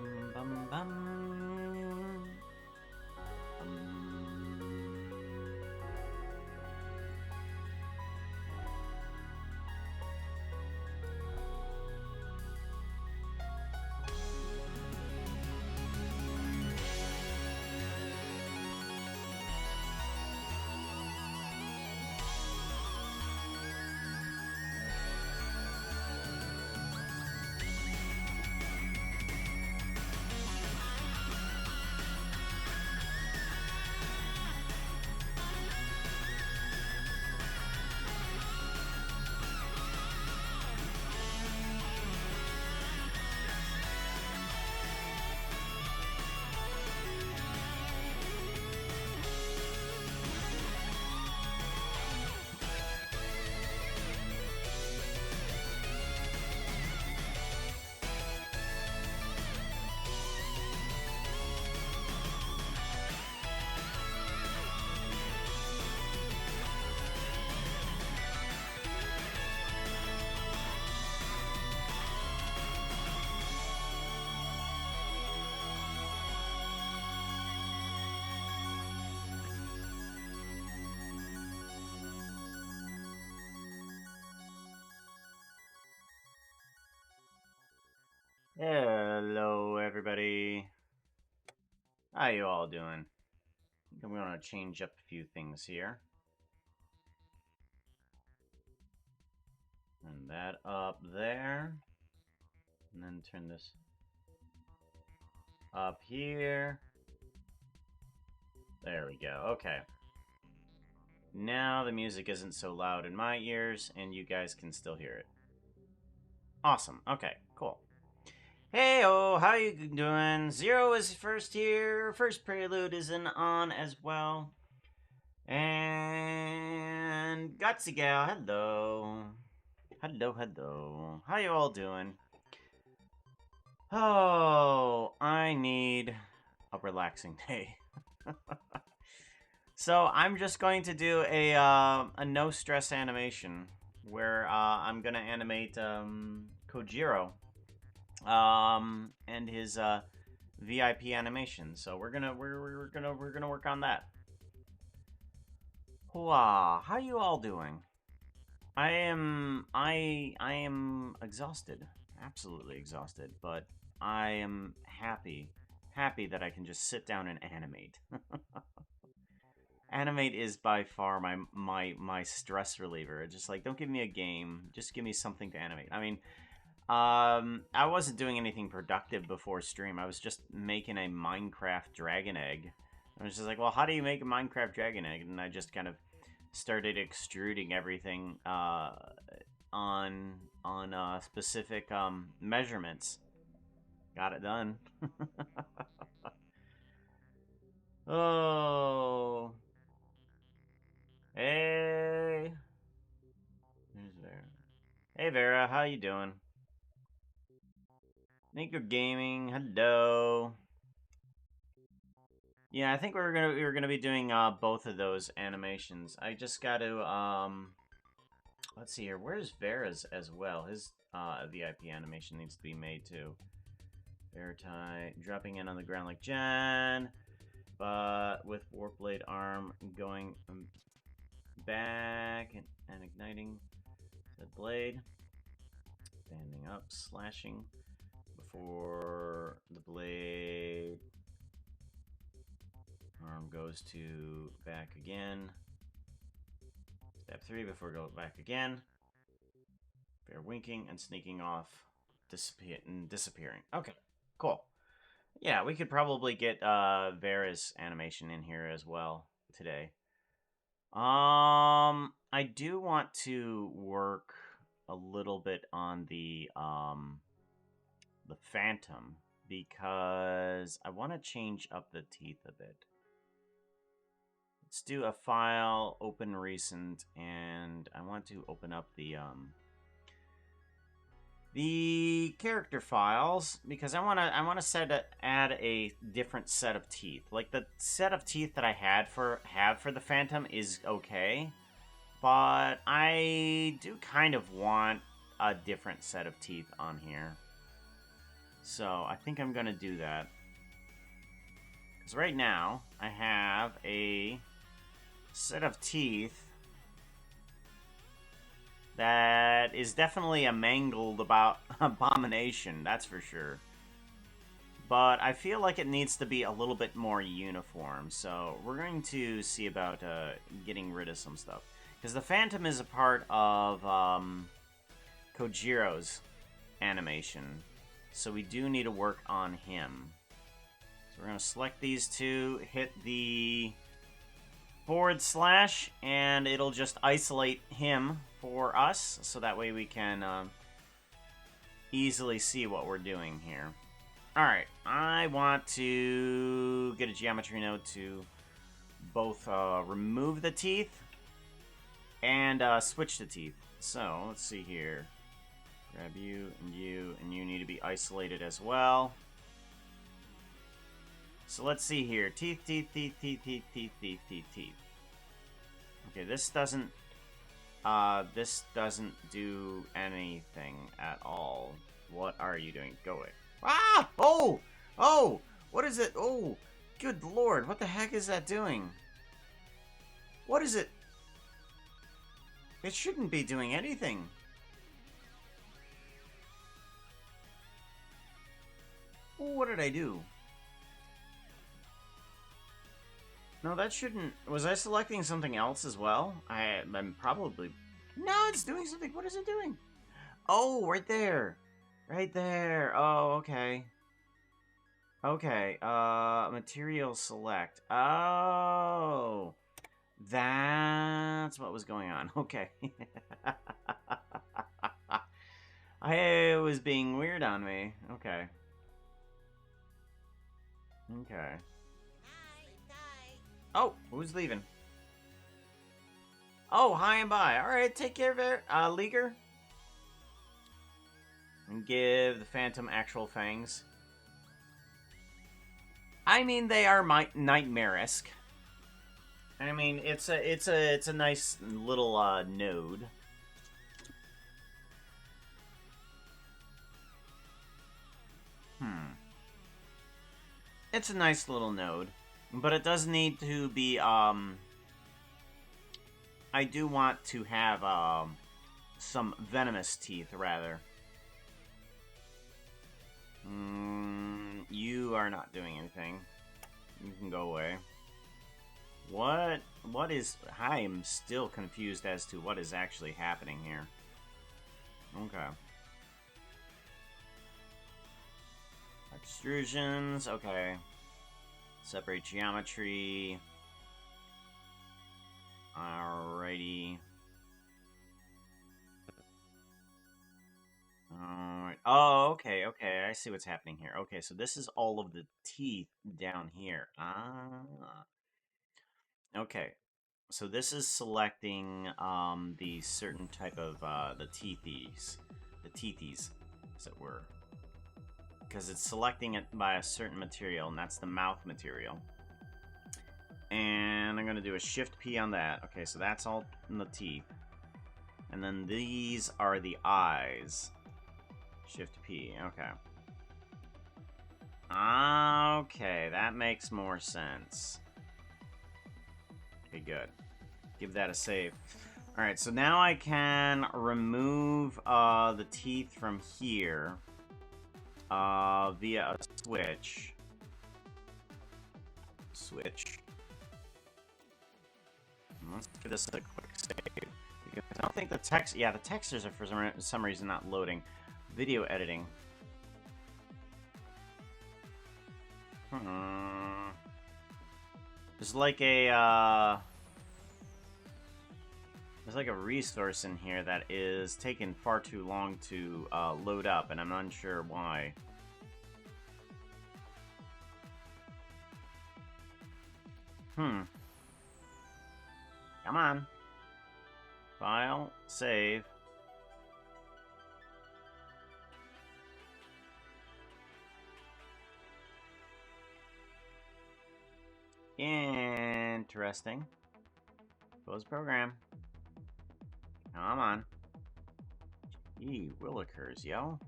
Bum bum bum. Hello, everybody. How you all doing? I'm going to change up a few things here. Turn that up there. And then turn this up here. There we go. Okay. Now the music isn't so loud in my ears, and you guys can still hear it. Awesome. Okay, cool. Hey-oh, how you doing? Zero is first here. First Prelude is on as well. And Gutsy Gal, hello. Hello. How you all doing? Oh, I need a relaxing day. So I'm just going to do a no stress animation where I'm gonna animate Kojiro and his VIP animation. So we're gonna work on that. Hooah! How you all doing? I am exhausted, absolutely exhausted, but I am happy that I can just sit down and animate. Animate is by far my stress reliever. Just like, don't give me a game, just give me something to animate. I mean, I wasn't doing anything productive before stream. I was just making a Minecraft dragon egg. I was just like, well, how do you make a Minecraft dragon egg? And I just kind of started extruding everything on specific measurements. Got it done. Oh. Hey. There's Vera. Hey Vera, how you doing? Maker Gaming, hello. Yeah, I think we were gonna be doing both of those animations. I just got to let's see here. Where's Vera's as well? His VIP animation needs to be made too. Vertai dropping in on the ground like Jen, but with Warblade arm going back and igniting the blade, standing up, slashing before the blade arm goes to back again. Step 3 before go back again. Fair winking and sneaking off, disappearing. Okay, cool. Yeah, we could probably get Vera's animation in here as well today. I do want to work a little bit on the Phantom because I want to change up the teeth a bit. Let's do a file, open recent, and I want to open up the character files because I want to add a different set of teeth. Like the set of teeth that I have for the Phantom is okay, but I do kind of want a different set of teeth on here. So I think I'm gonna do that. Because right now, I have a set of teeth that is definitely a mangled abomination, that's for sure. But I feel like it needs to be a little bit more uniform, so we're going to see about getting rid of some stuff. Because the Phantom is a part of Kojiro's animation, so we do need to work on him. So we're going to select these two, hit the /, and it'll just isolate him for us, so that way we can easily see what we're doing here. Alright, I want to get a geometry node to both remove the teeth and switch the teeth. So, let's see here. Grab you, and you need to be isolated as well. So let's see here. Teeth, teeth, teeth, teeth, teeth, teeth, teeth, teeth, teeth. Okay, this doesn't do anything at all. What are you doing? Go away. Ah! Oh! Oh! What is it? Oh! Good lord, what the heck is that doing? What is it? It shouldn't be doing anything. What did I do? No, that shouldn't... Was I selecting something else as well? I'm probably... No, it's doing something. What is it doing? Oh, right there. Right there. Oh, okay. Okay, material select. Oh. That's what was going on. Okay. I was being weird on me. Okay. Okay. Oh, who's leaving? Oh, hi and bye. Alright, take care of it, Leaguer. And give the Phantom actual fangs. I mean, they are nightmare-esque. I mean, it's a nice little node. It's a nice little node, but it does need to be I do want to have some venomous teeth rather. You are not doing anything. You can go away. What is... I am still confused as to what is actually happening here. Okay. Extrusions, okay. Separate geometry. Alrighty. Alright. Oh, okay, okay. I see what's happening here. Okay, so this is all of the teeth down here. Ah. Okay. So this is selecting the certain type of the teethies. The teethies, as it were. Because it's selecting it by a certain material, and that's the mouth material. And I'm going to do a Shift P on that. Okay, so that's all in the teeth. And then these are the eyes. Shift P, okay. Okay, that makes more sense. Okay, good. Give that a save. Alright, so now I can remove the teeth from here via a switch. Let's give this a quick save. Because I don't think the text... Yeah, the textures are for some reason not loading. Video editing. There's like a... There's like a resource in here that is taking far too long to load up, and I'm unsure why. Come on. File, save. Interesting. Close program. Come on. Gee, willikers, yo.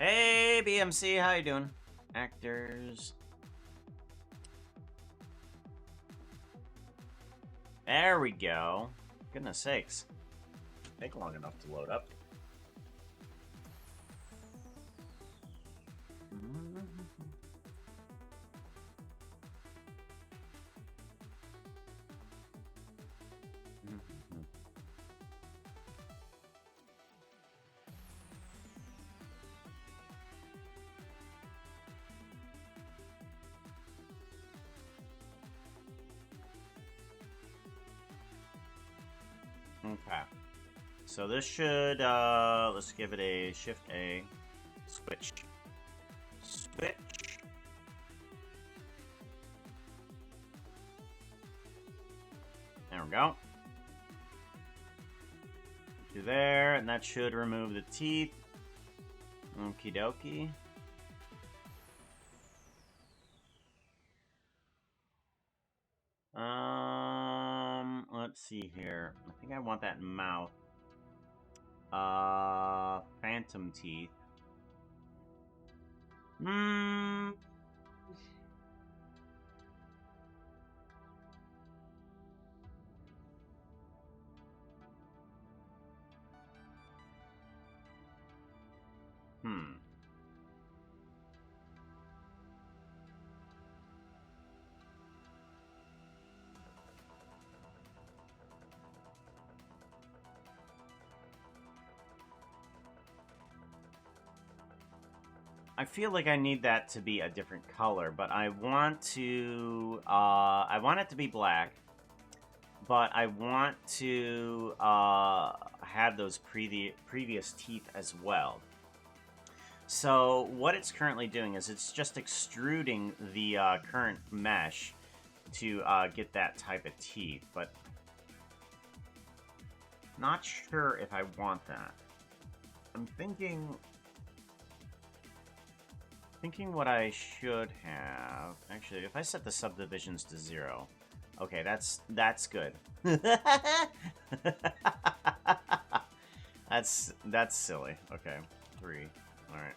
Hey, BMC, how you doing? Actors. There we go. Goodness sakes. Take long enough to load up. Okay. So this should, let's give it a Shift A. Switch. Switch. There we go. To there, and that should remove the teeth. Okie dokie. Let's see here. I think I want that mouth. Phantom teeth. Hmm. I feel like I need that to be a different color, but I want it to be black, but I want to have those previous teeth as well. So what it's currently doing is it's just extruding the current mesh to get that type of teeth, but not sure if I want that. I'm thinking what I should have. Actually, if I set the subdivisions to 0, okay, that's good. That's silly. Okay, 3. All right.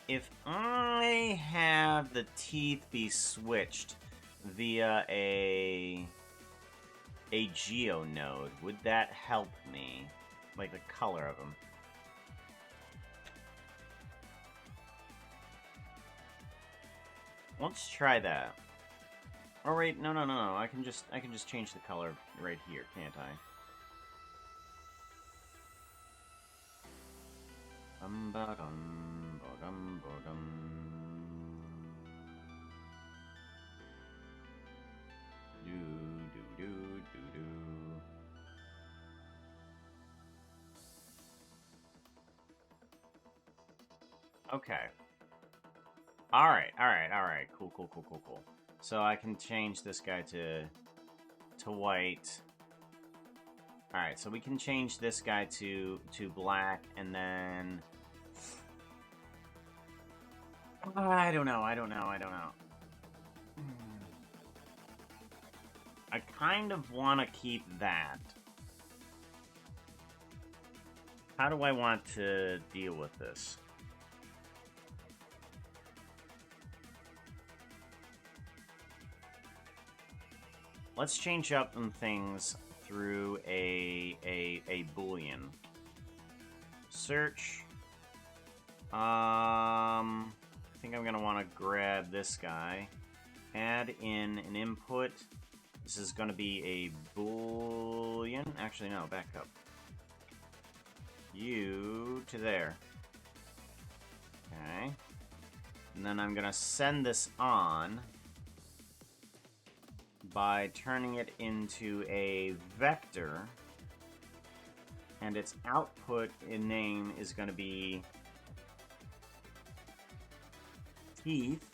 If I have the teeth be switched via a geo node, would that help me? Like the color of them. Let's try that. Oh wait, no. I can just change the color right here, can't I? Okay. Alright. Cool. So I can change this guy to white. Alright, so we can change this guy to black, and then... I don't know. I kind of want to keep that. How do I want to deal with this? Let's change up some things through a boolean. Search. I think I'm gonna want to grab this guy. Add in an input. This is gonna be a boolean. Actually, no, back up. You to there. Okay. And then I'm gonna send this on by turning it into a vector, and its output in name is going to be teeth.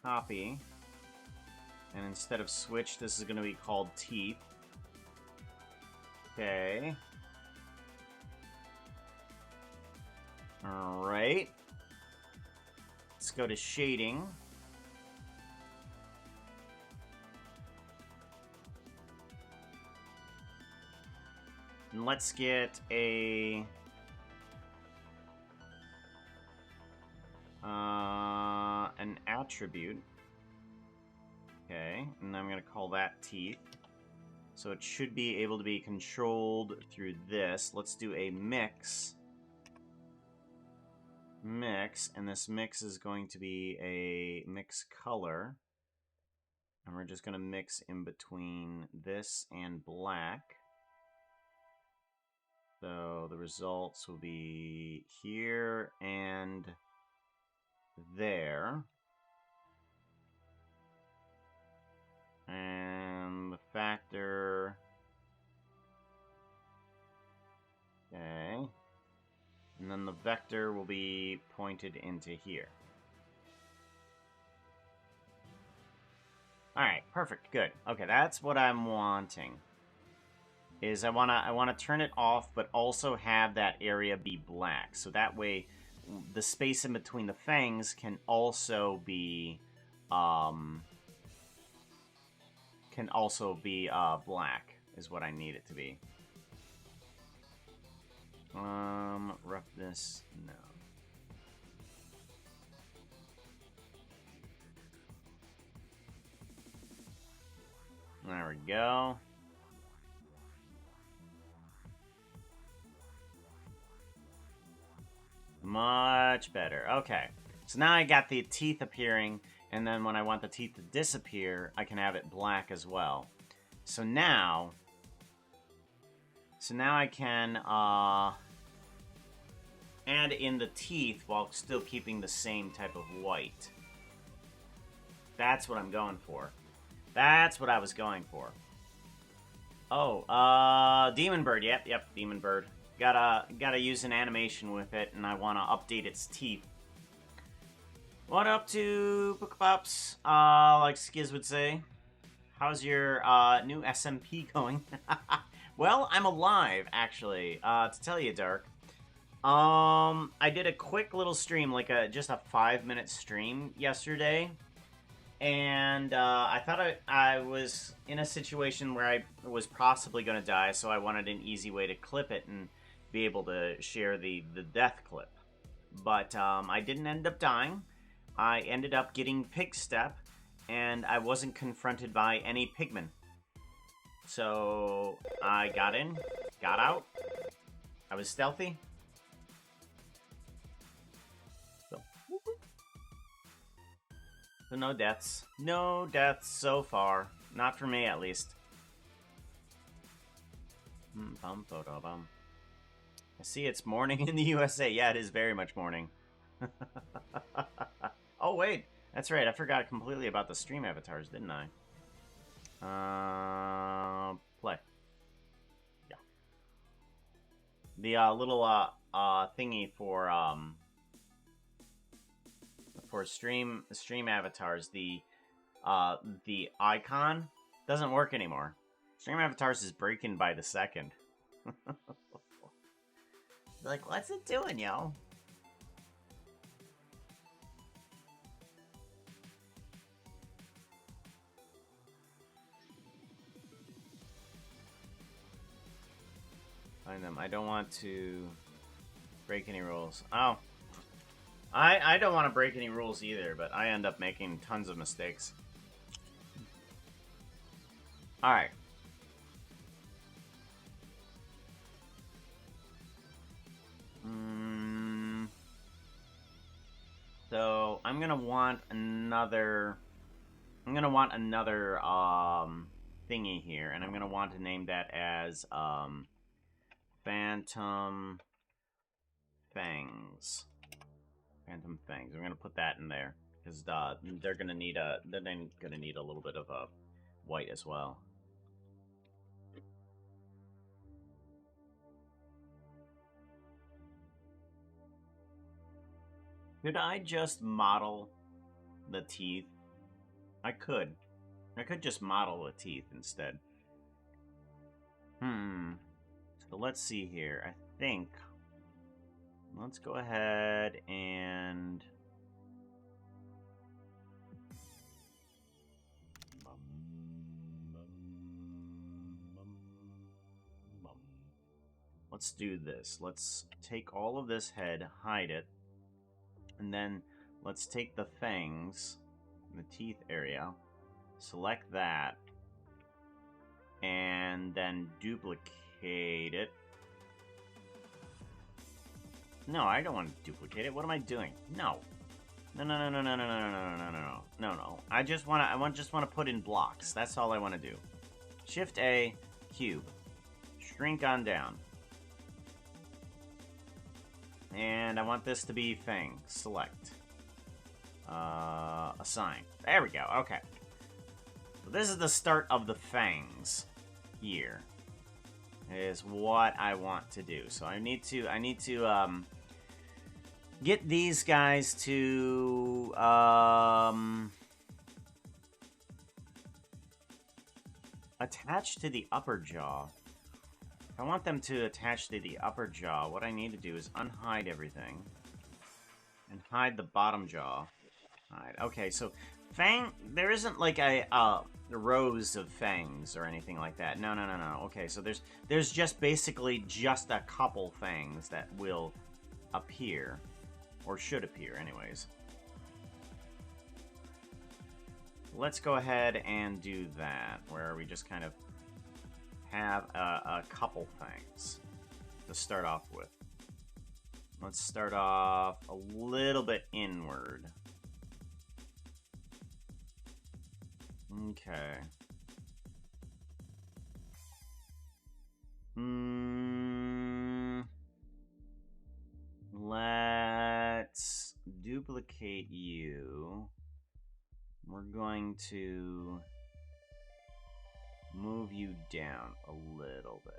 Copy. And instead of switch, this is going to be called teeth. Okay. Alright. Let's go to shading. And let's get a... an attribute. Okay, and I'm going to call that teeth. So it should be able to be controlled through this. Let's do a mix. Mix, and this mix is going to be a mix color. And we're just going to mix in between this and black. So the results will be here and there. And the factor... Okay. And then the vector will be pointed into here. Alright, perfect, good. Okay, that's what I'm wanting. Is I wanna turn it off, but also have that area be black. So that way the space in between the fangs can also be black, is what I need it to be. Roughness, no. There we go. Much better. Okay. So now I got the teeth appearing, and then when I want the teeth to disappear, I can have it black as well. So now I can add in the teeth while still keeping the same type of white. That's what I'm going for. That's what I was going for. Oh, Demon Bird. Yep, Demon Bird. Gotta use an animation with it, and I want to update its teeth. What up to Pops? Like Skiz would say. How's your new SMP going? Well, I'm alive, actually. To tell you, Dark. I did a quick little stream, like just a 5-minute stream yesterday. And I thought I was in a situation where I was possibly going to die, so I wanted an easy way to clip it and be able to share the death clip. But I didn't end up dying. I ended up getting pig step, and I wasn't confronted by any pigmen. So I got in, got out. I was stealthy. So no deaths. No deaths so far. Not for me, at least. I see it's morning in the USA. Yeah, it is very much morning. Oh, wait. That's right. I forgot completely about the stream avatars, didn't I? Play. Yeah. The little thingy for stream avatars, the icon doesn't work anymore. Stream avatars is breaking by the second. Like, what's it doing, yo? Find them. I don't want to break any rules. Oh. I don't want to break any rules either, but I end up making tons of mistakes. Alright. So I'm gonna want another thingy here, and I'm gonna want to name that as Phantom Fangs. Phantom Fangs. I'm gonna put that in there because they're gonna need a little bit of a white as well. Could I just model the teeth? I could. I could just model the teeth instead. So let's see here. I think... Let's go ahead and... let's do this. Let's take all of this head, hide it, and then let's take the fangs, the teeth area, select that, and then duplicate it. No, I don't want to duplicate it. What am I doing? No. No, no, no, no, no, no, no, no, no, no, no, no, no. I just want to put in blocks. That's all I want to do. Shift A, cube. Shrink on down. And I want this to be Fang. Select. Assign. There we go. Okay. So this is the start of the fangs. Here is what I want to do. So I need to get these guys to attach to the upper jaw. If I want them to attach to the upper jaw, what I need to do is unhide everything and hide the bottom jaw. Hide. Okay, so fang, there isn't like a rows of fangs or anything like that. No, no, no, no. Okay, so there's just basically just a couple fangs that will appear, or should appear anyways. Let's go ahead and do that, where we just kind of have a couple things to start off with. Let's start off a little bit inward. Okay. Let's duplicate you. We're going to move you down a little bit.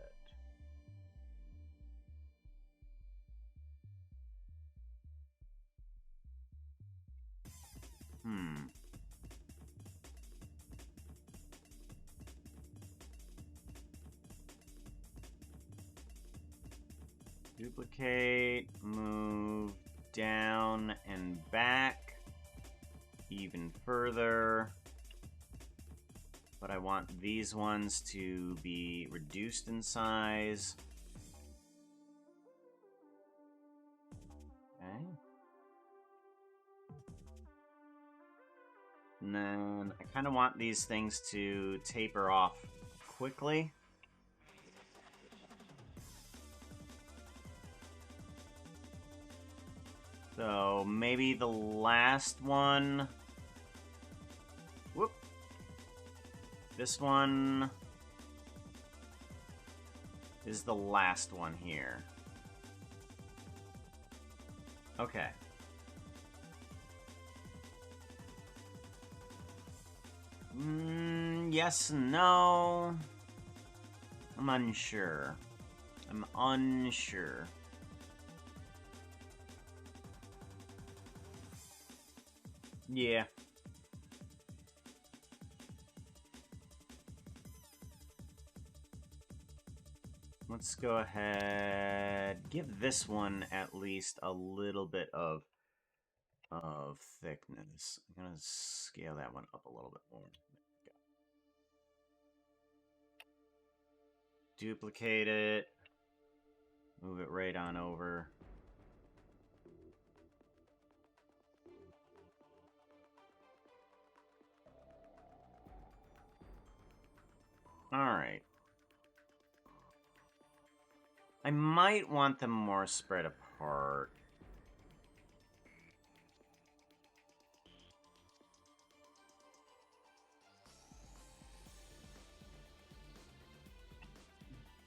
Duplicate, move down and back even further. But I want these ones to be reduced in size. Okay. And then I kind of want these things to taper off quickly. So maybe the last one. Whoop. This one is the last one here. Okay. Yes, no. I'm unsure. I'm unsure. Yeah. Let's go ahead. Give this one at least a little bit of thickness. I'm gonna scale that one up a little bit more. Duplicate it. Move it right on over. Alright. I might want them more spread apart.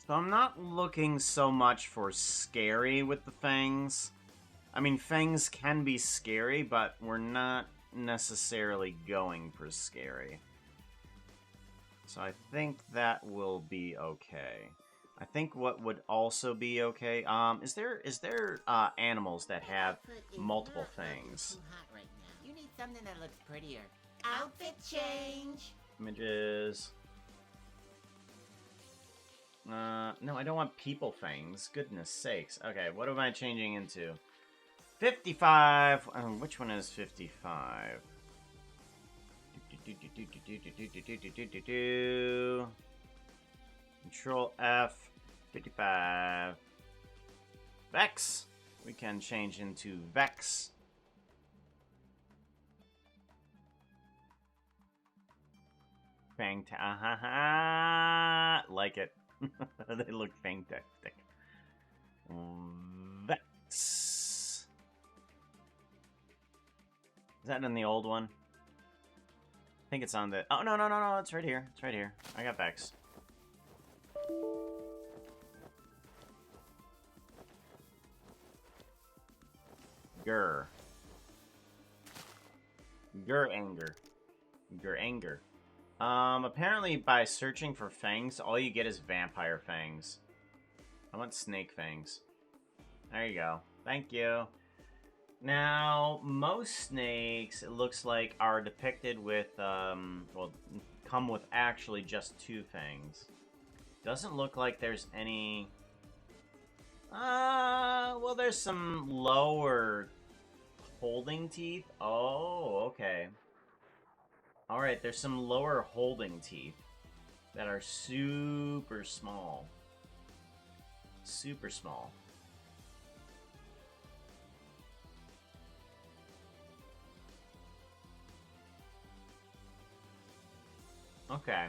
So I'm not looking so much for scary with the fangs. I mean, fangs can be scary, but we're not necessarily going for scary. So I think that will be okay. I think what would also be okay, is there animals that have multiple things? You need something that looks prettier. Outfit change. Images. No, I don't want people fangs. Goodness sakes. Okay, what am I changing into? 55. Which one is 55? Control F. 55. Vex. We can change into Vex. Like it. They look fantastic. Vex. Is that in the old one? I think it's on the... Oh, no. It's right here. It's right here. I got Vex. Grr. Grr anger. Grr anger. Apparently by searching for fangs, all you get is vampire fangs. I want snake fangs. There you go. Thank you. Now, most snakes, it looks like, are depicted with, well, come with actually just 2 fangs. Doesn't look like there's any... well, there's some lower holding teeth. Oh, okay. Alright, there's some lower holding teeth that are super small. Super small. Okay.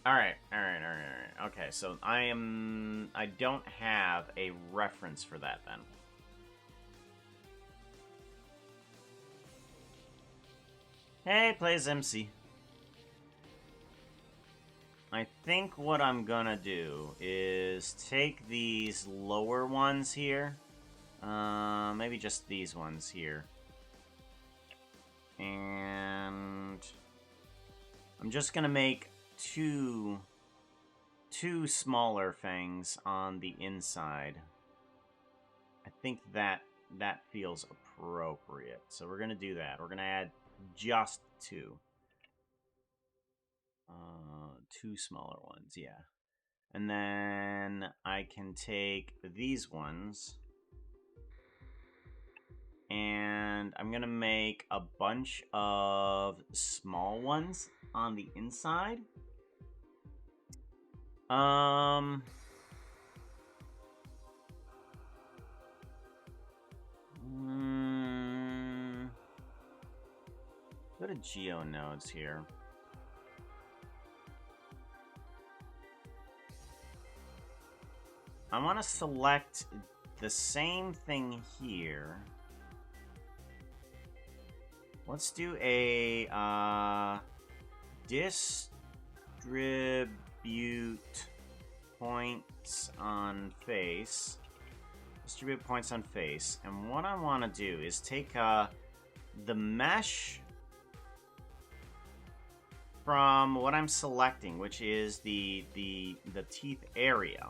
Alright. Okay, so I don't have a reference for that then. Hey, plays MC. I think what I'm gonna do is take these lower ones here. Maybe just these ones here. And I'm just gonna make two smaller fangs on the inside. I think that feels appropriate. So we're gonna do that. We're gonna add just 2. 2 smaller ones, yeah. And then I can take these ones, and I'm gonna make a bunch of small ones on the inside. Go to geo nodes here. I want to select the same thing here. Let's do a distribute points on face. Distribute points on face. And what I want to do is take the mesh from what I'm selecting, which is the teeth area.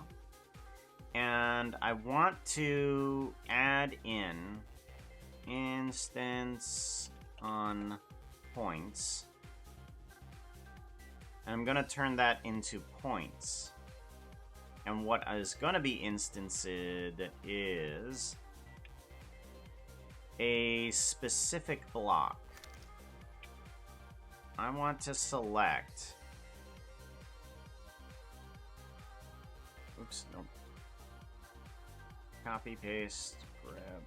And I want to add in instance on points. And I'm going to turn that into points. And what is going to be instanced is a specific block. I want to select... Oops, nope. Copy, paste, grab.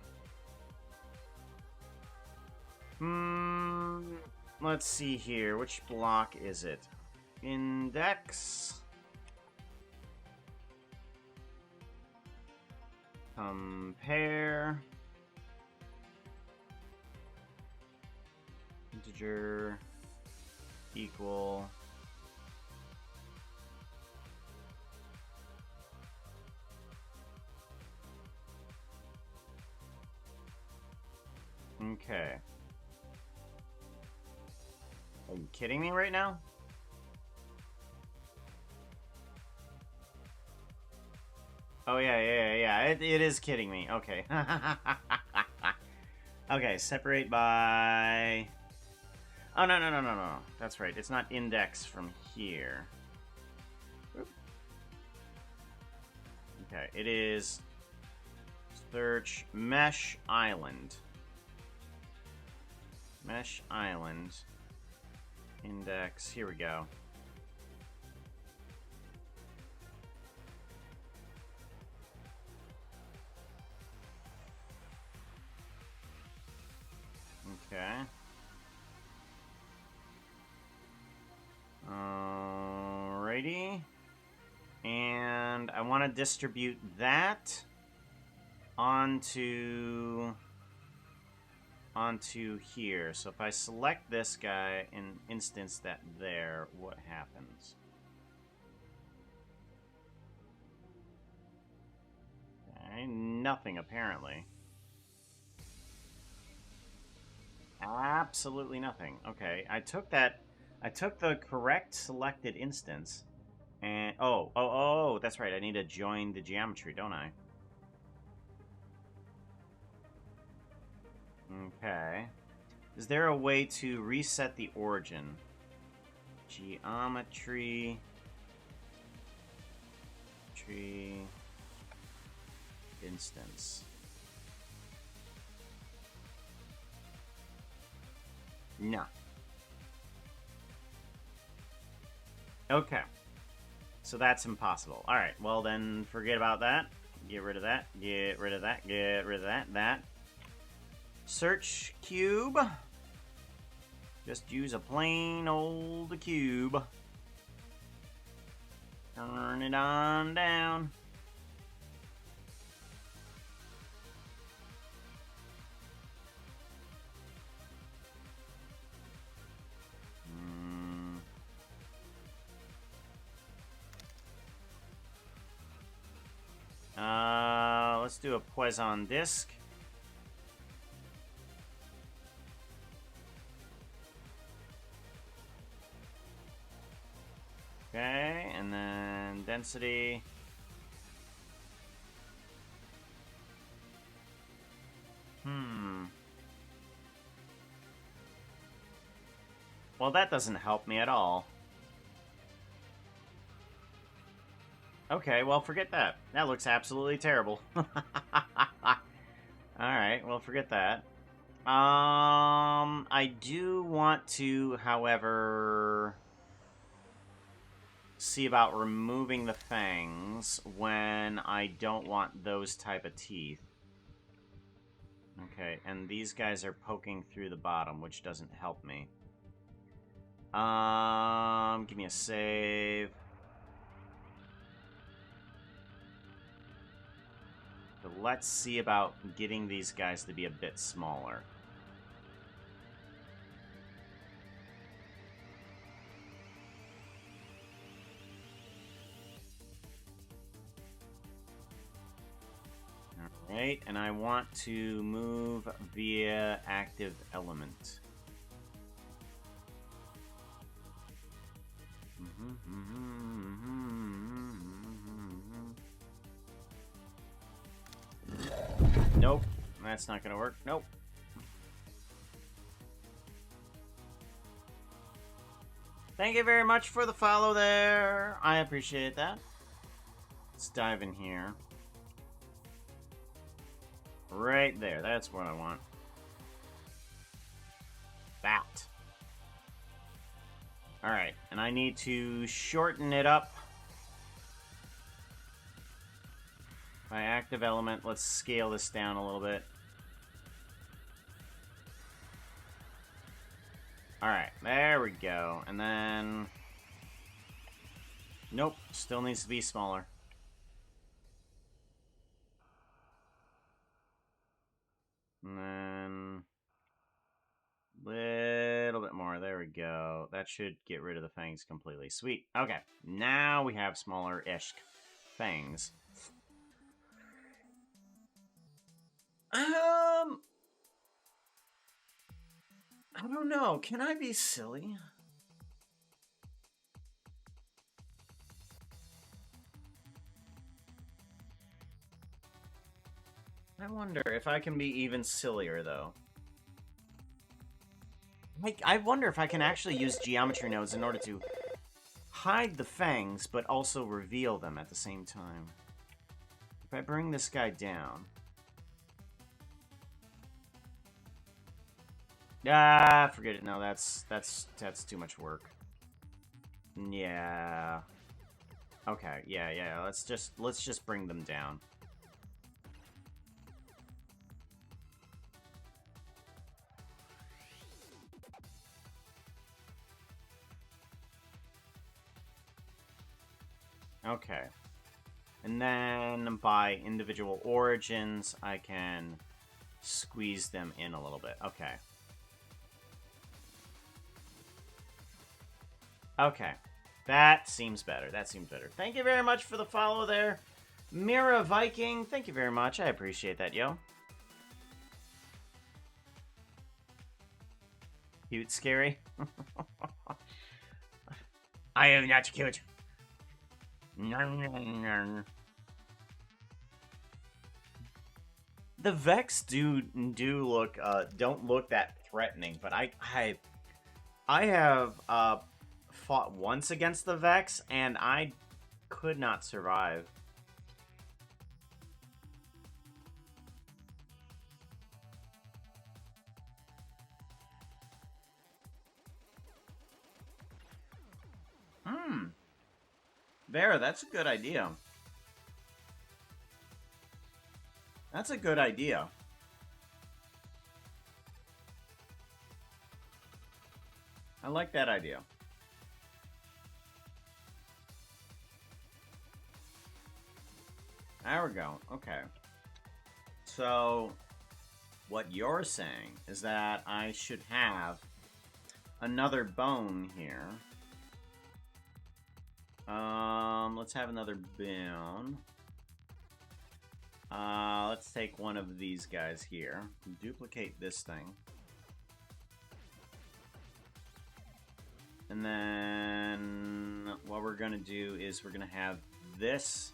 Let's see here. Which block is it? Index. Compare. Integer. Equal. Okay. Are you kidding me right now? Oh, yeah. It is kidding me. Okay. Okay, separate by... Oh, no. That's right. It's not index from here. Oop. Okay, it is... Search Mesh Island. Mesh Island. Index. Here we go. Alrighty. And I want to distribute that onto here. So if I select this guy and instance that there, what happens? Okay, nothing apparently. Absolutely nothing. Okay, I took the correct selected instance, and oh, that's right. I need to join the geometry, don't I? Okay. Is there a way to reset the origin? Geometry. Tree. Instance. No. Okay. So that's impossible. Alright, well then forget about that. Get rid of that. Get rid of that. Get rid of that. That. Search cube. Just use a plain old cube. Turn it on down. Let's do a Poisson disc. Okay, and then density. Well, that doesn't help me at all. Okay, well, forget that. That looks absolutely terrible. Alright, well, forget that. I do want to, however, see about removing the fangs when I don't want those type of teeth. Okay, and these guys are poking through the bottom, which doesn't help me. Give me a save. So let's see about getting these guys to be a bit smaller. Alright, and I want to move via active element. Nope, that's not gonna work. Nope. Thank you very much for the follow there. I appreciate that. Let's dive in here. Right there, that's what I want. That. Alright, and I need to shorten it up. By active element, let's scale this down a little bit. Alright, there we go. And then... Nope, still needs to be smaller. And then... Little bit more, there we go. That should get rid of the fangs completely. Sweet, okay. Now we have smaller-ish fangs. I don't know. Can I be silly? I wonder if I can be even sillier, though. I wonder if I can actually use geometry nodes in order to hide the fangs, but also reveal them at the same time. If I bring this guy down... Ah, forget it. No, that's too much work. Yeah. Okay, yeah. Let's just bring them down. Okay. And then by individual origins, I can squeeze them in a little bit. Okay. Okay. That seems better. That seems better. Thank you very much for the follow there. Mira Viking, thank you very much. I appreciate that, yo. Cute, scary. I am not cute. The Vex do look don't look that threatening, but I have fought once against the Vex and I could not survive. Vera, that's a good idea. That's a good idea. I like that idea. There we go. Okay. So, what you're saying is that I should have another bone here. Let's have another bone. Let's take one of these guys here. Duplicate this thing. And then what we're gonna do is we're gonna have this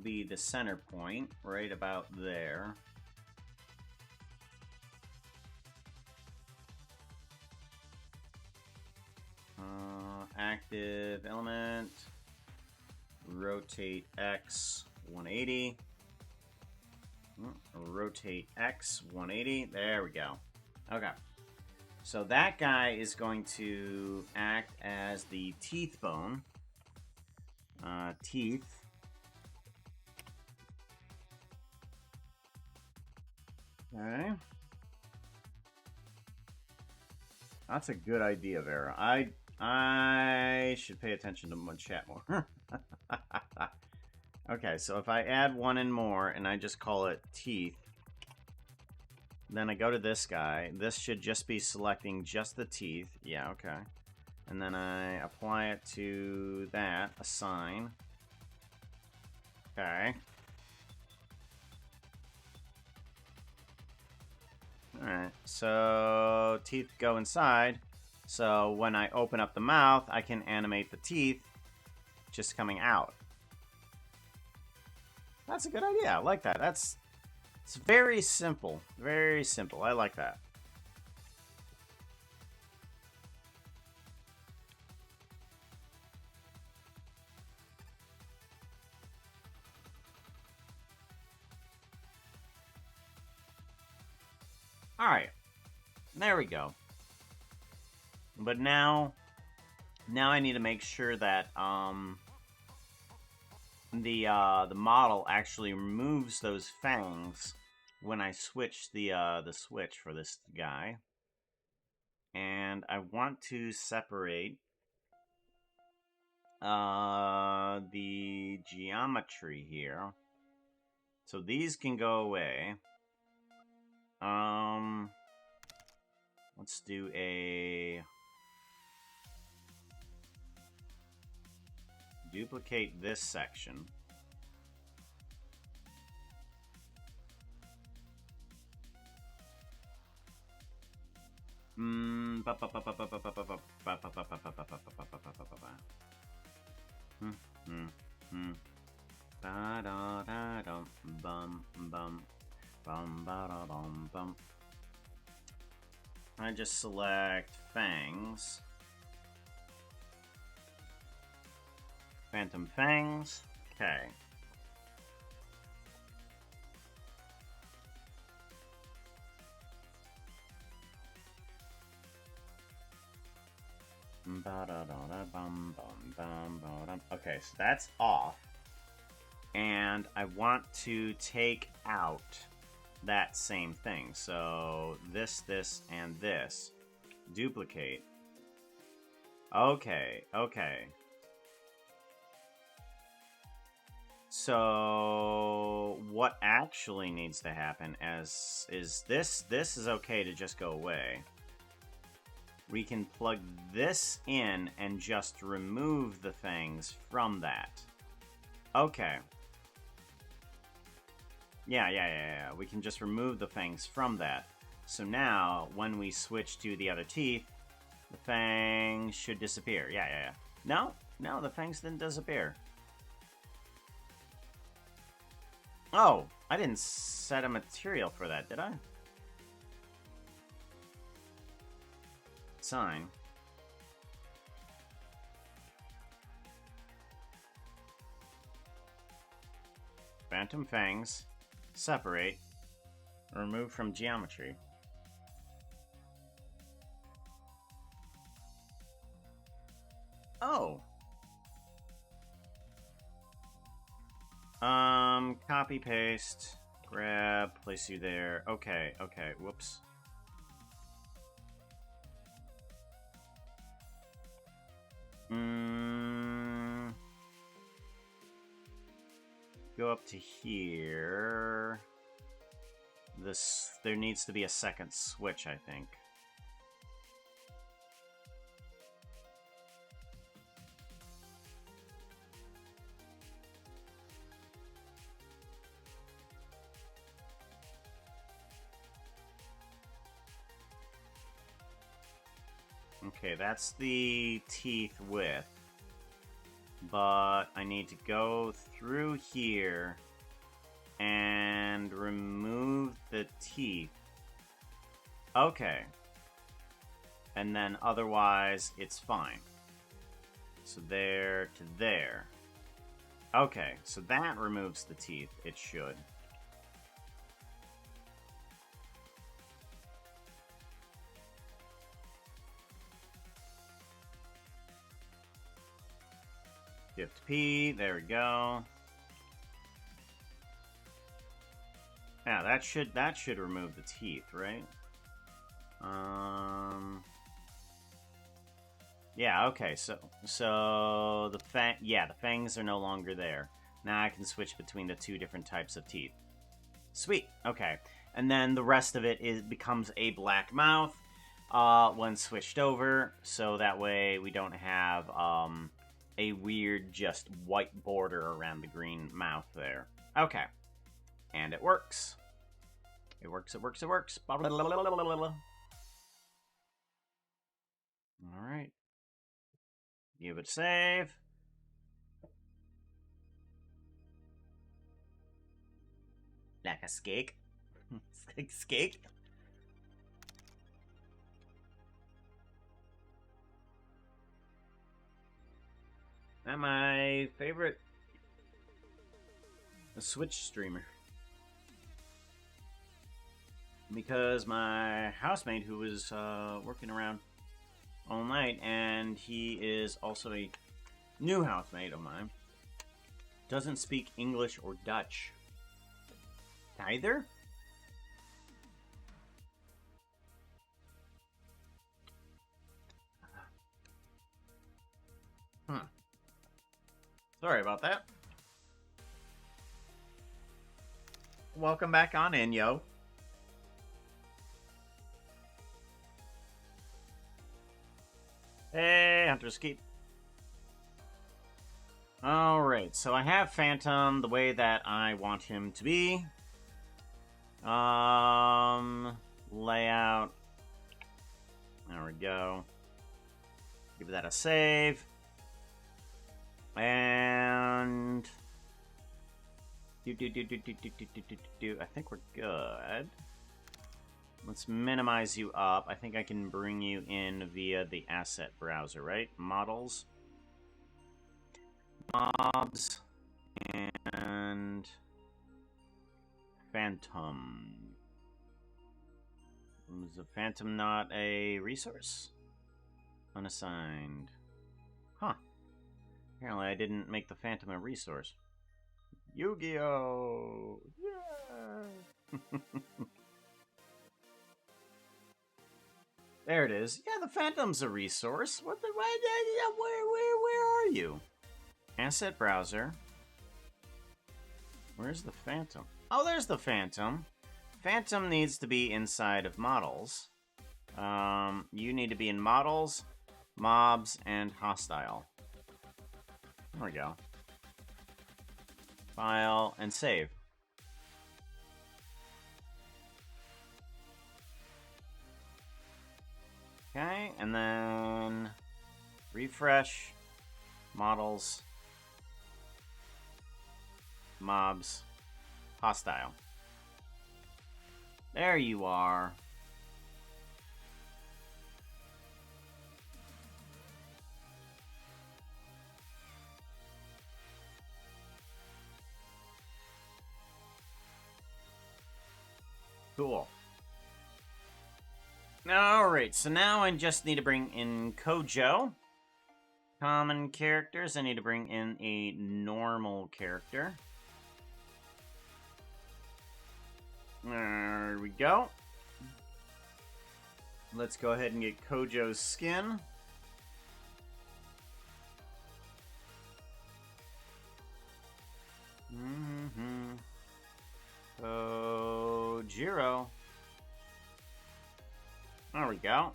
be the center point, right about there. Active element, rotate X 180, rotate X 180, there we go. Okay, so that guy is going to act as the teeth bone. Teeth. Okay. That's a good idea, Vera. I should pay attention to my chat more. Okay, so if I add one in more and I just call it teeth, then I go to this guy. This should just be selecting just the teeth. Yeah, okay. And then I apply it to that, assign. Okay. Alright, so teeth go inside. So when I open up the mouth, I can animate the teeth just coming out. That's a good idea. I like that. It's very simple. Very simple. I like that. Alright. There we go. But now I need to make sure that the model actually removes those fangs when I switch the switch for this guy. And I want to separate the geometry here. So these can go away. Let's do a duplicate this section. I just select fangs. Phantom fangs. Okay. Okay, so that's off. And I want to take out that same thing. So this, and this. Duplicate. Okay, okay. So what actually needs to happen is this is okay to just go away. We can plug this in and just remove the things from that. Okay. Yeah. We can just remove the fangs from that. So now, when we switch to the other teeth, the fangs should disappear. Yeah. No, the fangs didn't disappear. Oh, I didn't set a material for that, did I? Sign. Phantom fangs. Separate. Remove from geometry. Oh. Copy, paste, grab, place you there. Okay, whoops. Go up to here. There needs to be a second switch, I think. Okay, that's the teeth width. But I need to go through here and remove the teeth. Okay. And then otherwise, it's fine. So there to there. Okay, so that removes the teeth. It should. Shift P, there we go. Yeah, that should remove the teeth, right? Yeah, okay, so the fangs are no longer there. Now I can switch between the two different types of teeth. Sweet, okay. And then the rest of it becomes a black mouth when switched over, so that way we don't have a weird just white border around the green mouth there. Okay. And it works. It works. Alright. Give it a save. Like a skate. Skate. Not my favorite Switch streamer. Because my housemate, who was working around all night, and he is also a new housemate of mine, doesn't speak English or Dutch. Either? Sorry about that. Welcome back on in, yo. Hey, Hunter's Keep. Alright, so I have Phantom the way that I want him to be. Layout. There we go. Give that a save. And I think we're good. Let's minimize you up. I think I can bring you in via the asset browser, right? Models, mobs, and Phantom. Was a Phantom not a resource? Unassigned. Huh. Apparently I didn't make the Phantom a resource. Yu-Gi-Oh! Yeah! There it is. Yeah, the Phantom's a resource. What the... Where are you? Asset browser. Where's the Phantom? Oh, there's the Phantom. Phantom needs to be inside of models. You need to be in models, mobs, and hostile. There we go. File and save. Okay, and then refresh, models, mobs, hostile. There you are. Cool. Alright, so now I just need to bring in Kojo. Common characters, I need to bring in a normal character. There we go. Let's go ahead and get Kojo's skin. Kojiro. There we go.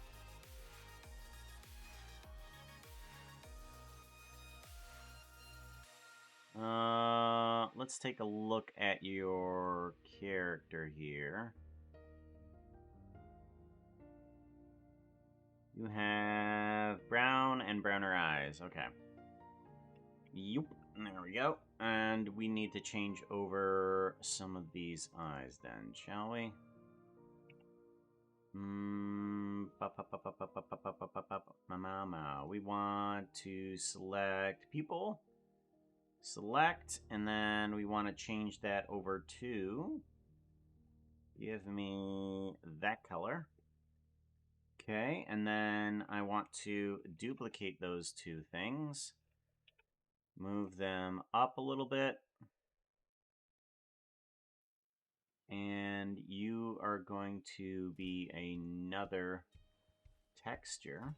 Let's take a look at your character here. You have brown and browner eyes. Okay. Yup. There we go. And we need to change over some of these eyes then, shall we? We want to select people. Select, and then we want to change that over to... Give me that color. Okay, and then I want to duplicate those two things. Move them up a little bit. And you are going to be another texture.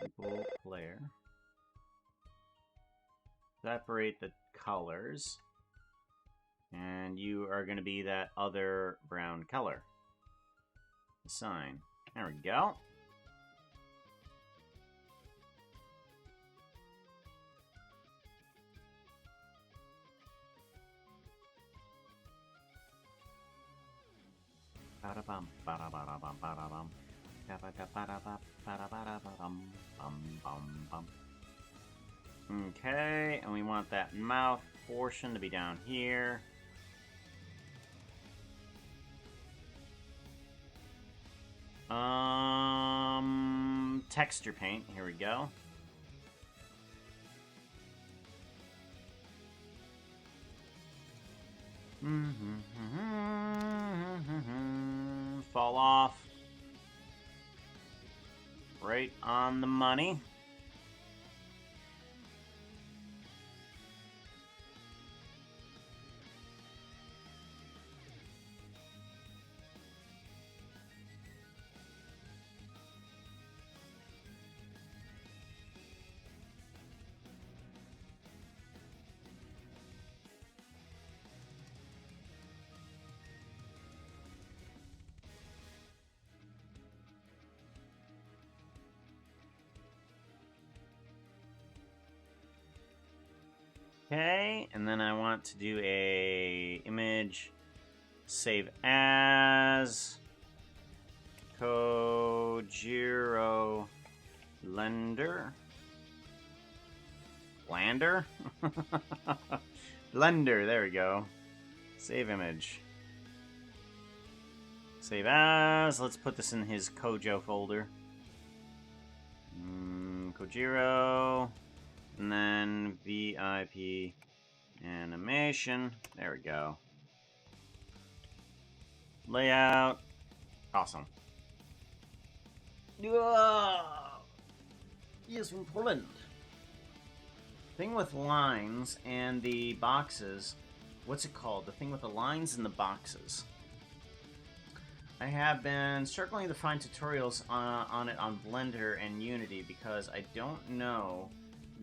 People, player. Separate the colors. And you are going to be that other brown color. Assign. There we go. Okay, and we want that mouth portion to be down here. Texture paint, here we go. Fall off. Right on the money. Okay, and then I want to do a image save as Kojiro Blender. Blender? Blender, there we go. Save image. Save as. Let's put this in his Kojo folder. Kojiro. And then VIP animation. There we go. Layout. Awesome. Yes, from Poland. Thing with lines and the boxes. What's it called? The thing with the lines and the boxes. I have been struggling to find tutorials on it on Blender and Unity because I don't know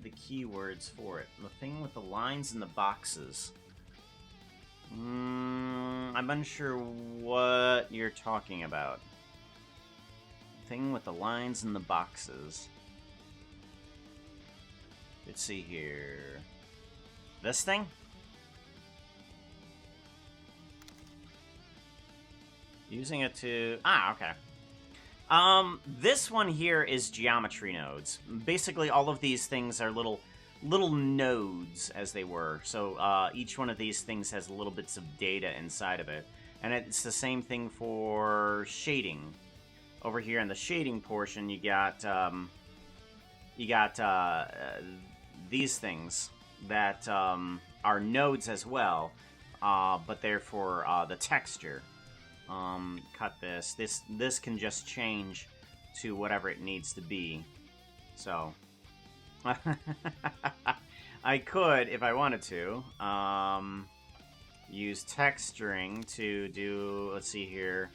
the the keywords for it. The thing with the lines and the boxes. I'm unsure what you're talking about. Thing with the lines and the boxes. Let's see here. This thing? Using it to... Ah, okay. This one here is geometry nodes. Basically, all of these things are little nodes, as they were. So, each one of these things has little bits of data inside of it. And it's the same thing for shading. Over here in the shading portion, you got these things that are nodes as well, but they're for the texture. Cut this. This can just change to whatever it needs to be. So, I could, if I wanted to, use texturing to do, let's see here,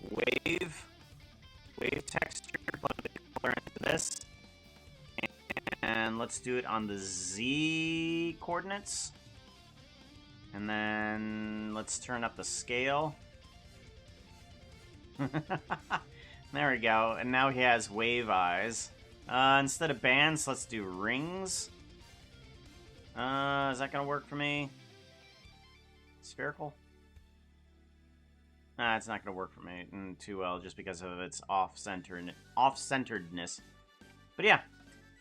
wave texture, plug the color into this, and let's do it on the Z coordinates, and then let's turn up the scale. There we go, and now he has wave eyes. Instead of bands, let's do rings. Is that gonna work for me? Spherical? It's not gonna work for me too well, just because of its off-centeredness. But yeah,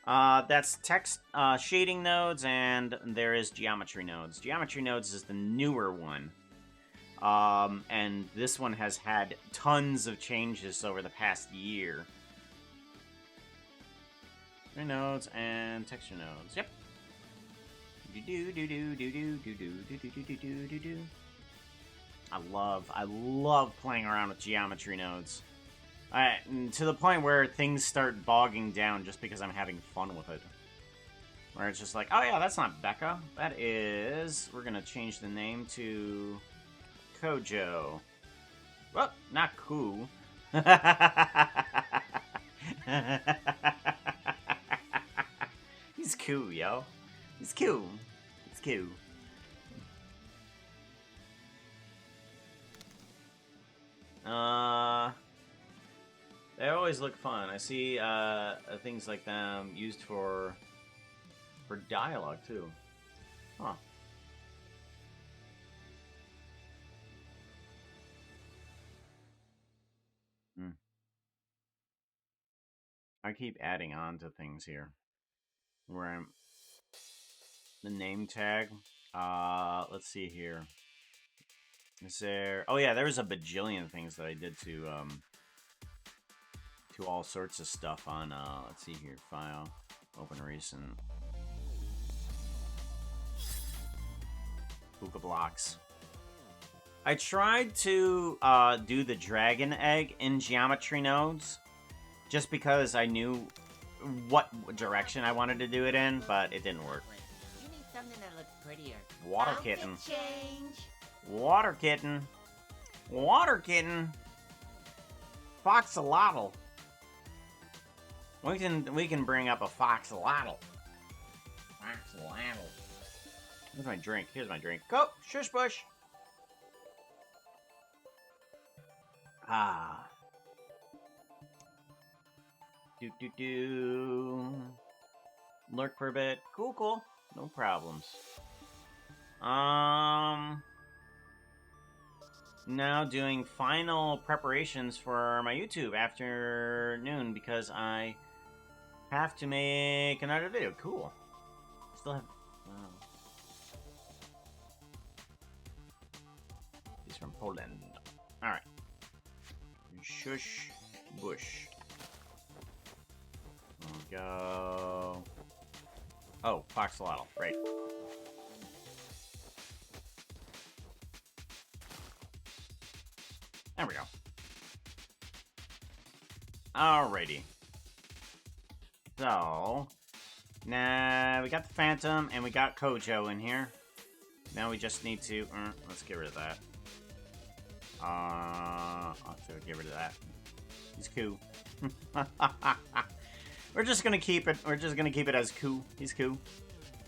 that's text shading nodes, and there is geometry nodes. Geometry nodes is the newer one. And this one has had tons of changes over the past year. Three nodes and texture nodes. Yep. I love playing around with geometry nodes. To the point where things start bogging down just because I'm having fun with it. Where it's just like, oh yeah, that's not Becca. That is... We're gonna change the name to... Kojo. Well, not Ku. He's cool, yo. He's cool. It's cool. They always look fun. I see things like them used for dialogue too. Huh. I keep adding on to things here. Where I'm... The name tag. Let's see here. Is there... Oh yeah, there's a bajillion things that I did to all sorts of stuff on, let's see here. File. Open recent. Puka blocks. I tried to do the dragon egg in geometry nodes, just because I knew what direction I wanted to do it in, but it didn't work. You need something that looks prettier. Water Outfit kitten. change. Water kitten. Water kitten. Foxolotl. We can bring up a foxolotl. Foxolotl. Here's my drink. Here's my drink. Go, shush bush. Ah. Do. Lurk for a bit. Cool. No problems. Now doing final preparations for my YouTube afternoon because I have to make another video. Cool. Still have... He's from Poland. Alright. Shush bush. Go. Oh, Foxolotl. Right. There we go. Alrighty. So, now we got the Phantom and we got Kojo in here. Now we just need to... let's get rid of that. I'll have to get rid of that. He's cool. We're just gonna keep it. We're just gonna keep it as Ku. He's Ku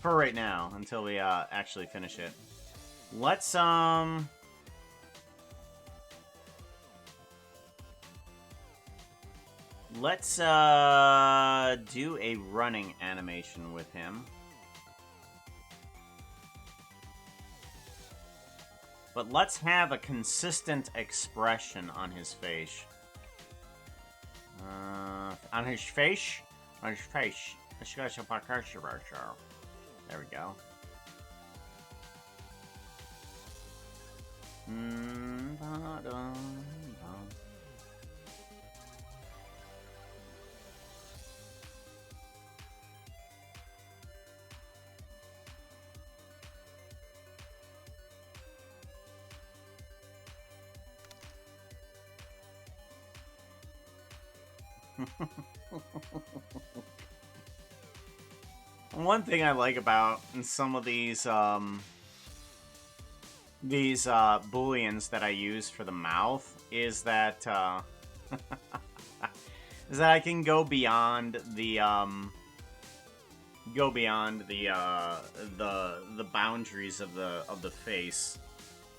for right now until we actually finish it. Let's do a running animation with him. But let's have a consistent expression on his face. On his face? On his face. There we go. One thing I like about some of these booleans that I use for the mouth is that is that I can go beyond the the boundaries of the face,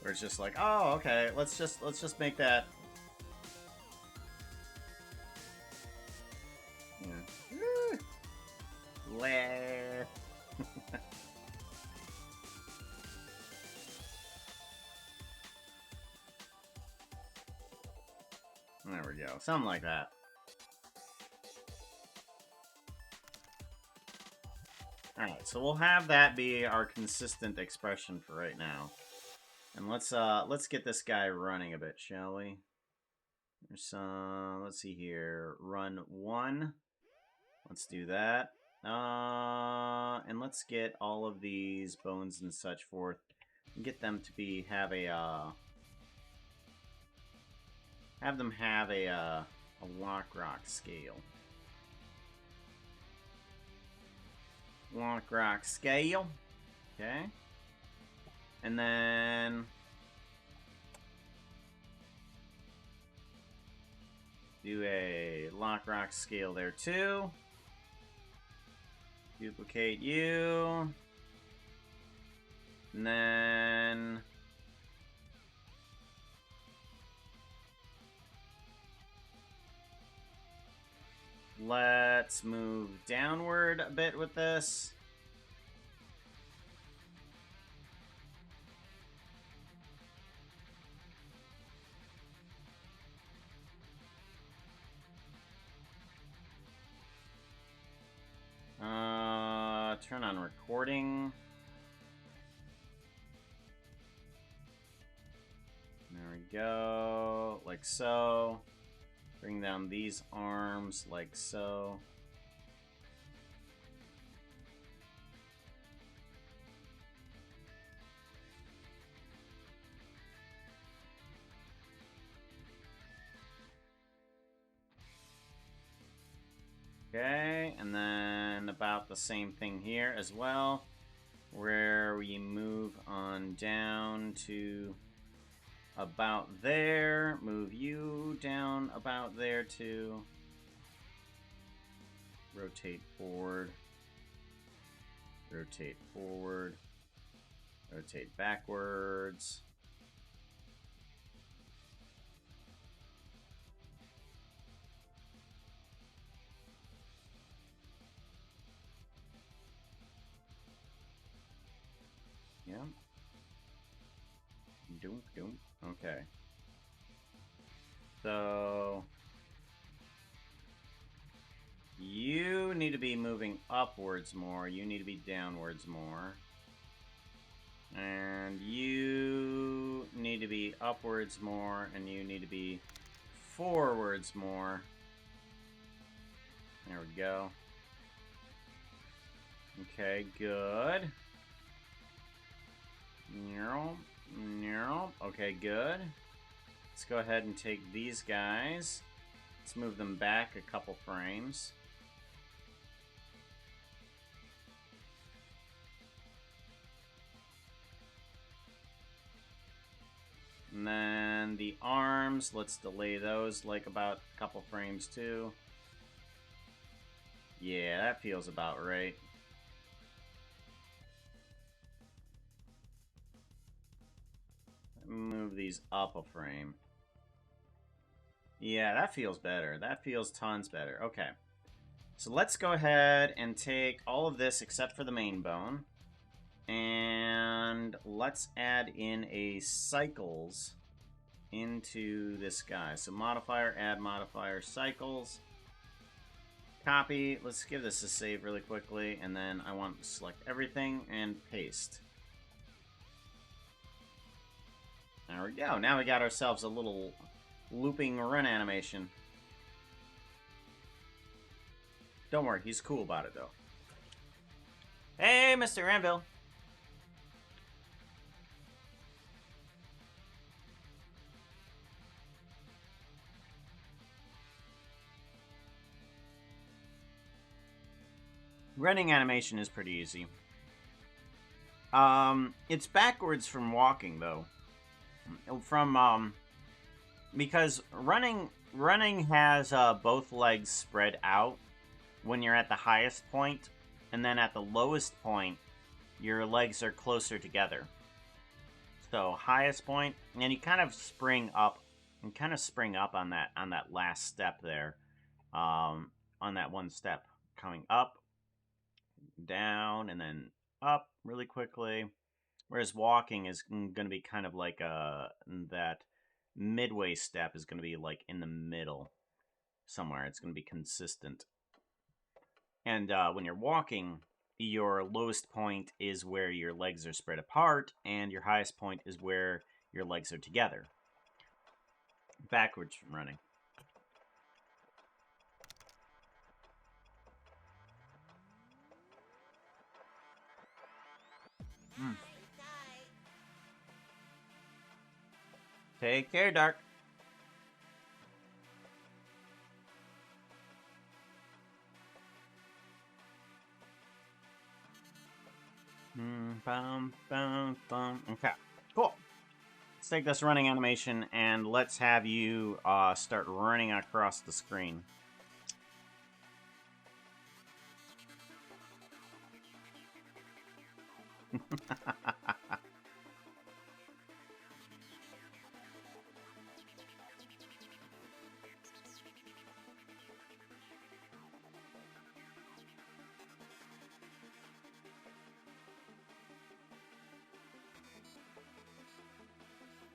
where it's just like, oh, okay, let's just make that. Yeah. There we go. Something like that. Alright, so we'll have that be our consistent expression for right now. And let's get this guy running a bit, shall we? There's some, let's see here. Run 1. Let's do that. And let's get all of these bones and such forth. And get them to be have them have a lock rock scale. Lock rock scale. Okay. And then do a lock rock scale there too. Duplicate you. And then let's move downward a bit with this. Turn on recording. There we go. Like so. Bring down these arms like so. Okay, and then about the same thing here as well, where we move on down to about there, move you down about there too, rotate forward, rotate forward, rotate backwards. Yeah. Doom, doom. Okay. So you need to be moving upwards more. You need to be downwards more. And you need to be upwards more, and you need to be forwards more. There we go. Okay, good. Okay, good. Let's go ahead and take these guys. Let's move them back a couple frames. And then the arms, let's delay those like about a couple frames too. Yeah, that feels about right. Move these up a frame. Yeah, that feels better. That feels tons better. Okay. So let's go ahead and take all of this except for the main bone. And let's add in a cycles into this guy. So modifier, add modifier, cycles. Copy. Let's give this a save really quickly. And then I want to select everything and paste. There we go. Now we got ourselves a little looping run animation. Don't worry, he's cool about it, though. Hey, Mr. Anvil. Running animation is pretty easy. It's backwards from walking, though. Because running has both legs spread out when you're at the highest point, and then at the lowest point, your legs are closer together. So highest point, and you kind of spring up, on that last step there, on that one step, coming up, down, and then up really quickly. Whereas walking is going to be kind of like that midway step is going to be like in the middle somewhere. It's going to be consistent. And when you're walking, your lowest point is where your legs are spread apart, and your highest point is where your legs are together. Backwards from running. Take care, Dark. Okay, cool. Let's take this running animation and let's have you start running across the screen.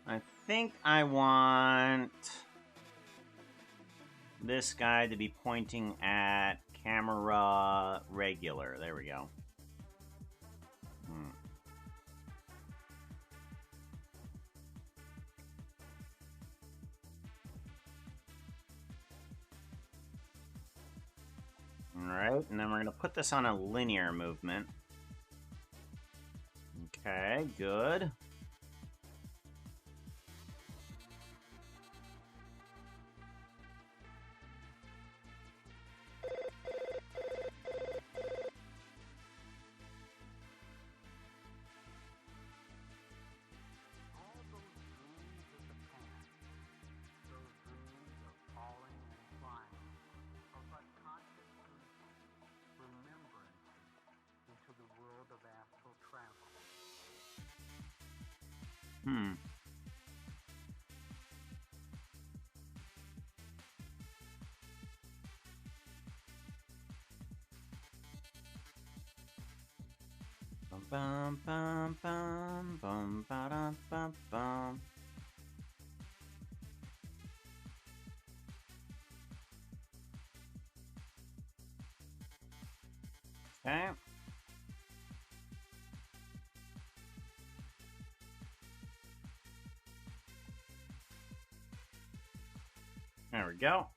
I think I want this guy to be pointing at camera regular. There we go. Alright, and then we're going to put this on a linear movement. Okay, good. Bum bum bum bum ba dum bum bum. Okay. There we go.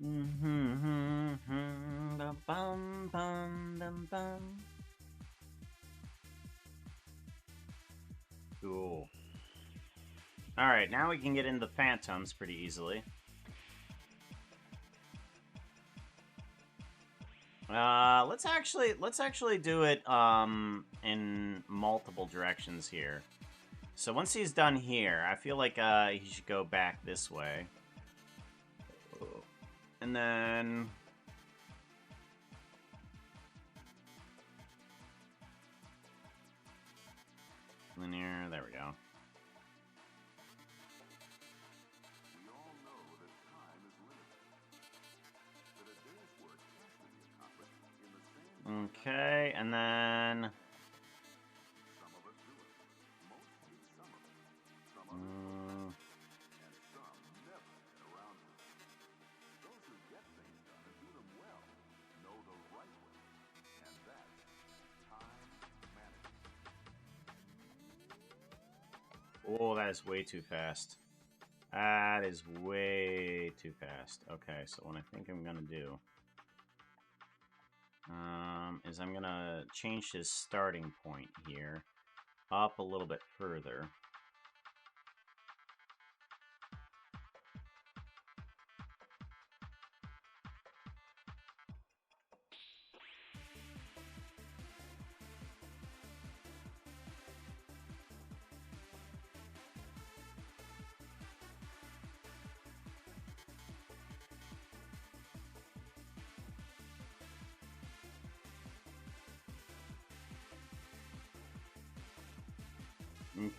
Bum bum bum bum. Cool. Alright, now we can get into the phantoms pretty easily. Let's actually do it in multiple directions here. So once he's done here, I feel like he should go back this way. And then... linear, there we go. Okay, and then... Oh, that is way too fast. That is way too fast. Okay, so what I think I'm gonna do is I'm gonna change his starting point here up a little bit further.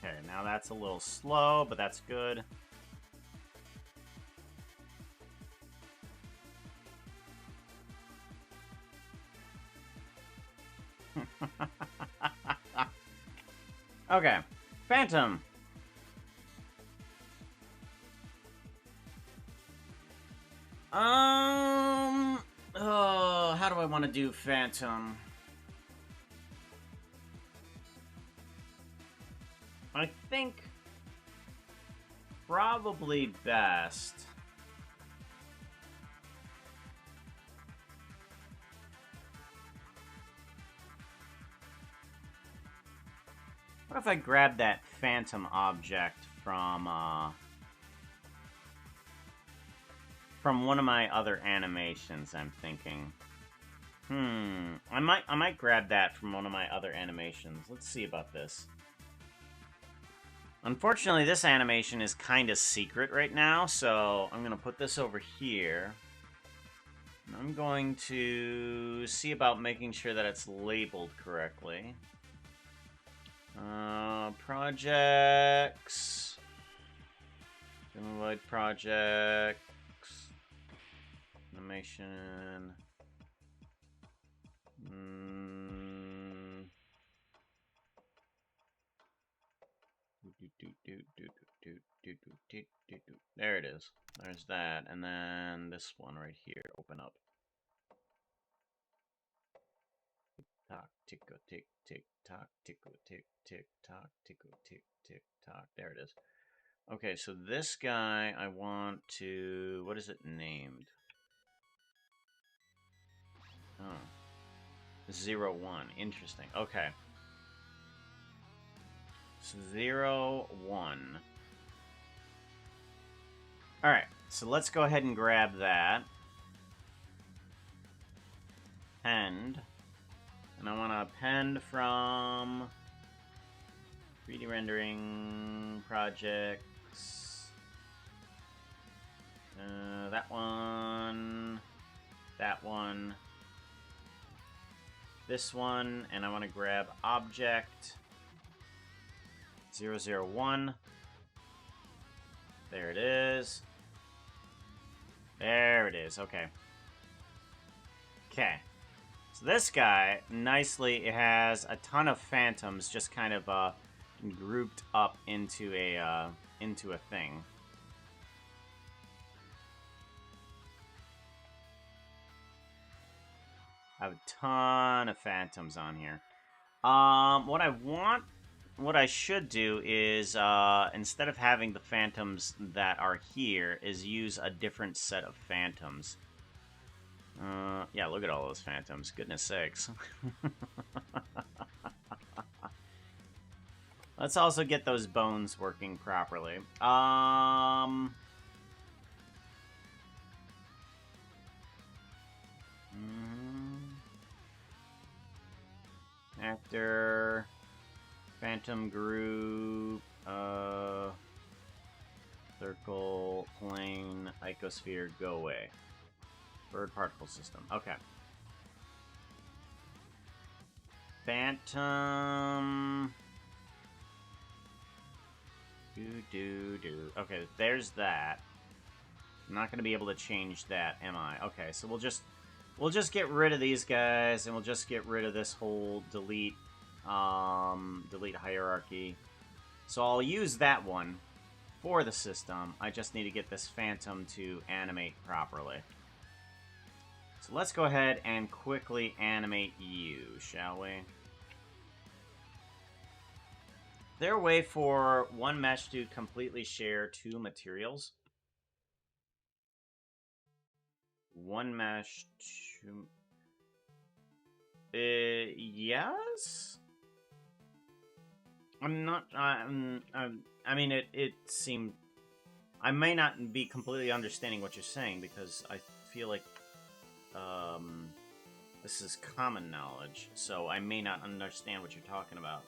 Okay, now that's a little slow, but that's good. Okay, Phantom. Oh, how do I want to do Phantom? I think probably best. What if I grab that Phantom object from one of my other animations? I'm thinking. I might grab that from one of my other animations. Let's see about this. Unfortunately, this animation is kind of secret right now, so I'm going to put this over here. I'm going to see about making sure that it's labeled correctly. Projects. Avoid projects. Animation. There it is. There's that. And then this one right here. Open up. Tock, tickle, tick, tick, tock, tickle, tick, tick, tock, tickle, tick, tick, tock. There it is. Okay, so this guy I want to... what is it named? Oh. 01. Interesting. Okay. So 01. Alright, so let's go ahead and grab that. Append. And I want to append from 3D rendering projects. That one. That one. This one. And I want to grab object 001. There it is. There it is. Okay. Okay. So this guy, nicely, it has a ton of phantoms just kind of grouped up into a thing. I have a ton of phantoms on here. What I should do is, instead of having the phantoms that are here, is use a different set of phantoms. Yeah, look at all those phantoms. Goodness sakes. Let's also get those bones working properly. Actor, phantom group, circle, plane, icosphere, go away. Bird particle system. Okay. Phantom. Okay, there's that. I'm not gonna be able to change that, am I? Okay, so we'll just get rid of these guys, and we'll just get rid of this whole delete hierarchy. So I'll use that one for the system. I just need to get this phantom to animate properly. So let's go ahead and quickly animate you, shall we? Is there a way for one mesh to completely share two materials? One mesh, two... yes? I'm not... I mean, it seemed... I may not be completely understanding what you're saying, because I feel like... this is common knowledge, so I may not understand what you're talking about.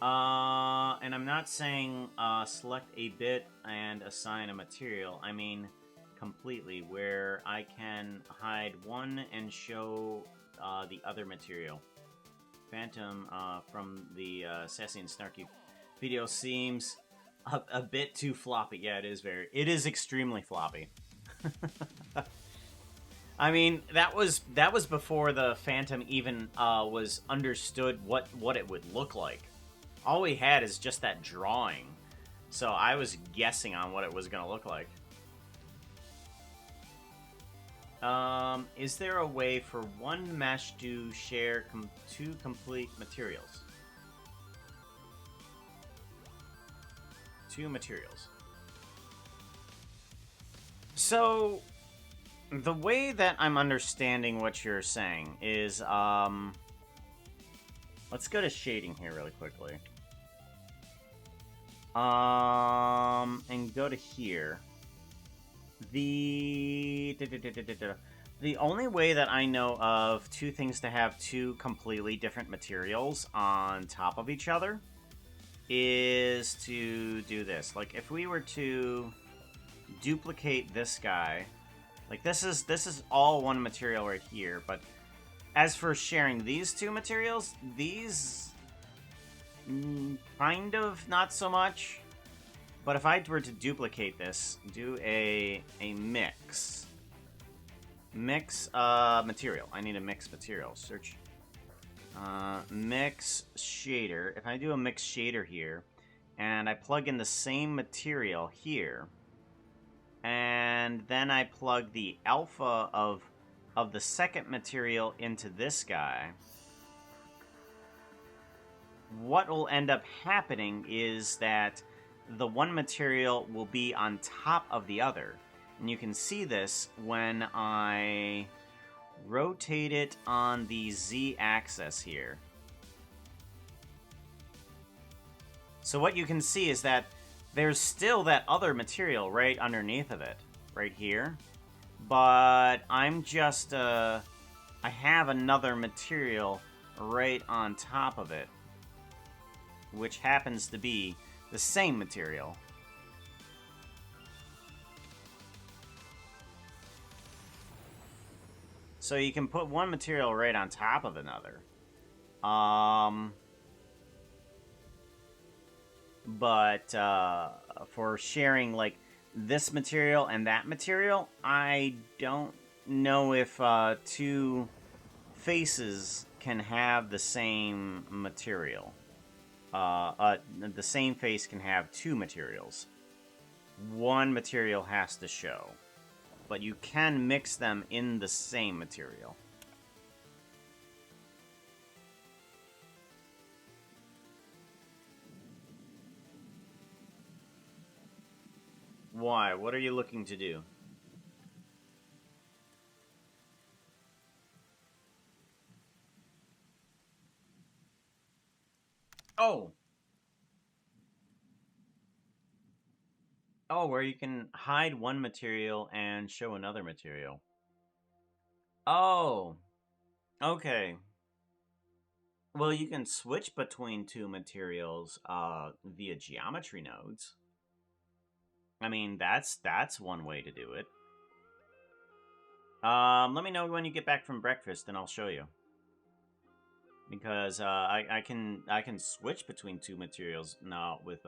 And I'm not saying, select a bit and assign a material. I mean, completely, where I can hide one and show, the other material. Phantom, from the, Sassy and Snarky video seems a bit too floppy. Yeah, it is extremely floppy. I mean, that was before the Phantom even, was understood what it would look like. All we had is just that drawing. So I was guessing on what it was going to look like. Is there a way for one mesh to share two complete materials? Two materials. So, the way that I'm understanding what you're saying is, let's go to shading here really quickly. And go to here. The only way that I know of two things to have two completely different materials on top of each other is to do this. Like, if we were to duplicate this guy, like this is all one material right here, but as for sharing these two materials, these kind of not so much. But if I were to duplicate this, do a mix. Mix material. I need a mix material. Search. Mix shader. If I do a mix shader here, and I plug in the same material here, and then I plug the alpha of the second material into this guy, what will end up happening is that the one material will be on top of the other. And you can see this when I rotate it on the Z-axis here. So what you can see is that there's still that other material right underneath of it, right here. But I'm just, I have another material right on top of it, which happens to be the same material. So you can put one material right on top of another. But for sharing like this material and that material, I don't know if two faces can have the same material. The same face can have two materials. One material has to show. But you can mix them in the same material. Why? What are you looking to do? Oh! Oh, where you can hide one material and show another material. Oh! Okay. Well, you can switch between two materials via geometry nodes. I mean, that's one way to do it. Let me know when you get back from breakfast, and I'll show you. Because I can switch between two materials now with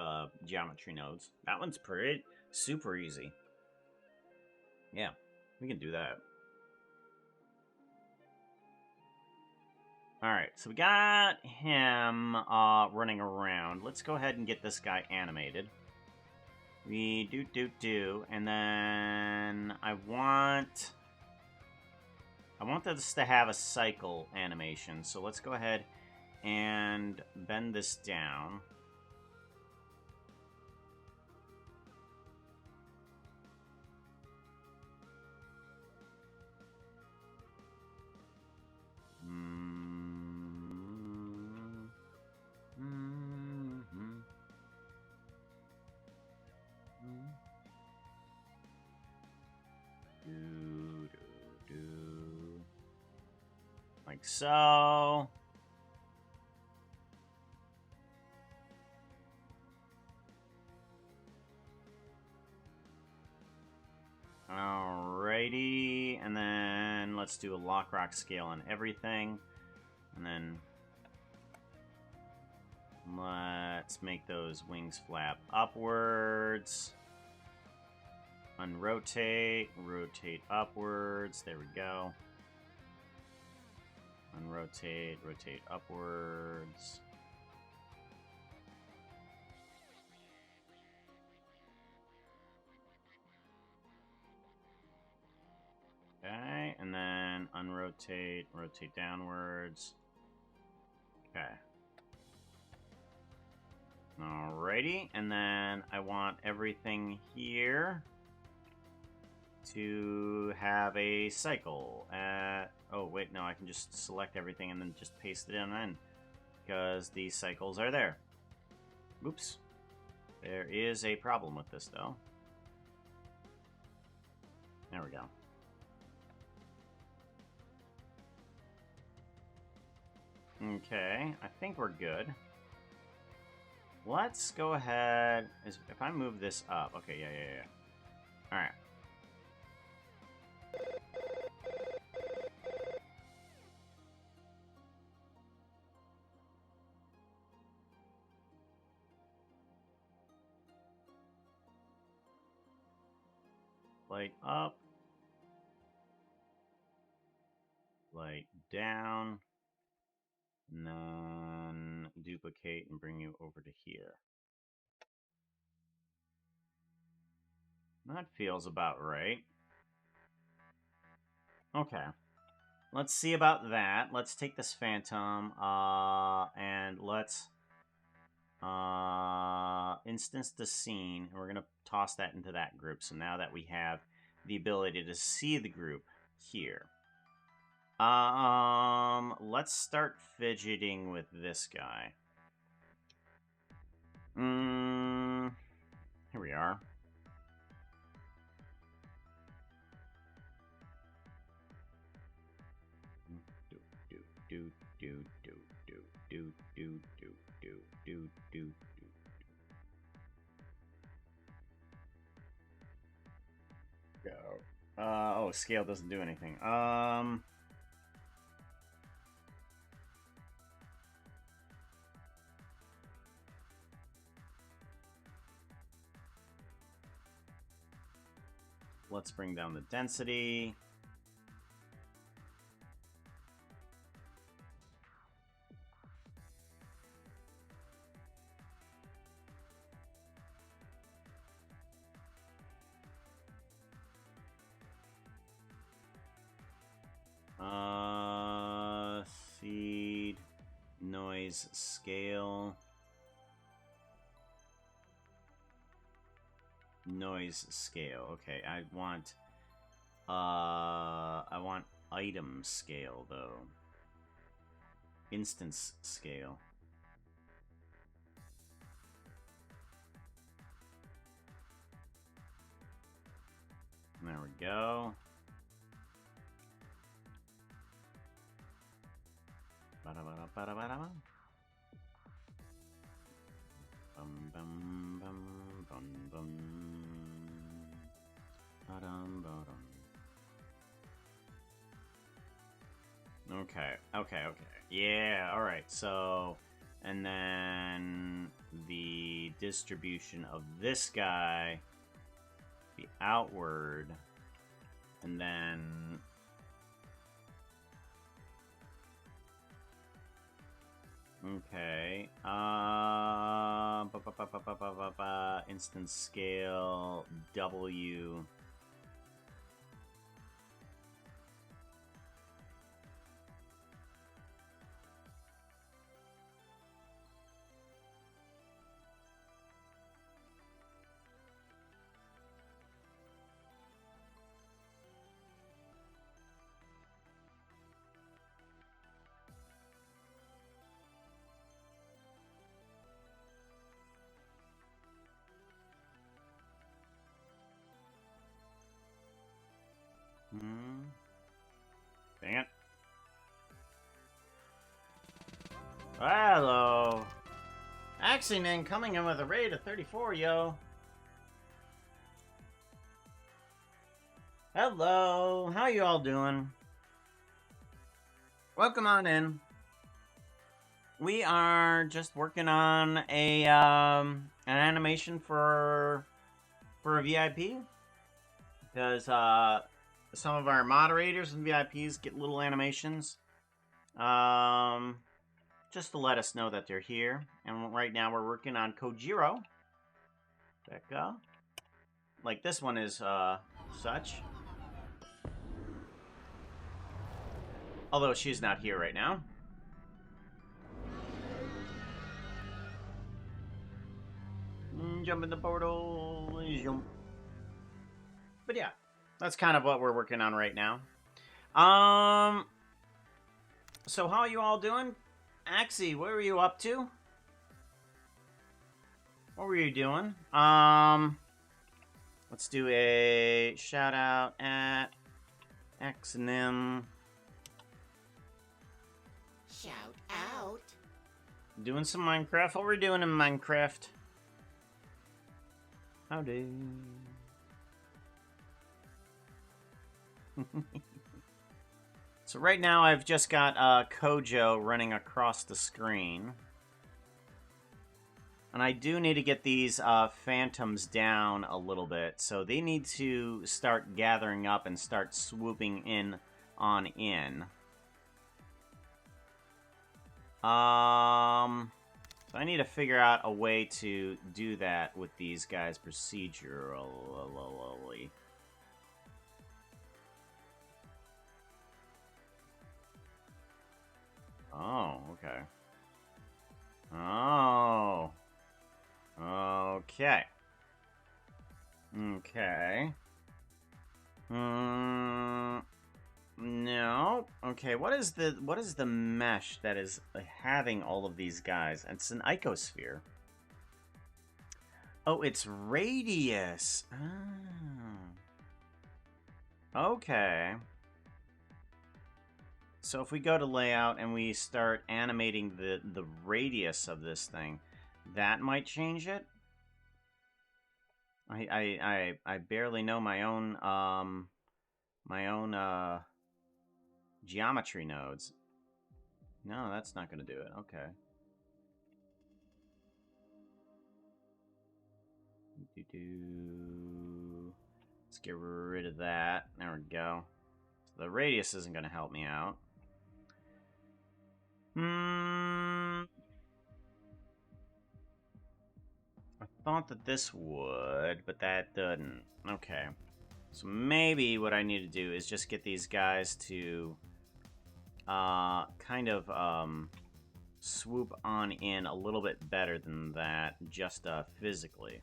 geometry nodes. That one's pretty super easy. Yeah, we can do that. All right, so we got him running around. Let's go ahead and get this guy animated. We do, and then I want this to have a cycle animation. So let's go ahead and bend this down. Like so. Alrighty, and then let's do a lock rock scale on everything. And then let's make those wings flap upwards. Unrotate, rotate upwards. There we go. Unrotate, rotate upwards. Okay, and then unrotate, rotate downwards. Okay. Alrighty, and then I want everything here to have a cycle. Oh, wait, no, I can just select everything and then just paste it in, because these cycles are there. Oops. There is a problem with this, though. There we go. Okay, I think we're good. Let's go ahead. If I move this up. Okay, yeah. Alright. Light up. Light down. And then duplicate and bring you over to here. That feels about right. Okay. Let's see about that. Let's take this phantom and let's instance the scene, and we're gonna toss that into that group. So now that we have the ability to see the group here, let's start fidgeting with this guy. Here we are. Go. Oh, scale doesn't do anything. Let's bring down the density. Seed, noise, scale. Noise scale. Okay, I want item scale though. Instance scale. There we go. Ba-da-ba-da-ba-da-ba-da-ba. Bum bum bum bum bum. Ba-dum ba-dum. Okay. Yeah, alright, so... And then... the distribution of this guy... be outward... And then... Okay. Instance scale W. Dang it. Hello. Axinin coming in with a raid of 34, yo. Hello. How you all doing? Welcome on in. We are just working on a an animation for a VIP. Because some of our moderators and VIPs get little animations. Just to let us know that they're here. And right now we're working on Kojiro. Becca. Like this one is such. Although she's not here right now. Jump in the portal. Jump. But yeah, that's kind of what we're working on right now. So how are you all doing? Axie, what were you up to? What were you doing? Let's do a shout out at Axnim. Shout out. Doing some Minecraft. What were we doing in Minecraft? Howdy. So right now I've just got Kojo running across the screen. And I do need to get these phantoms down a little bit. So they need to start gathering up and start swooping in on in. So I need to figure out a way to do that with these guys procedurally. Oh, okay. Oh. Okay. Okay. No. Okay, what is the mesh that is having all of these guys? It's an icosphere. Oh, it's radius. Oh. Okay. So if we go to layout and we start animating the radius of this thing, that might change it. I barely know my own geometry nodes. No, that's not going to do it. Okay. Let's get rid of that. There we go. So the radius isn't going to help me out. I thought that this would, but that doesn't. Okay. So maybe what I need to do is just get these guys to kind of swoop on in a little bit better than that, just physically.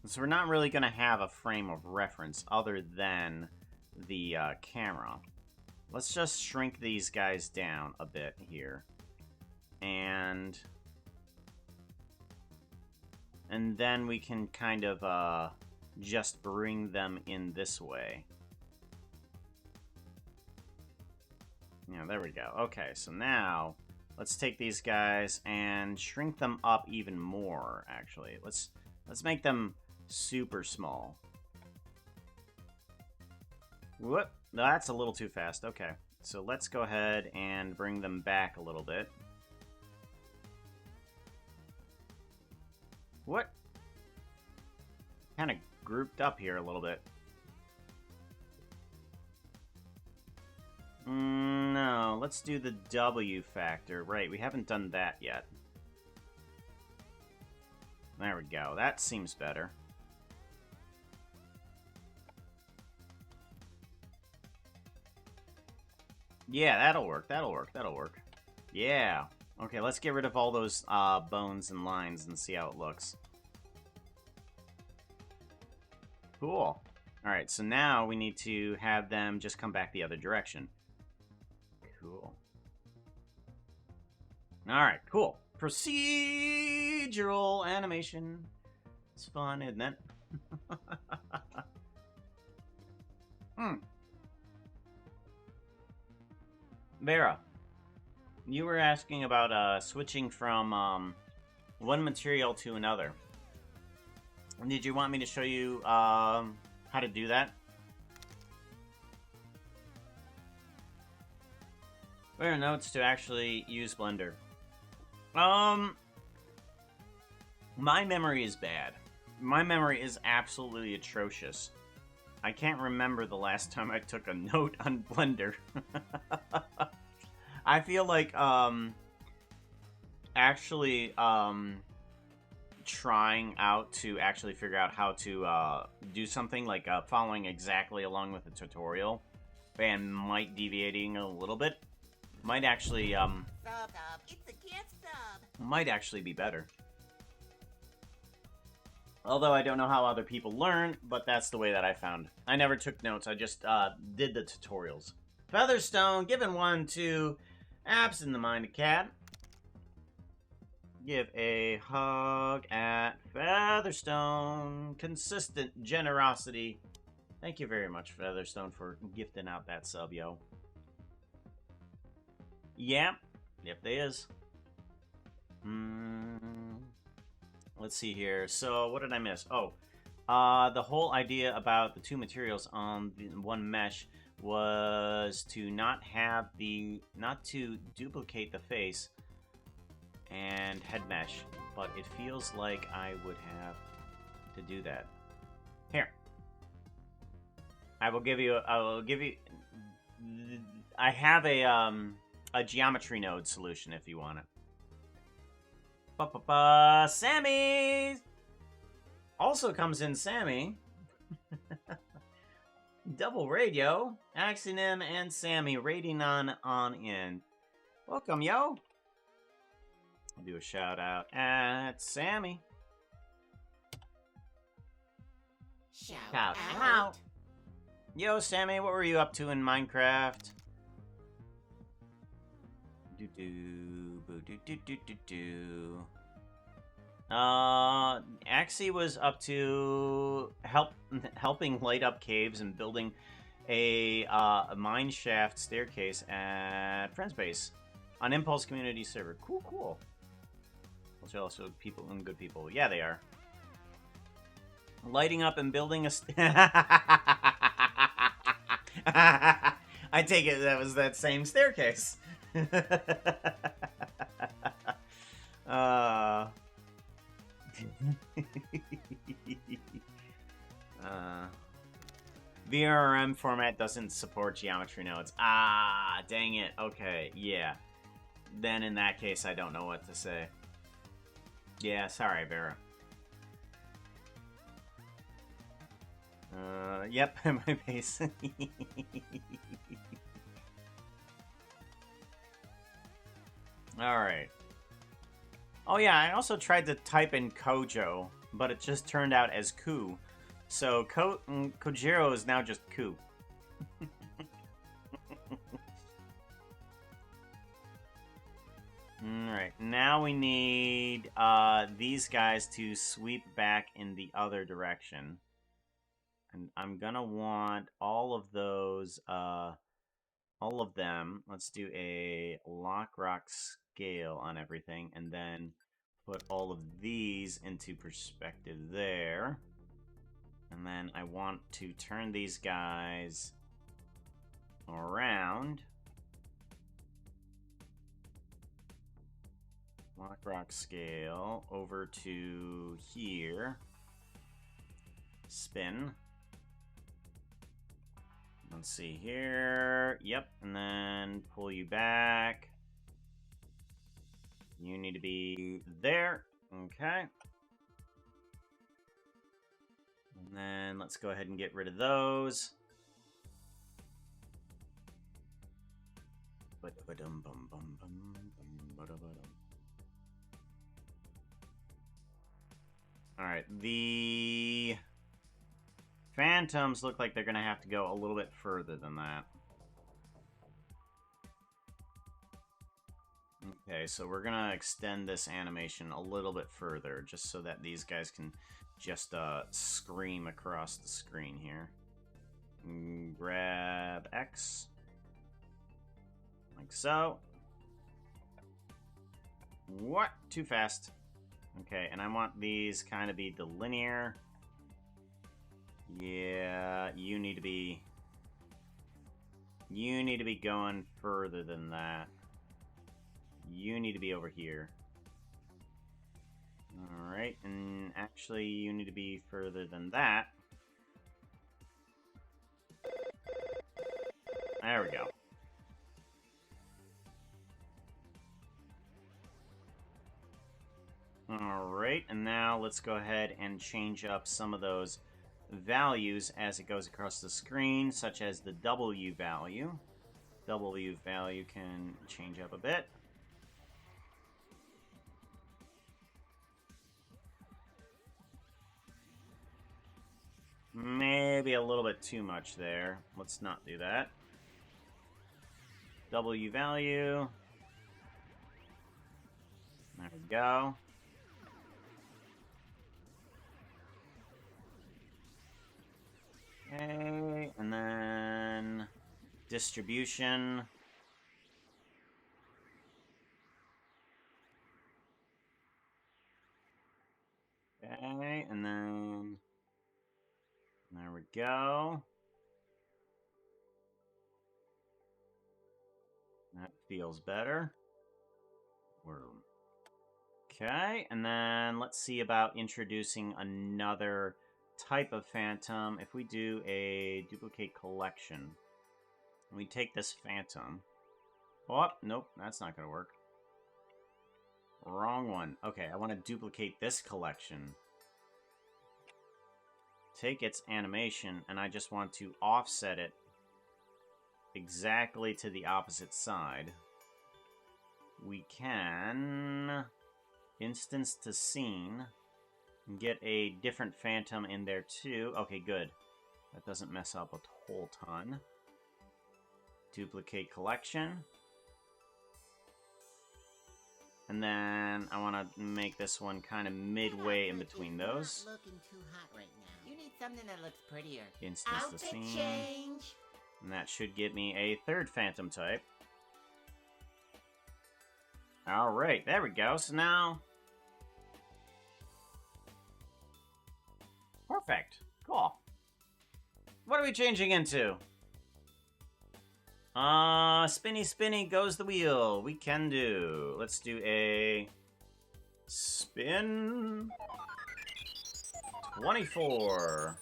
So we're not really going to have a frame of reference other than the camera. Let's just shrink these guys down a bit here. And then we can kind of just bring them in this way. Yeah, there we go. Okay, so now let's take these guys and shrink them up even more, actually. Let's make them super small. Whoop, No, that's a little too fast. Okay. So let's go ahead and bring them back a little bit. What? Kind of grouped up here a little bit. No, let's do the W factor. Right, we haven't done that yet. There we go. That seems better. Yeah, that'll work. That'll work. That'll work. Yeah. Okay, let's get rid of all those bones and lines and see how it looks. Cool. Alright, so now we need to have them just come back the other direction. Cool. Alright, cool. Procedural animation. It's fun, isn't it? Vera, you were asking about switching from one material to another. Did you want me to show you how to do that? Where are notes to actually use Blender? My memory is bad. My memory is absolutely atrocious. I can't remember the last time I took a note on Blender. I feel like, actually, trying out to actually figure out how to, do something, like, following exactly along with the tutorial, and might deviating a little bit, might actually, Sub, it's a gift sub. might actually be better. Although I don't know how other people learn, but that's the way that I found. I never took notes, I just, did the tutorials. Featherstone, given 1 to Apps in the Mind of Cat. Give a hug at Featherstone. Consistent generosity. Thank you very much, Featherstone, for gifting out that sub, yo. Yeah, yep, they is. Let's see here. So, what did I miss? Oh, the whole idea about the two materials on the one mesh was to not to duplicate the face and head mesh, but it feels like I would have to do that. Here. I have a geometry node solution if you want it. Sammy! Also comes in Sammy. Double radio. Axionym and Sammy raiding on in. Welcome, yo. I'll do a shout out at Sammy. Shout out. Yo, Sammy, what were you up to in Minecraft? Axie was up to helping light up caves and building a mine shaft staircase at Friends Base on Impulse Community server. Cool. Those are also people and good people. Yeah, they are. Lighting up and building a... I take it that was that same staircase. VRM format doesn't support geometry nodes. Ah, dang it. Okay, yeah. Then in that case, I don't know what to say. Yeah, sorry, Vera. Yep, my base. Alright. Oh yeah, I also tried to type in Kojo, but it just turned out as Ku. So Kojiro is now just Ku. Alright, now we need these guys to sweep back in the other direction. And I'm gonna want all of those, all of them. Let's do a lock rock scale on everything, and then put all of these into perspective there. And then I want to turn these guys around. Lock rock scale over to here. Spin. Let's see here. Yep, and then pull you back. You need to be there. Okay. And then let's go ahead and get rid of those. Alright, the Phantoms look like they're going to have to go a little bit further than that. Okay, so we're going to extend this animation a little bit further, just so that these guys can just scream across the screen here. Grab X. Like so. What? Too fast. Okay, and I want these kind of be the linear. Yeah, you need to be going further than that. You need to be over here. Alright, and actually you need to be further than that. There we go. Alright, and now let's go ahead and change up some of those values as it goes across the screen, such as the W value. W value can change up a bit. Maybe a little bit too much there. Let's not do that. W value. There we go. Okay, and then distribution. Okay, and then there we go. That feels better. Okay, and then let's see about introducing another type of Phantom. If we do a duplicate collection, we take this Phantom. Oh, nope, that's not going to work. Wrong one. Okay, I want to duplicate this collection. Take its animation, and I just want to offset it exactly to the opposite side. We can instance to scene and get a different Phantom in there too. Okay, good. That doesn't mess up a whole ton. Duplicate collection. And then I want to make this one kind of midway in between those. You're not looking too hot right now. You need something that looks prettier. Instance to Outfit scene. change. And that should give me a third Phantom type. Alright, there we go. So now... Perfect. Cool. What are we changing into? Spinny spinny goes the wheel. We can do. Let's do a... spin... 24.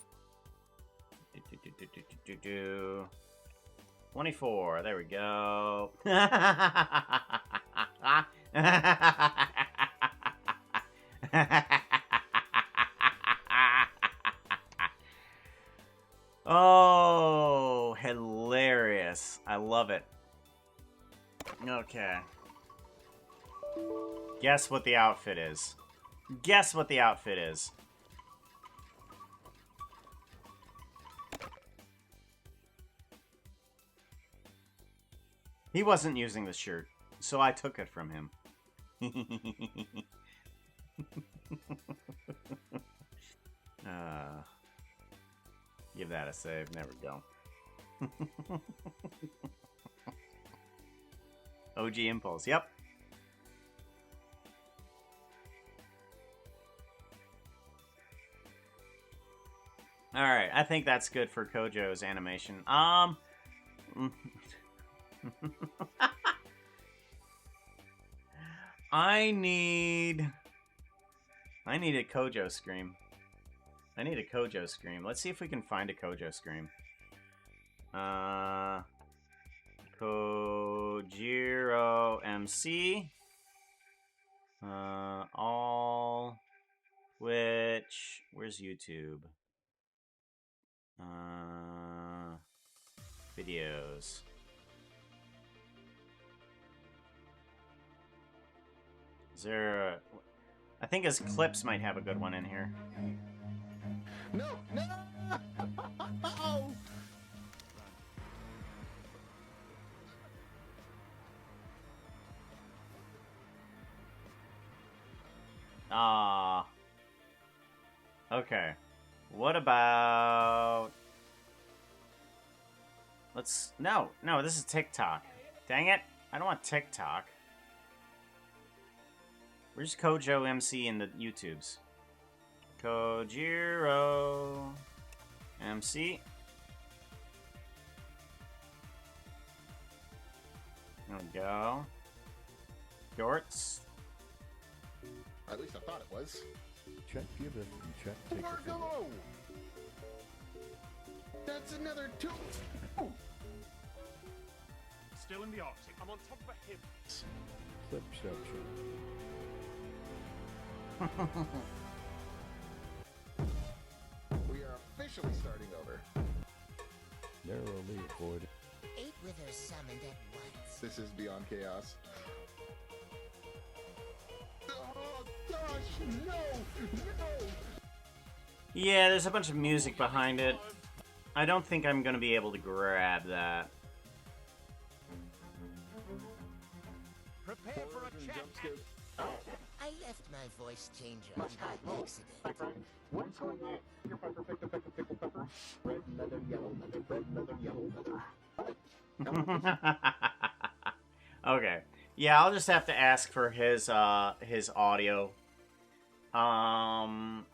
24. There we go. Oh, hilarious. I love it. Okay. Guess what the outfit is. Guess what the outfit is. He wasn't using the shirt, so I took it from him. Give that a save. There we go. OG Impulse. Yep. Alright, I think that's good for Kojo's animation. I need a Kojo scream. I need a Kojo scream. Let's see if we can find a Kojo scream. Kojiro MC. All Twitch. Where's YouTube? Videos. Is there a... I think his clips might have a good one in here. No, no! Oh! Ah. Okay. What about... Let's... No, this is TikTok. Dang it. I don't want TikTok. Where's Kojo MC in the YouTubes? Kojiro MC. There we go. Shorts. At least I thought it was. Check give it. Check take a figure. Margo! That's another two. Oh. Still in the Arctic. I'm on top of a hill. Clipception. We are officially starting over. Narrowly avoided. 8 withers summoned at once. This is Beyond Chaos. Oh gosh, no! No! Yeah, there's a bunch of music behind it. I don't think I'm gonna be able to grab that. Prepare for a check. I left my voice changer on by accident. Red leather, yellow leather, red leather, yellow leather. Okay. Yeah, I'll just have to ask for his audio.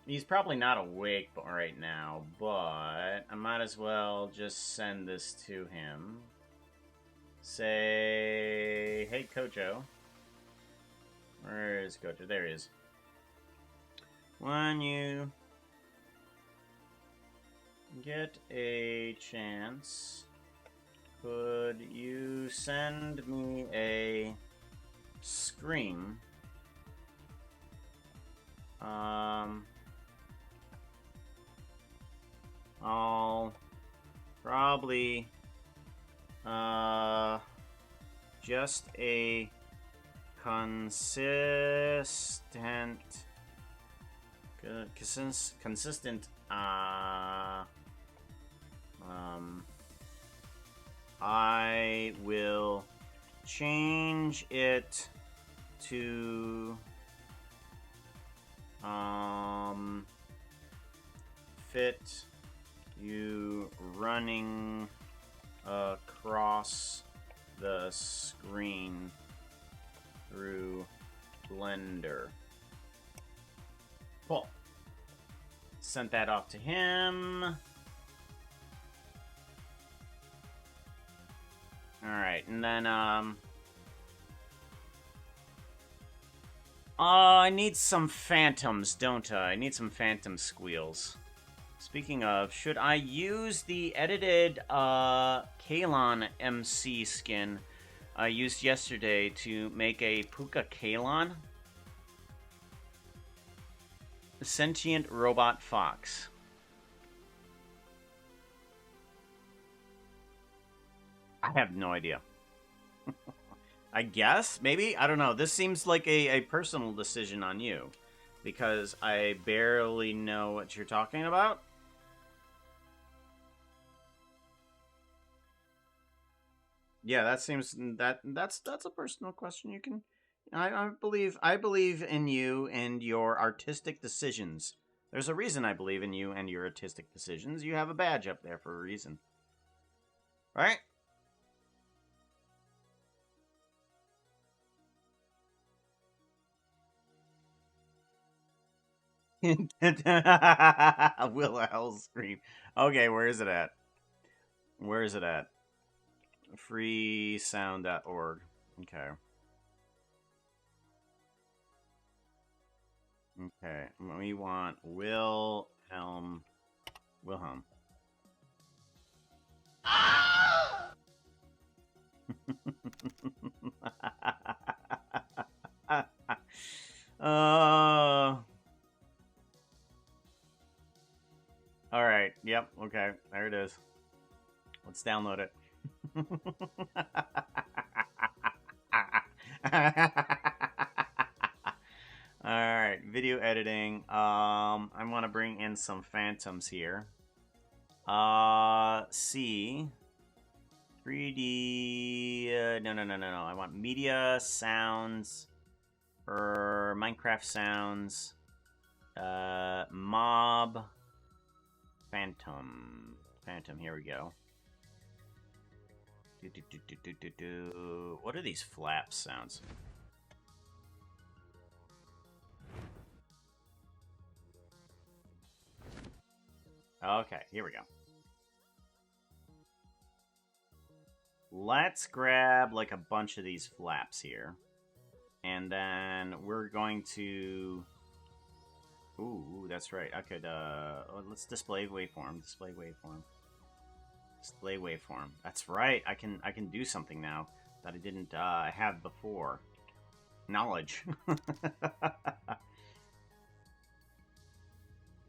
He's probably not awake right now, but I might as well just send this to him. Say, hey, Kojo. Where is Kojo? There he is. When you get a chance, could you send me a screen? I'll probably just a consistent I will change it to fit you running across the screen through Blender. Cool. Sent that off to him. Alright, and then, I need some phantoms, don't I? I need some phantom squeals. Speaking of, should I use the edited, Kalon MC skin I used yesterday to make a Puka Kalon? The sentient robot fox. I have no idea. I guess? Maybe? I don't know. This seems like a personal decision on you. Because I barely know what you're talking about. Yeah, that seems... That's a personal question you can... I believe in you and your artistic decisions. There's a reason I believe in you and your artistic decisions. You have a badge up there for a reason. Right? Will Hell scream. Okay, where is it at? Where is it at? Freesound.org. Okay. Okay. We want Wilhelm. uh. All right. Yep. Okay. There it is. Let's download it. All right. Video editing. I want to bring in some phantoms here. C. 3D. No. I want media sounds or Minecraft sounds. Mob. Phantom. Here we go. What are these flaps sounds? Okay, here we go. Let's grab like a bunch of these flaps here. And then we're going to... Ooh, that's right. I could, let's display waveform. Display waveform. That's right. I can do something now that I didn't have before. Knowledge.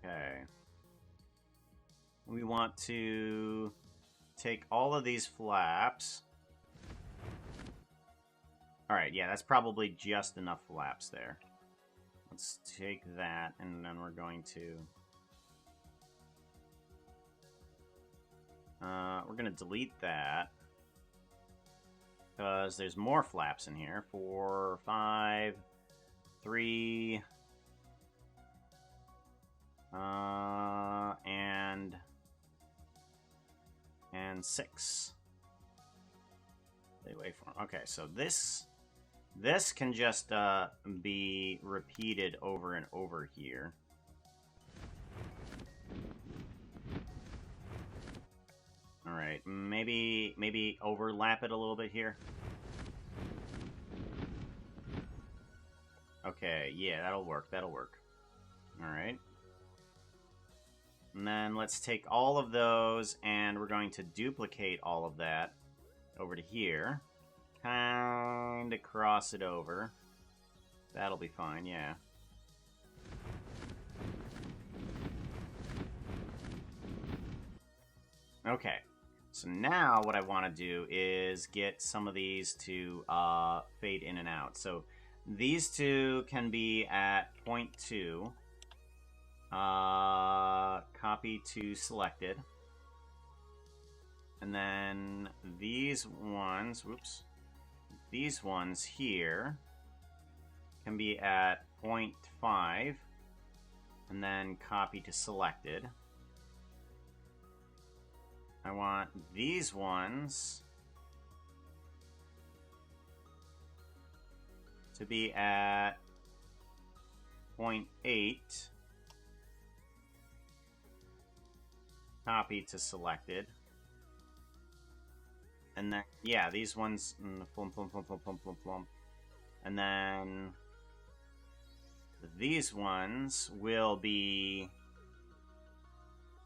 Okay. We want to take all of these flaps. Alright, yeah, that's probably just enough flaps there. Let's take that, and then we're going to... we're going to delete that. Because there's more flaps in here. 4, 5, 3... and 6. Waveform. Okay, so this can just be repeated over and over here. All right, maybe overlap it a little bit here. Okay, yeah, that'll work. All right. And then let's take all of those, and we're going to duplicate all of that over to here. Kind of cross it over. That'll be fine, yeah. Okay. So now what I want to do is get some of these to fade in and out. So these two can be at 0.2. Copy to selected. And then these ones, whoops. These ones here can be at 0.5. And then copy to selected. I want these ones to be at 0.8. Copy to selected. And then, yeah, these ones, plump. And then these ones will be...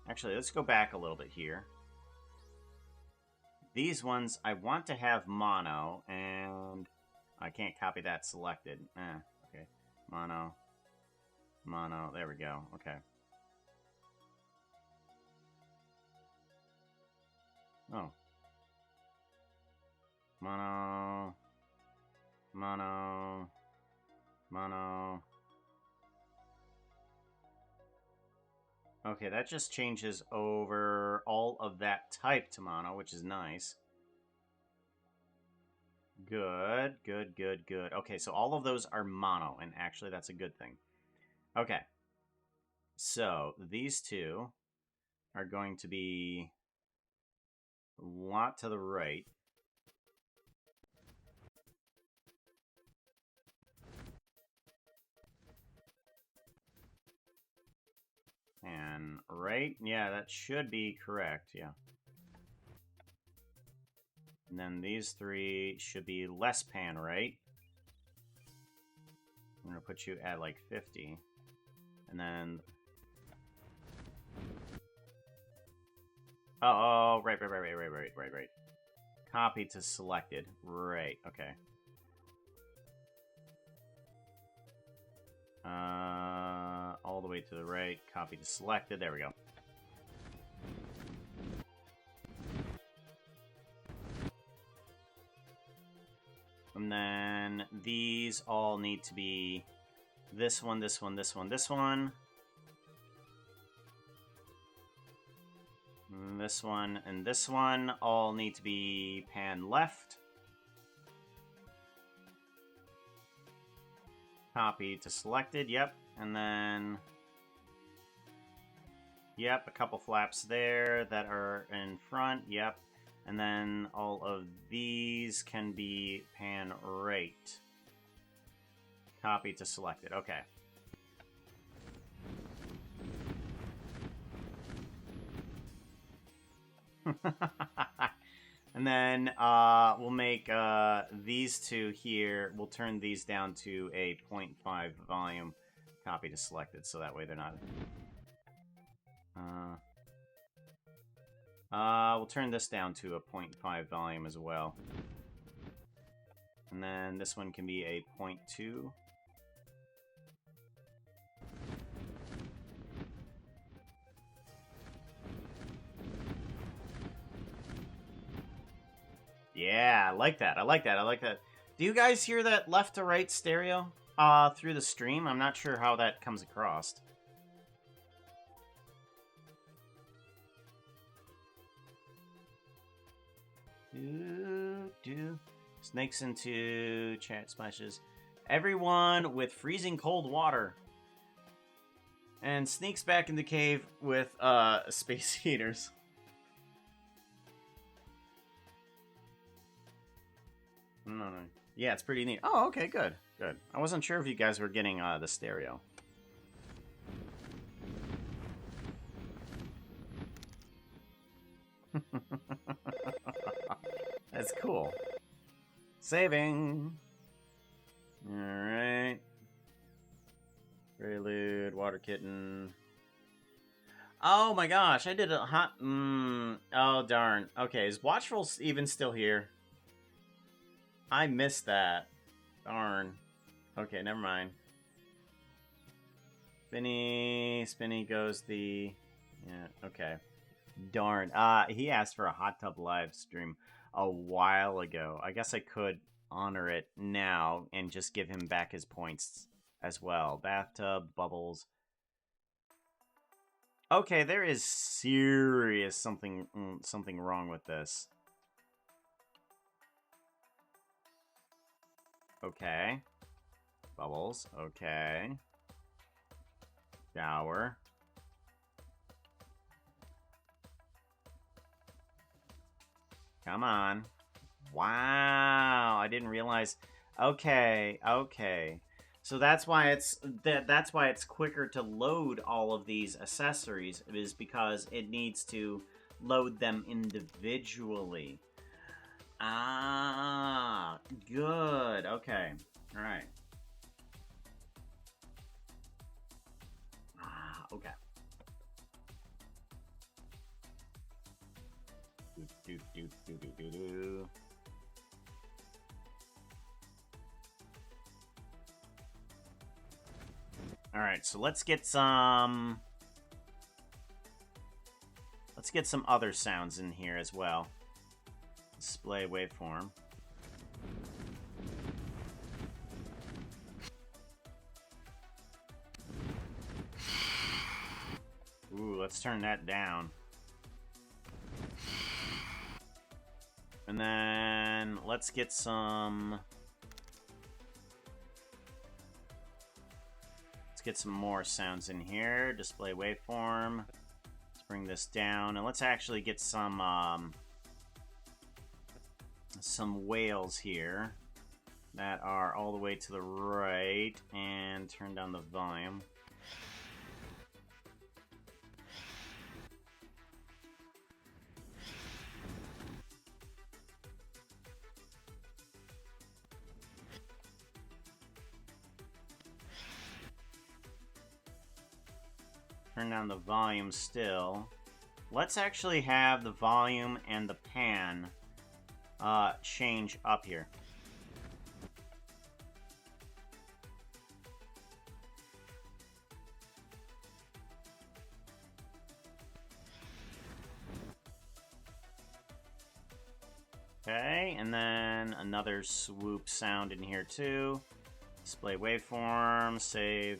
Actually, let's go back a little bit here. These ones, I want to have mono, and I can't copy that selected. Okay. Mono. There we go. Okay. Oh. Mono. Okay, that just changes over all of that type to mono, which is nice. Good. Okay, so all of those are mono, and actually that's a good thing. Okay. So, these two are going to be a lot to the right. And right? Yeah, that should be correct, yeah. And then these three should be less pan, right? I'm gonna put you at like 50. And then... Oh, right. Copy to selected. Right, okay. All the way to the right. Copy to selected. There we go. And then these all need to be this one, this one, this one, this one. And this one and this one all need to be pan left. Copy to selected, yep. And then... Yep, a couple flaps there that are in front, yep. And then all of these can be pan right. Copy to selected, okay. And then we'll make these two here, we'll turn these down to a 0.5 volume. Copy to selected, so that way they're not... we'll turn this down to a 0.5 volume as well. And then this one can be a 0.2. Yeah, I like that. I like that. Do you guys hear that left to right stereo through the stream? I'm not sure how that comes across. Snakes into chat splashes. Everyone with freezing cold water. And sneaks back in the cave with space heaters. No. Yeah, it's pretty neat. Oh, okay, good. I wasn't sure if you guys were getting the stereo. That's cool. Saving. Alright. Prelude, water kitten. Oh my gosh, I did a hot... Oh, darn. Okay, is Watchful even still here? I missed that. Darn. Okay, never mind. Spinny goes the... Yeah, okay. Darn. He asked for a hot tub live stream a while ago. I guess I could honor it now and just give him back his points as well. Bathtub, bubbles. Okay, there is serious something wrong with this. Okay. Bubbles. Okay. Shower. Come on. Wow, I didn't realize. Okay. So that's why it's quicker to load all of these accessories, is because it needs to load them individually. Ah, good. Okay. All right. Okay. Do. All right, so let's get some other sounds in here as well. Display waveform. Ooh, let's turn that down. And then let's get some more sounds in here. Display waveform. Let's bring this down, and let's actually get some whales here that are all the way to the right, and turn down the volume. Turn down the volume still. Let's actually have the volume and the pan change up here. Okay, and then another swoop sound in here too. Display waveform, save.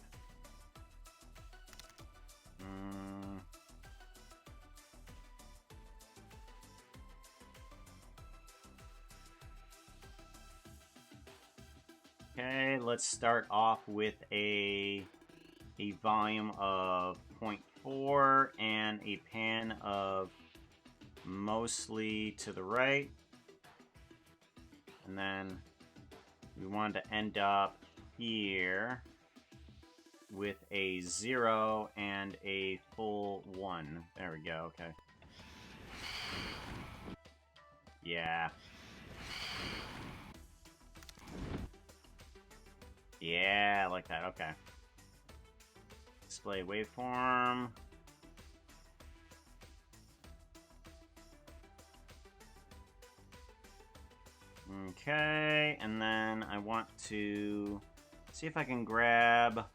Okay, let's start off with a volume of 0.4 and a pan of mostly to the right. And then we want to end up here with a 0 and a full 1. There we go, okay. Yeah. Yeah, I like that, okay. Display waveform. Okay, and then I want to see if I can grab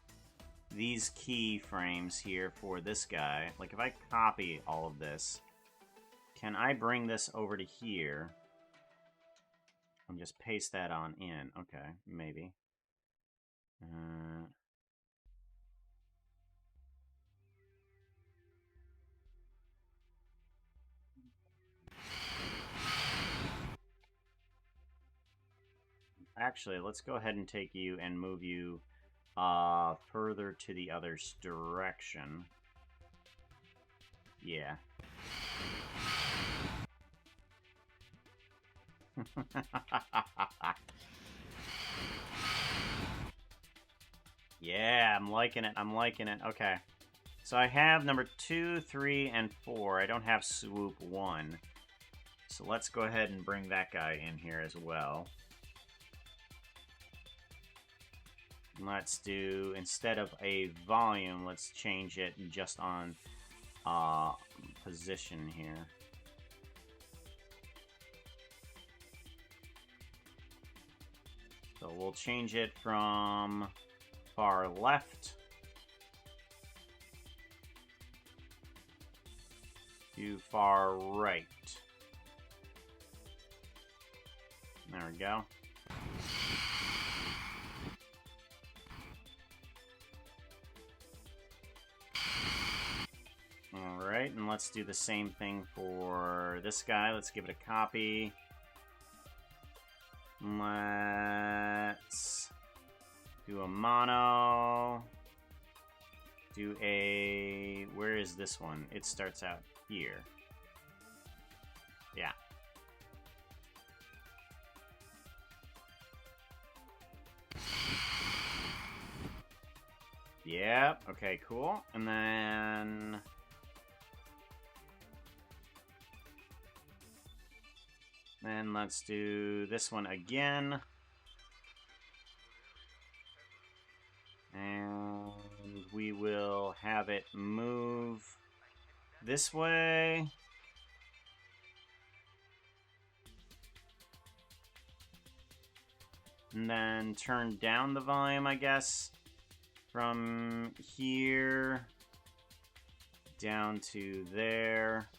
these keyframes here for this guy. Like, if I copy all of this, can I bring this over to here and just paste that on in? Okay, maybe. Actually, let's go ahead and take you and move you further to the other direction. Yeah. Yeah, I'm liking it. I'm liking it. Okay. So I have number 2, 3, and 4. I don't have swoop 1. So let's go ahead and bring that guy in here as well. Let's do, instead of a volume, let's change it just on position here. So we'll change it from far left to far right. There we go. Alright, and let's do the same thing for this guy. Let's give it a copy. Let's do a mono. Do a... Where is this one? It starts out here. Yeah. Yep, okay, cool. And then... Then let's do this one again. And we will have it move this way. And then turn down the volume, I guess, from here down to there.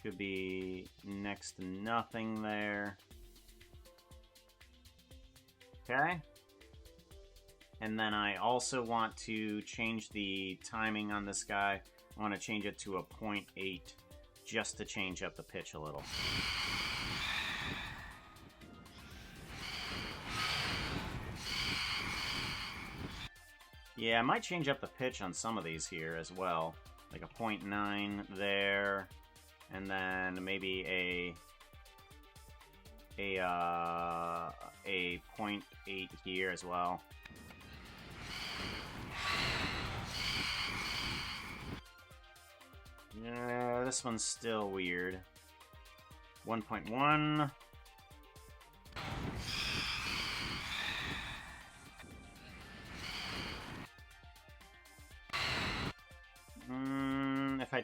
Should be next to nothing there. Okay. And then I also want to change the timing on this guy. I want to change it to a 0.8 just to change up the pitch a little. Yeah, I might change up the pitch on some of these here as well. Like a 0.9 there. And then maybe a 0.8 here as well. Yeah, this one's still weird. 1.1.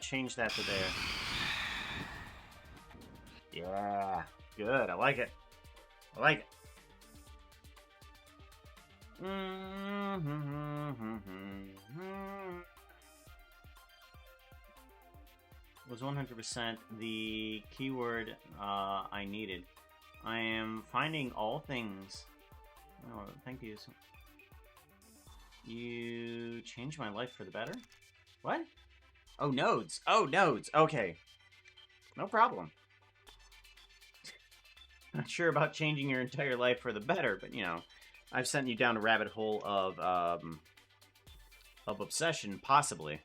changed that to there. Yeah, good. I like it. I like it. Was 100% the keyword I needed. I am finding all things. Oh, thank you. You changed my life for the better? What? Oh, nodes. Oh, nodes. Okay. No problem. Not sure about changing your entire life for the better, but, you know, I've sent you down a rabbit hole of obsession, possibly.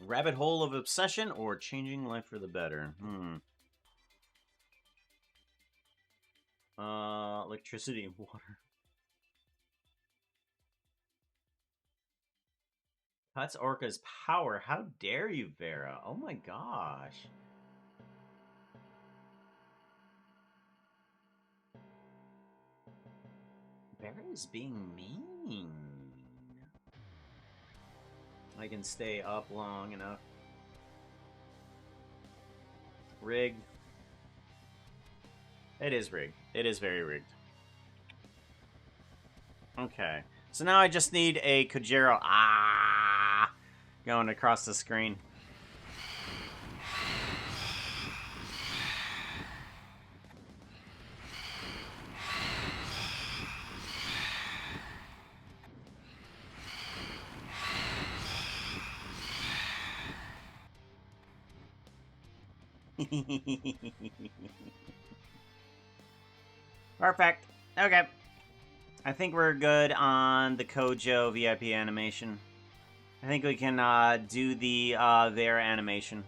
Rabbit hole of obsession or changing life for the better? Electricity and water. Cuts Orca's power. How dare you, Vera? Oh my gosh. Vera is being mean. I can stay up long enough. Rigged. It is rigged. It is very rigged. Okay. So now I just need a Kojiro. Going across the screen. Perfect. Okay. I think we're good on the Kojo VIP animation. I think we can do the Vera animation.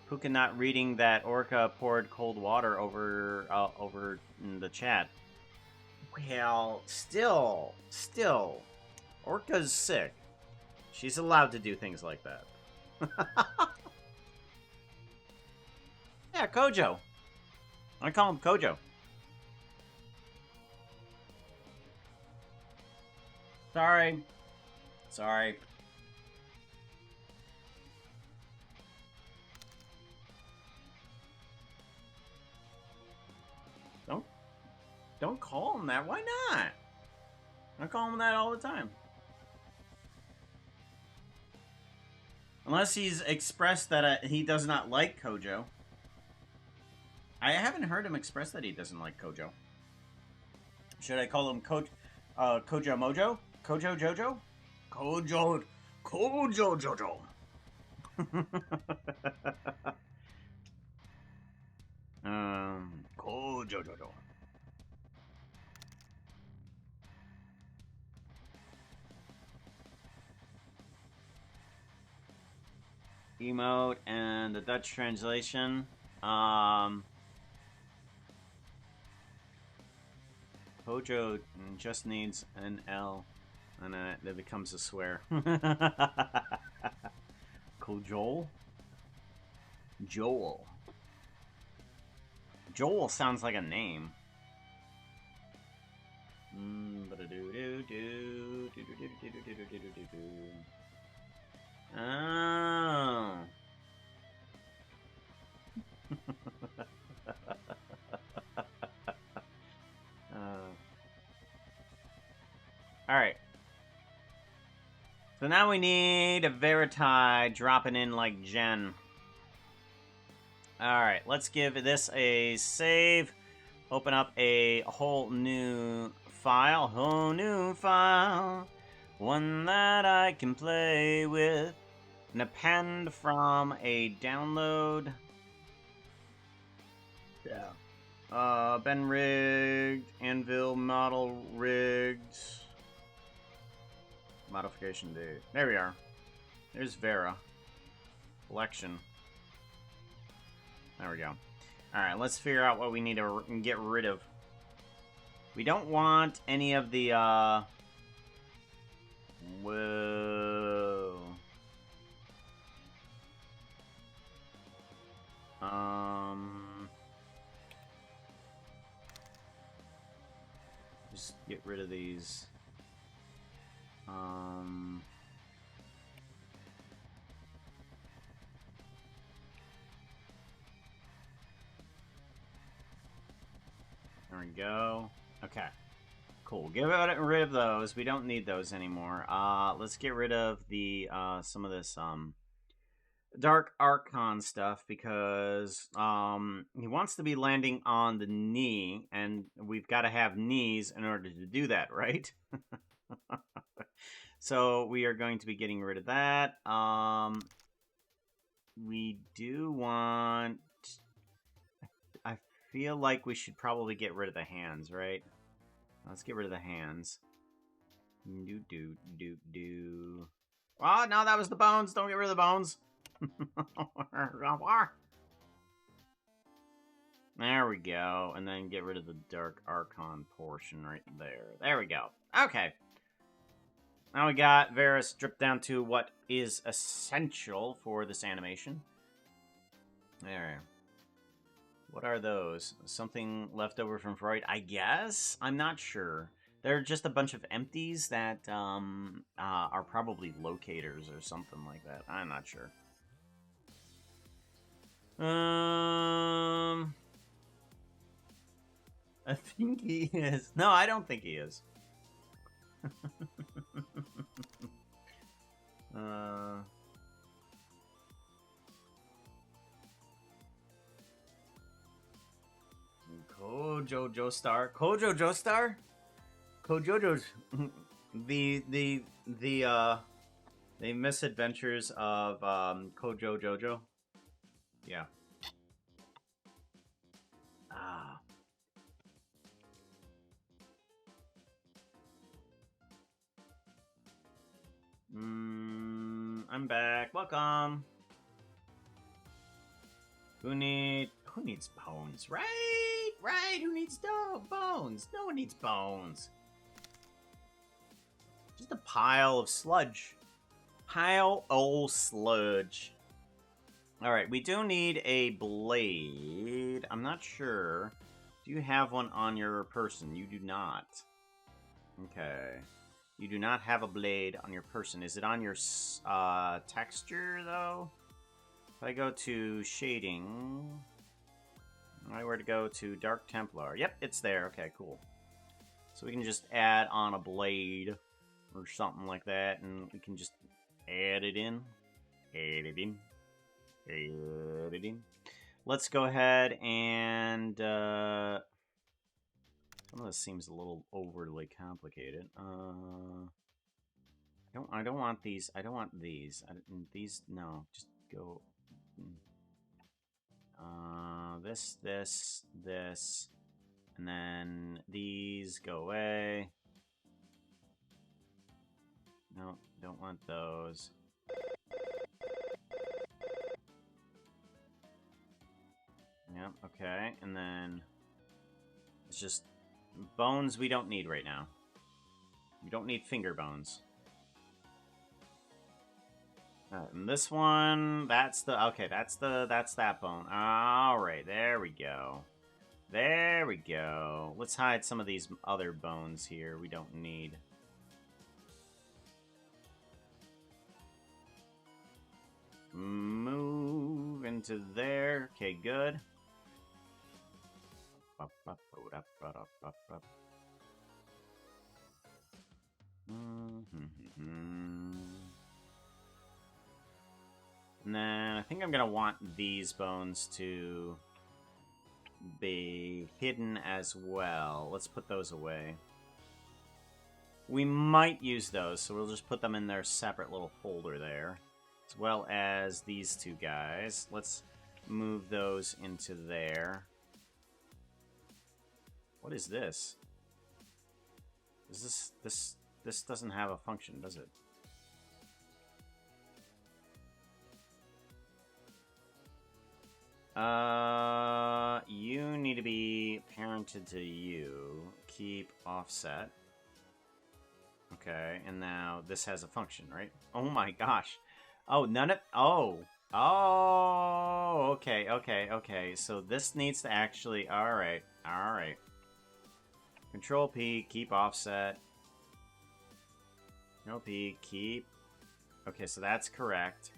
Puka not reading that Orca poured cold water over in the chat. Well, still, Orca's sick. She's allowed to do things like that. Yeah, Kojo. I call him Kojo. Sorry. Don't call him that. Why not? I call him that all the time. Unless he's expressed that he does not like Kojo. I haven't heard him express that he doesn't like Kojo. Should I call him Kojo Mojo? Kojo Jojo? Kojo Jojo. Kojo Jojo. Emote and the Dutch translation. Kojo just needs an L, and it becomes a swear. Kojol? Joel. Joel sounds like a name. Oh. Alright. So now we need a Veritai dropping in like Jen. Alright, let's give this a save. Open up a whole new file. One that I can play with. And append from a download. Yeah. Ben rigged. Anvil model rigged. Modification date. There we are. There's Vera. Collection. There we go. Alright, let's figure out what we need to get rid of. We don't want any of the, Whoa. Just get rid of these. There we go. Okay. Cool. Get rid of those. We don't need those anymore. Let's get rid of the some of this Dark Archon stuff because he wants to be landing on the knee, and we've got to have knees in order to do that, right? So we are going to be getting rid of that. We do want... I feel like we should probably get rid of the hands, right? Let's get rid of the hands. Do. Oh, no, that was the bones. Don't get rid of the bones. There we go. And then get rid of the Dark Archon portion right there. There we go. Okay. Now we got Varus stripped down to what is essential for this animation. There. What are those? Something left over from Freud? I guess? I'm not sure. They're just a bunch of empties that are probably locators or something like that. I'm not sure. I think he is. No, I don't think he is. Kojo Joestar. Kojo Joestar? Kojojo's the misadventures of Kojo Jojo. Yeah. Ah. I'm back. Welcome. Who needs bones? Right. Who needs bones? No one needs bones. Just a pile of sludge. Pile of sludge. Alright, we do need a blade. I'm not sure. Do you have one on your person? You do not. Okay. You do not have a blade on your person. Is it on your texture, though? If I go to shading... I were to go to Dark Templar. Yep, it's there. Okay, cool. So we can just add on a blade or something like that, and we can just add it in. Add it in. Add it in. Let's go ahead and... some of this seems a little overly complicated. I don't want these. I don't want these. These, no. Just go... this, and then these go away. No, don't want those. Yep, okay, and then it's just bones we don't need right now. We don't need finger bones. And this one, that's the, okay, that's that bone. Alright, there we go. There we go. Let's hide some of these other bones here we don't need. Move into there. Okay, good. And then I think I'm going to want these bones to be hidden as well. Let's put those away. We might use those, so we'll just put them in their separate little folder there. As well as these two guys. Let's move those into there. What is this? Is this doesn't have a function, does it? You need to be parented to you. Keep offset. Okay, and now this has a function, right? Oh my gosh. Oh, none of... Oh. Oh, okay. So this needs to actually... Alright. Control P, keep offset. Control P, keep. Okay, so that's correct.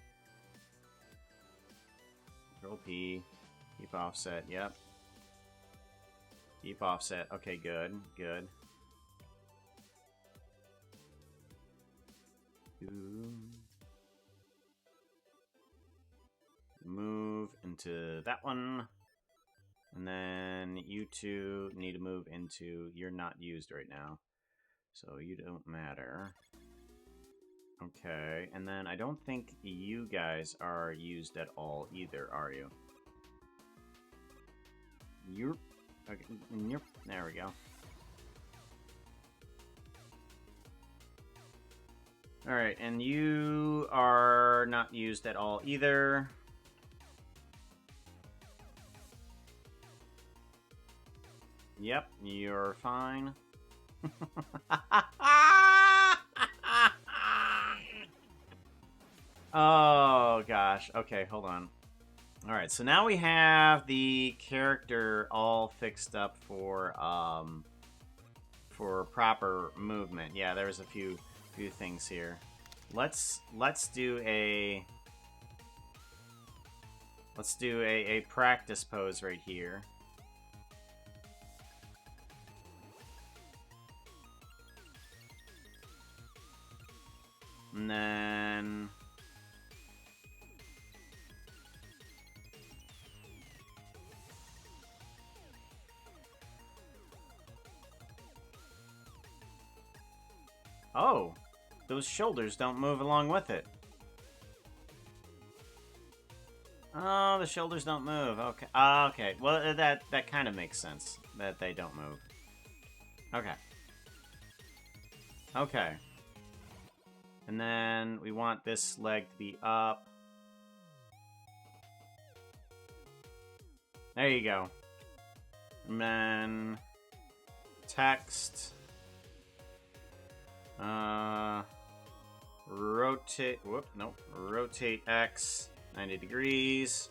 Control P, keep offset, yep. Keep offset, okay, good, good. Move into that one. And then you two need to move into... You're not used right now, so you don't matter. Okay, and then I don't think you guys are used at all either, are you? You're... Okay, you're... There we go. Alright, and you are not used at all either. Yep, you're fine. Oh, gosh. Okay, hold on. Alright, so now we have the character all fixed up for proper movement. Yeah, there's a few things here. Let's do a practice pose right here. And then oh, those shoulders don't move along with it. Oh, the shoulders don't move. Okay. Okay. Well, that kind of makes sense that they don't move. Okay. Okay. And then we want this leg to be up. There you go. And then text. Rotate. Whoop. Nope. Rotate X 90 degrees.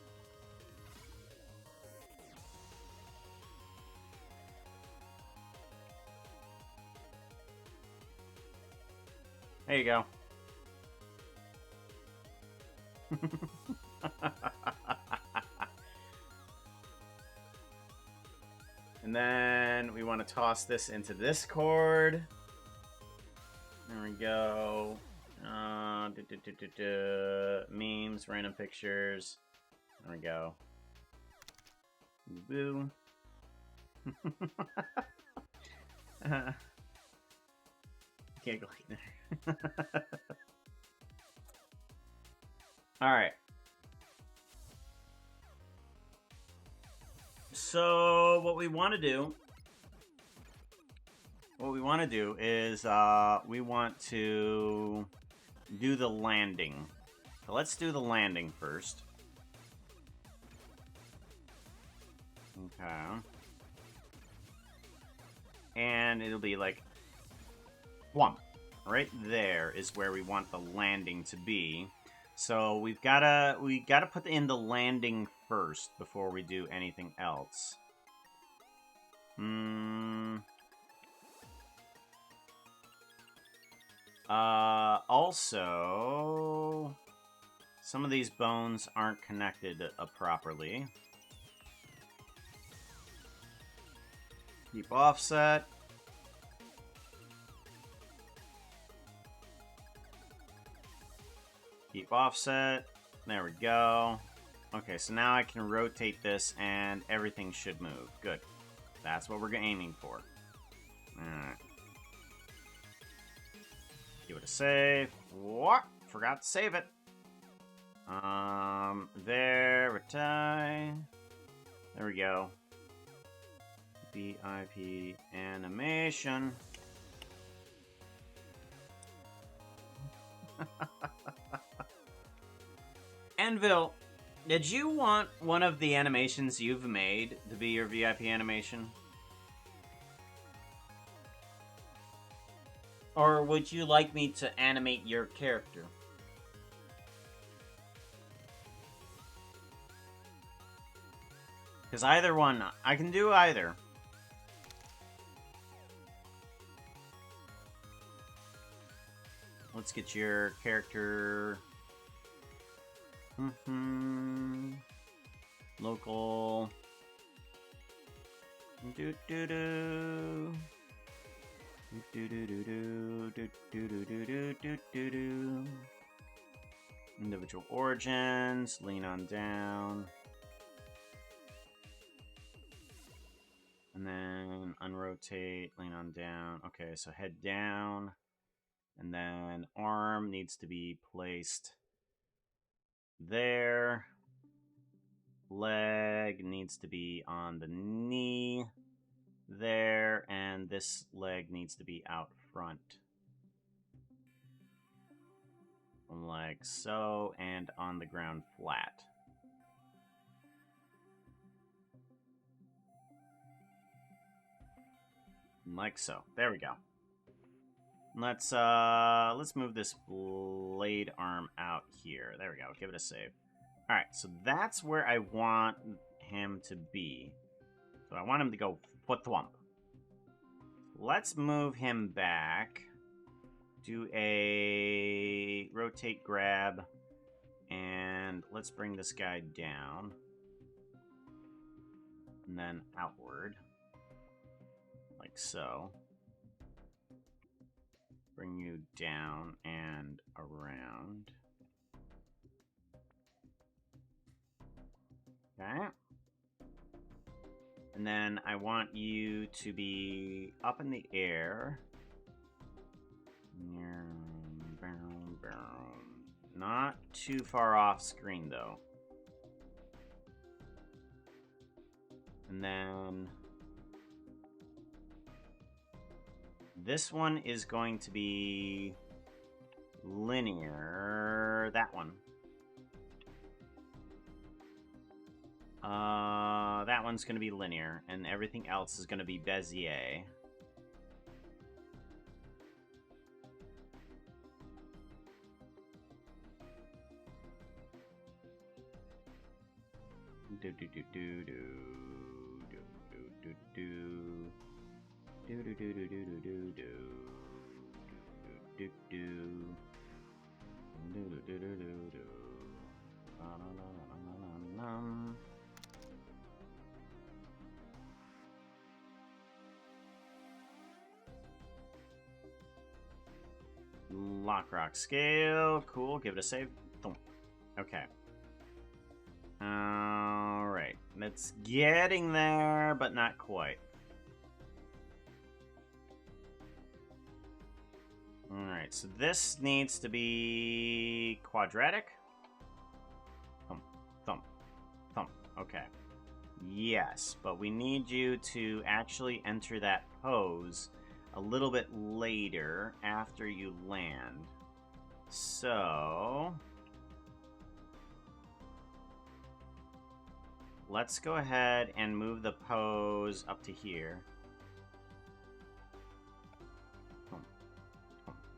There you go. And then we want to toss this into this cord. There we go. Memes, random pictures. There we go. Boo. Can't go like there. Alright. So, what we want to do is, we want to do the landing. So let's do the landing first. Okay. And it'll be like, one. Right there is where we want the landing to be. So we gotta put in the landing first before we do anything else. Also, some of these bones aren't connected properly. Keep offset. Keep offset. There we go. Okay, so now I can rotate this and everything should move. Good. That's what we're aiming for. Alright. Give it a save. What? Forgot to save it. Verify. There we go. BIP animation. Anvil, did you want one of the animations you've made to be your VIP animation? Or would you like me to animate your character? Because either one, I can do either. let's get your character. Local. Do do do. Do do do do do do do do do do do. Individual origins. Lean on down. And then unrotate, lean on down. Okay, so head down. And then arm needs to be placed there. Leg needs to be on the knee there. And this leg needs to be out front. Like so, and on the ground flat. Like so. There we go. Let's move this blade arm out here. There we go. Give it a save. Alright, so that's where I want him to be. So I want him to go foot thwump. Let's move him back. Do a rotate grab. And let's bring this guy down. And then outward. Like so. Bring you down and around. Okay. And then I want you to be up in the air. Not too far off screen though. And then this one is going to be linear. That one. That one's going to be linear, and everything else is going to be Bezier. Do do do do do do do do. Do do do do do do do do do do do do do do. Lock rock scale, cool. Give it a save. Okay. All right, it's getting there, but not quite. Alright, so this needs to be quadratic. Thump, thump, thump. Okay. Yes, but we need you to actually enter that pose a little bit later after you land. So let's go ahead and move the pose up to here.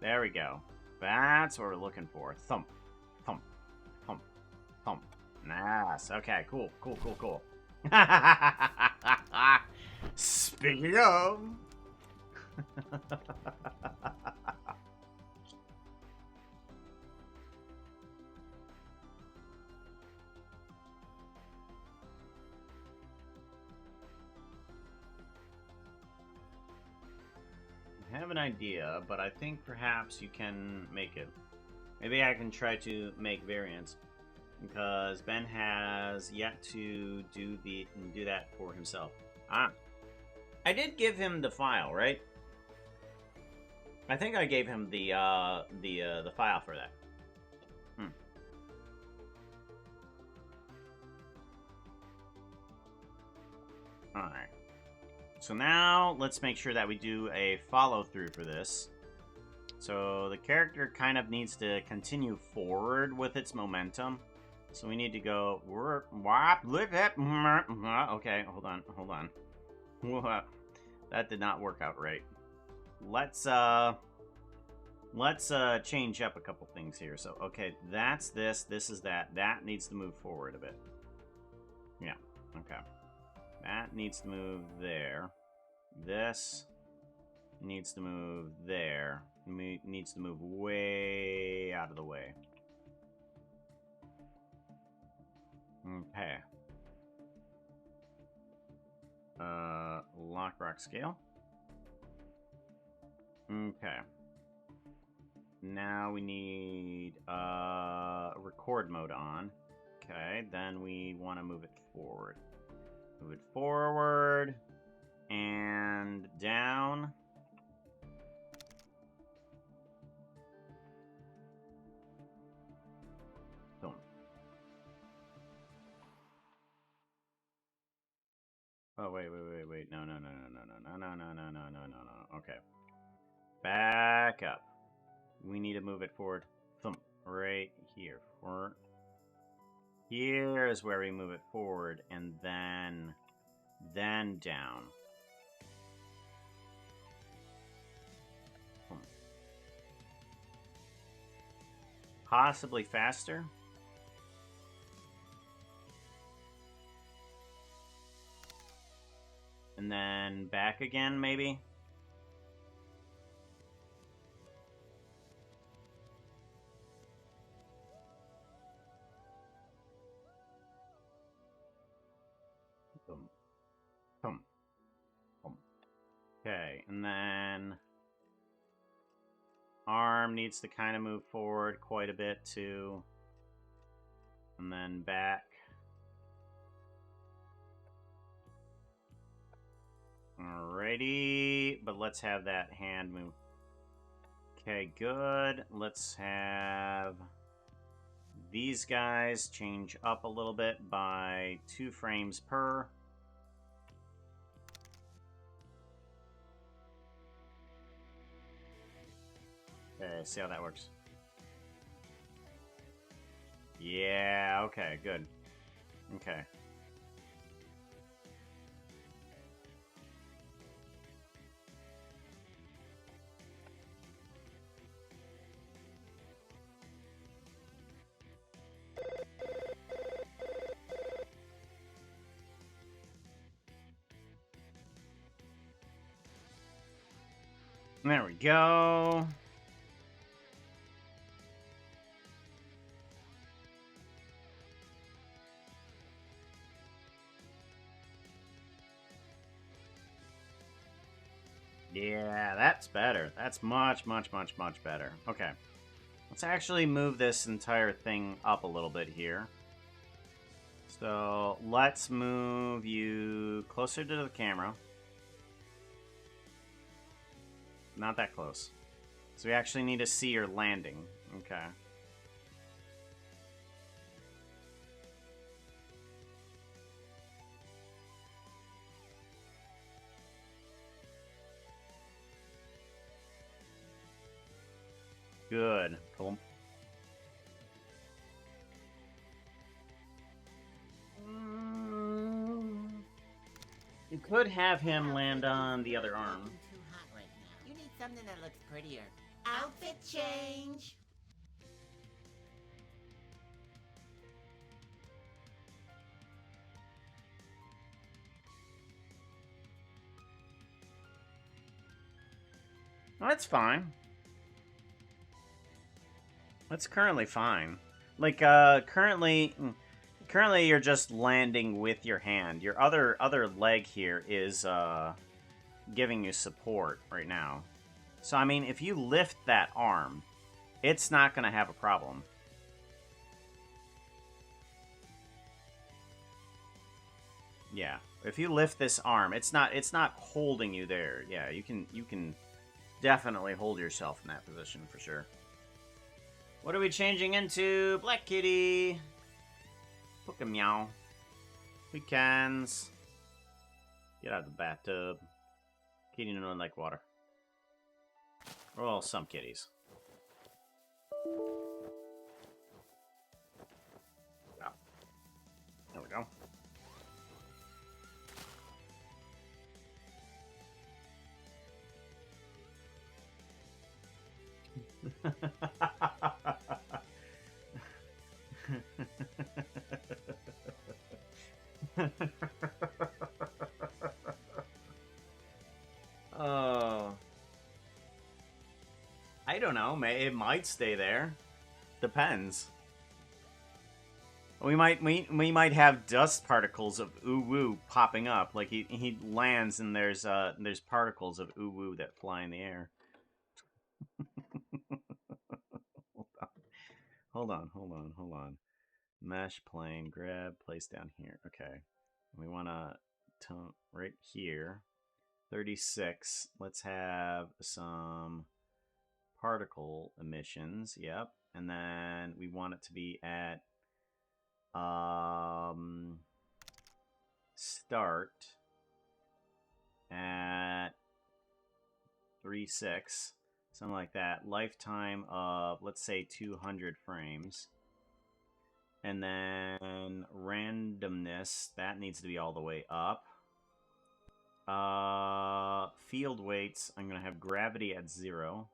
There we go. That's what we're looking for. Thump, thump, thump, thump. Nice. Okay, cool, cool, cool, cool. Speaking of... I have an idea, but I think perhaps you can make it. Maybe I can try to make variants, because Ben has yet to do that for himself. I did give him the file, right? I think I gave him the file for that. All right. So now let's make sure that we do a follow through for this. So the character kind of needs to continue forward with its momentum. So we need to go. Okay, hold on. That did not work out right. Let's change up a couple things here. So okay, that's this. This is that. That needs to move forward a bit. Yeah. Okay. That needs to move there. This needs to move there. Needs to move way out of the way. Okay. Lock rock scale. Okay. Now we need record mode on. Okay, then we want to move it forward. Move it forward and down. Boom. Oh, wait. No. Okay. Back up. We need to move it forward. Thump. Right here. Forward. Here is where we move it forward, and then down. Thump. Possibly faster. And then back again, maybe? Boom. Boom. Boom. Okay, and then arm needs to kind of move forward quite a bit too. And then back. Alrighty, but let's have that hand move. Okay, good. Let's have these guys change up a little bit by 2 frames per. Okay, see how that works. Yeah, okay, good. Okay. There we go. Yeah, that's better. That's much better. Okay. Let's actually move this entire thing up a little bit here. So let's move you closer to the camera. Not that close. So we actually need to see your landing. Okay. Good. Cool. You could have him land on the other arm. Too hot right now. You need something that looks prettier. Outfit change. Well, that's fine. That's currently fine. Like, currently you're just landing with your hand. Your other leg here is, giving you support right now. So, I mean, if you lift that arm, it's not going to have a problem. Yeah. If you lift this arm, it's not holding you there. Yeah, you can definitely hold yourself in that position for sure. What are we changing into? Black Kitty. Puka meow. Weekends. Get out of the bathtub. Kitty don't like water. Well, some kitties. Yeah. There we go. Oh. I don't know. It might stay there. Depends. We might have dust particles of uwu popping up. Like he lands and there's particles of uwu that fly in the air. Hold on. Mesh plane, grab, place down here. Okay. We want to right here. 36. Let's have some particle emissions. Yep. And then we want it to be at start at 3.6, something like that. Lifetime of, let's say, 200 frames. And then randomness, that needs to be all the way up. Field weights, I'm going to have gravity at 0.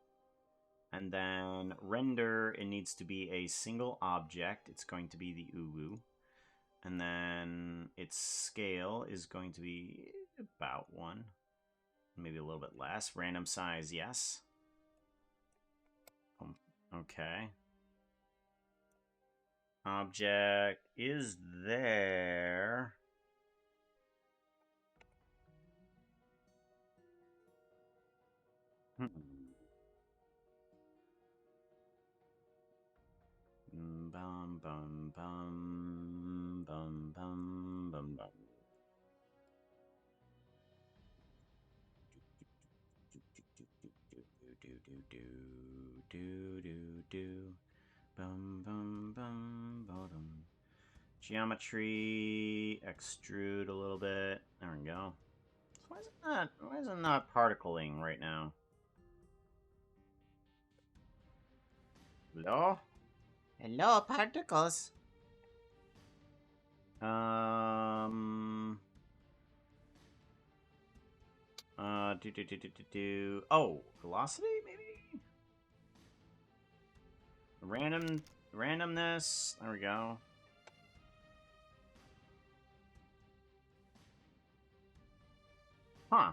And then render, it needs to be a single object. It's going to be the uwu. And then its scale is going to be about 1. Maybe a little bit less. Random size, yes. Okay. Object is there. Bum bum bum bum bum bum bum. Do bum bum bum bottom. Geometry, extrude a little bit. There we go. So why is it not particling right now? Hello? Hello, particles. Oh, velocity maybe? Randomness. There we go. Huh.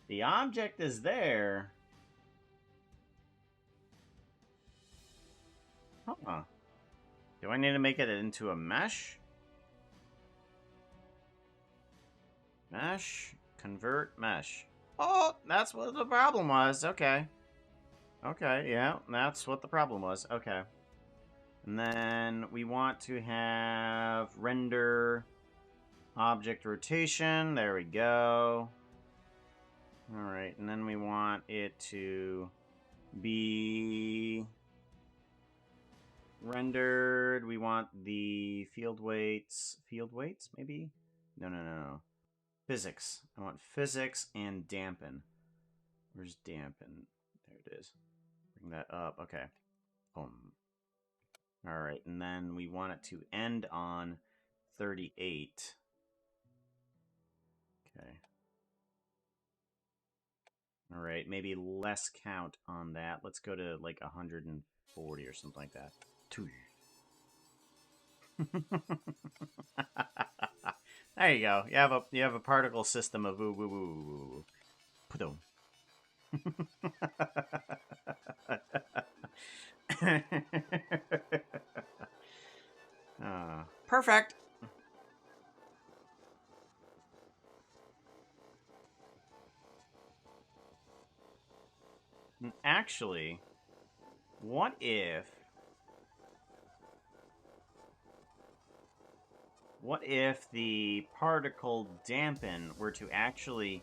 The object is there. Huh. Do I need to make it into a mesh? Mesh. Convert mesh. Oh, that's what the problem was. Okay. Okay, yeah, that's what the problem was. Okay. And then we want to have render object rotation. There we go. Alright, and then we want it to be rendered. We want the field weights. Field weights, maybe? No. Physics. I want physics and dampen. Where's dampen? There it is. Bring that up. Okay. Boom. Alright, and then we want it to end on 38. Okay. Alright, maybe less count on that. Let's go to like 140 or something like that. There you go. You have a particle system of woo woo woo woo. Perfect. Actually, what if the particle dampen were actually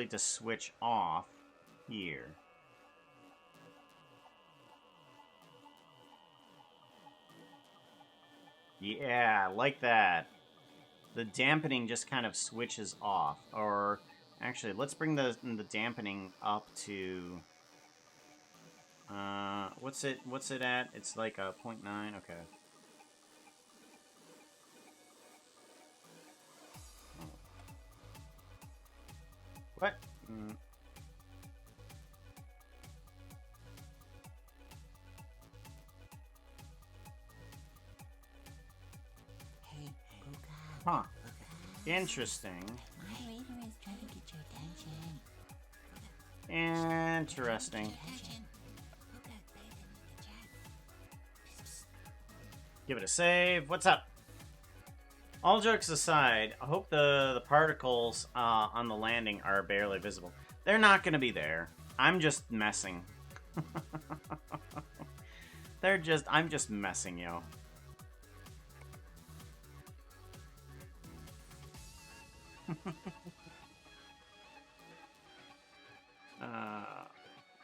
to switch off here? Yeah, like that. The dampening just kind of switches off. Or actually, let's bring the dampening up to what's it at? It's like a 0.9. Okay. What? Hey, Puka. Huh. Interesting. My leader is trying to get your attention. Interesting. Give it a save. What's up? All jokes aside, I hope the particles on the landing are barely visible. They're not going to be there. I'm just messing. I'm just messing, yo.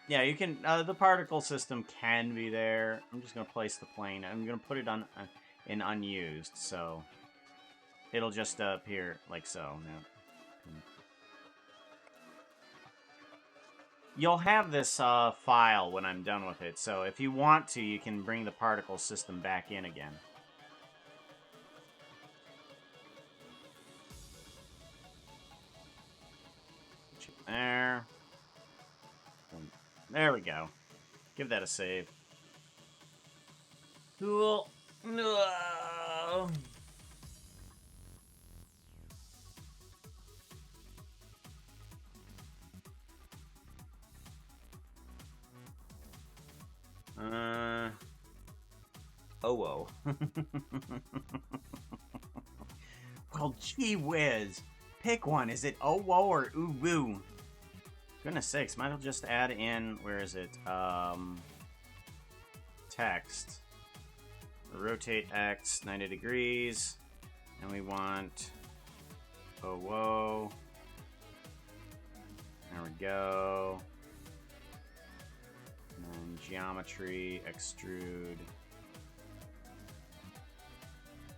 Yeah, you can, the particle system can be there. I'm just going to place the plane. I'm going to put it on in unused, so it'll just appear like so. Now. You'll have this file when I'm done with it, so if you want to, you can bring the particle system back in again. There. There we go. Give that a save. Cool. No. Oh, whoa. Well, gee whiz. Pick one. Is it oh, whoa or ooh, woo? Goodness sakes, might as well just add in, where is it? Text. Rotate X 90 degrees. And we want, oh, whoa. There we go. And then geometry, extrude.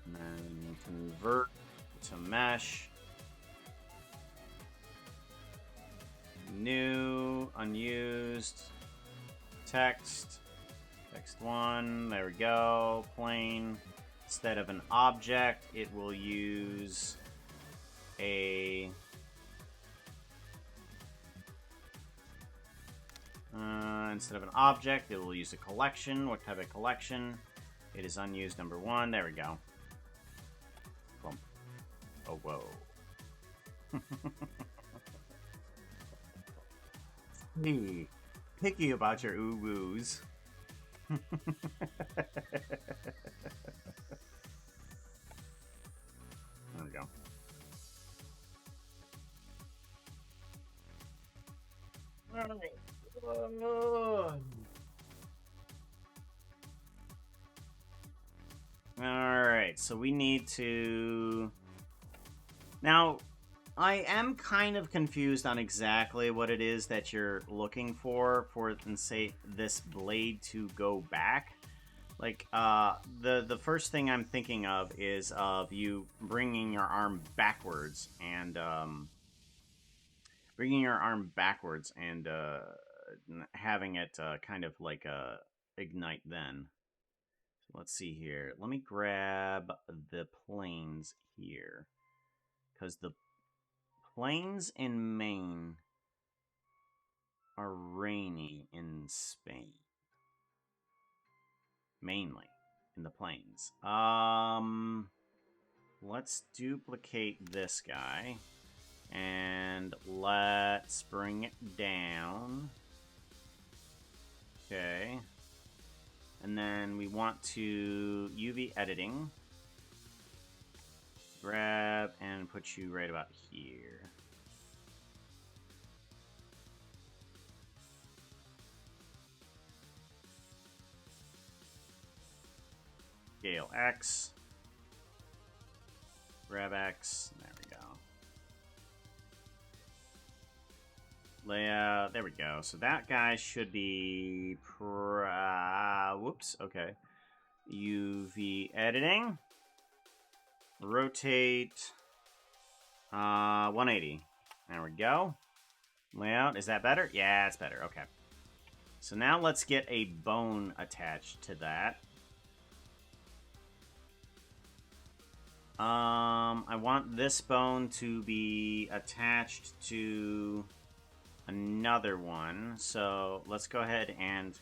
And then convert to mesh. New, unused, text, text 1, there we go, plane. Instead of an object, it will use a instead of an object, it will use a collection. What type of collection? It is unused number 1, there we go. Boom. Oh, whoa. Hey, picky about your ooh-woos. There we go. Alright, so we need to... Now, I am kind of confused on exactly what it is that you're looking for and say, this blade to go back. Like, the first thing I'm thinking of is of you bringing your arm backwards and, having it, kind of like, ignite then. So let's see here. Let me grab the planes here. Because the planes in Maine are rainy in Spain. Mainly in the plains. Let's duplicate this guy. And let's bring it down. Okay. And then we want to UV editing. Grab and put you right about here. Scale X. Grab X. There we go. Layout. There we go. So that guy should be... whoops. Okay. UV editing. Rotate 180. There we go. Layout, is that better? Yeah, it's better. Okay. So now let's get a bone attached to that. I want this bone to be attached to another one. So let's go ahead and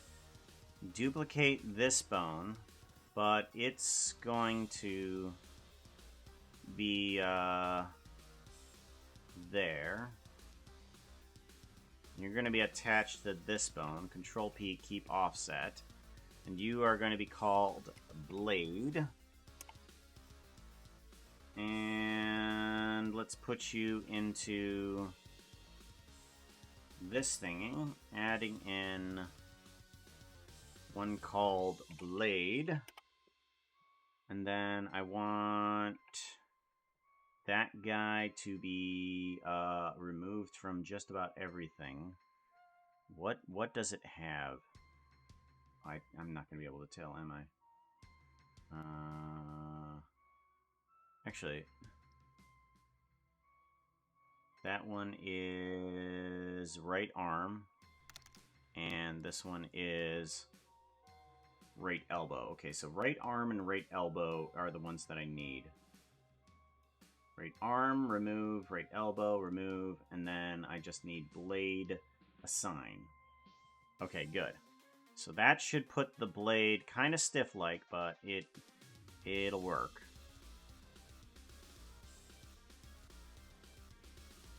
duplicate this bone, but it's going to be there. You're going to be attached to this bone. Control P, keep offset. And you are going to be called Blade. And let's put you into this thingy. Adding in one called Blade. And then I want that guy to be removed from just about everything. What does it have? I'm not going to be able to tell, am I? Actually, that one is right arm, and this one is right elbow. Okay, so right arm and right elbow are the ones that I need. Right arm, remove, right elbow, remove, and then I just need blade assign. Okay, good. So that should put the blade kind of stiff-like, but it'll work.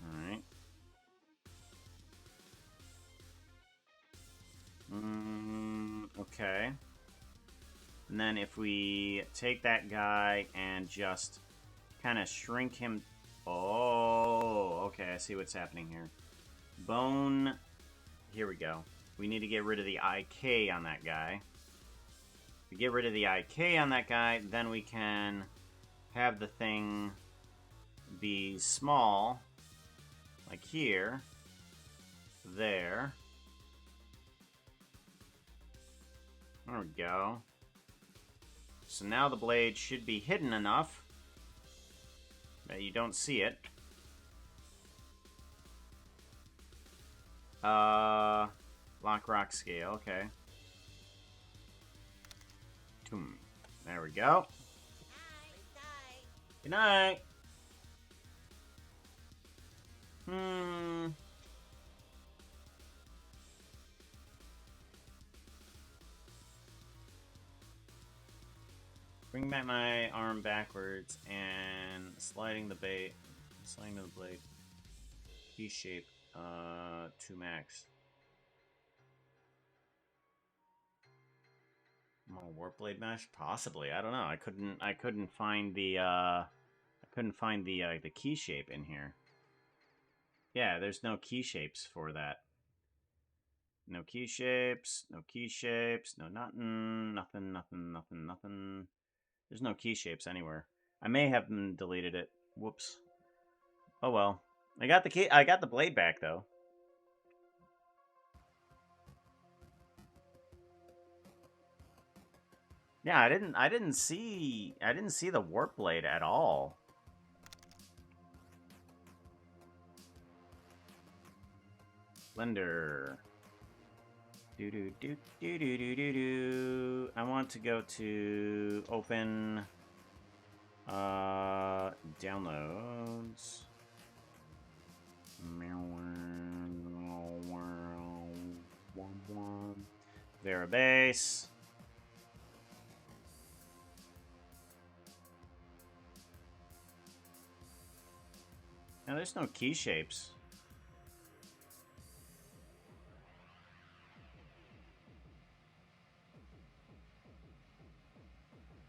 Alright. Okay. And then if we take that guy and just kind of shrink him. Oh, okay, I see what's happening here. Bone. Here we go. We need to get rid of the IK on that guy. If we get rid of the IK on that guy, then we can have the thing be small, like here, there. There we go. So now the blade should be hidden enough that you don't see it. Lock rock scale, okay. There we go. Good night. Bring back my arm backwards and sliding the blade. Key shape, 2 max. More warp blade mesh? Possibly. I don't know. I couldn't find the the key shape in here. Yeah, there's no key shapes for that. No key shapes, no key shapes, no nothing. There's no key shapes anywhere. I may have deleted it. Whoops. Oh well. I got the key. I got the blade back though. Yeah, I didn't see the warp blade at all. Blender. I want to go to open downloads. Veribase. Now there's no key shapes.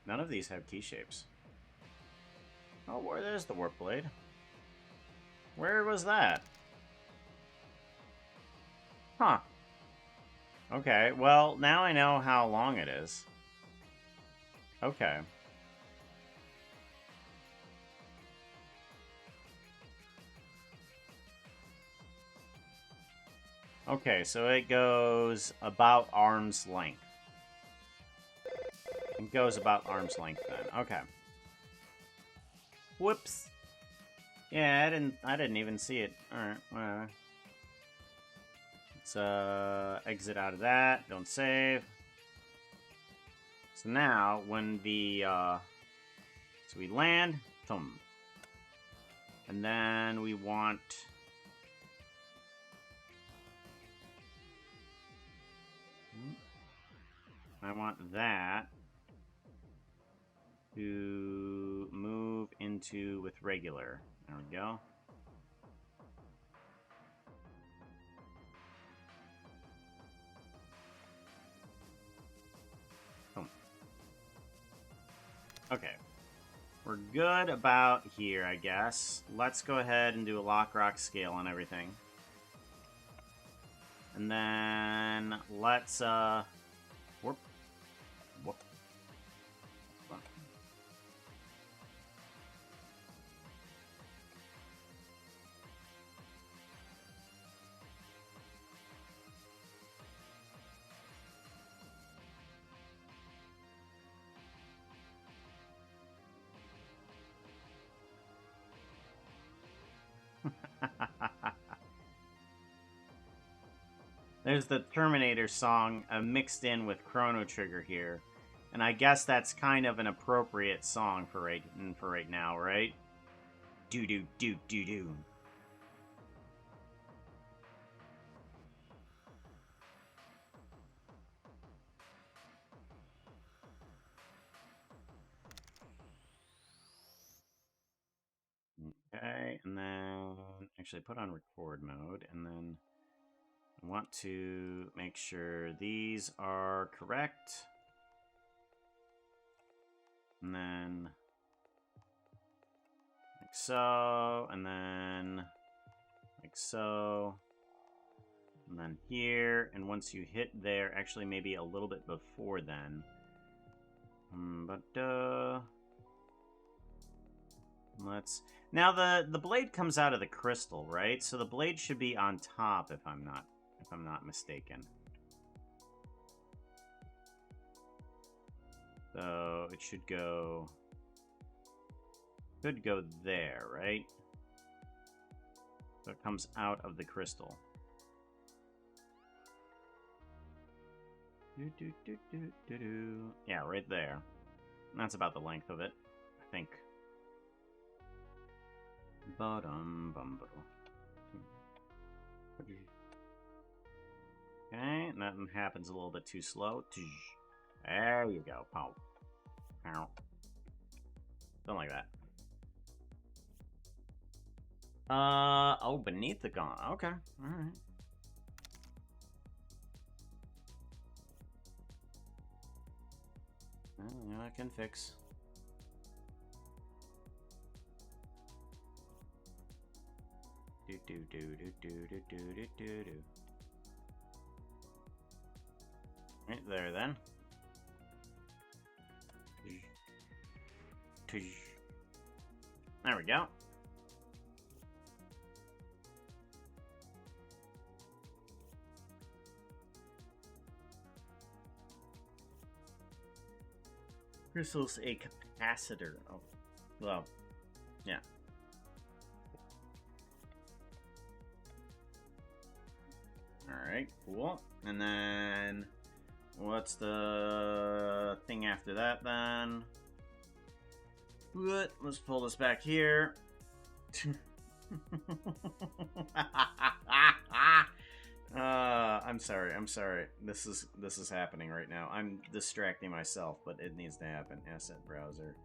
None of these have key shapes. Oh, where there's the warp blade. Where was that? Huh. Okay, well, now I know how long it is. Okay. Okay, so it goes about arm's length. It goes about arm's length then. Okay. Whoops. Yeah, I didn't even see it. Alright, whatever. Let's exit out of that. Don't save. So now when the so we land, thumb. And then we want I want that to move into with regular. There we go. Okay. We're good about here, I guess. Let's go ahead and do a lock rock scale on everything. And then let's whoop. Whoop. There's the Terminator song mixed in with Chrono Trigger here. And I guess that's kind of an appropriate song for right now, right? Do do do do do. Okay, and then actually put on record mode, and then I want to make sure these are correct. And then like so, and then like so, and then here, and once you hit there, actually maybe a little bit before then. Let's now the blade comes out of the crystal, right? So the blade should be on top if I'm not mistaken. So it should go there, right? So it comes out of the crystal. Yeah, right there. That's about the length of it, I think. Okay, and that happens a little bit too slow. There you go. Pow. Pow. Something like that. Oh, beneath the gun. Okay, alright. I can fix. Do do do do do do do do do. Right there, then. There we go. Crystal's a capacitor. Oh, well, yeah. Alright, cool. And then, what's the thing after that then? What? Let's pull this back here. I'm sorry. This is happening right now. I'm distracting myself, but it needs to happen. Asset browser.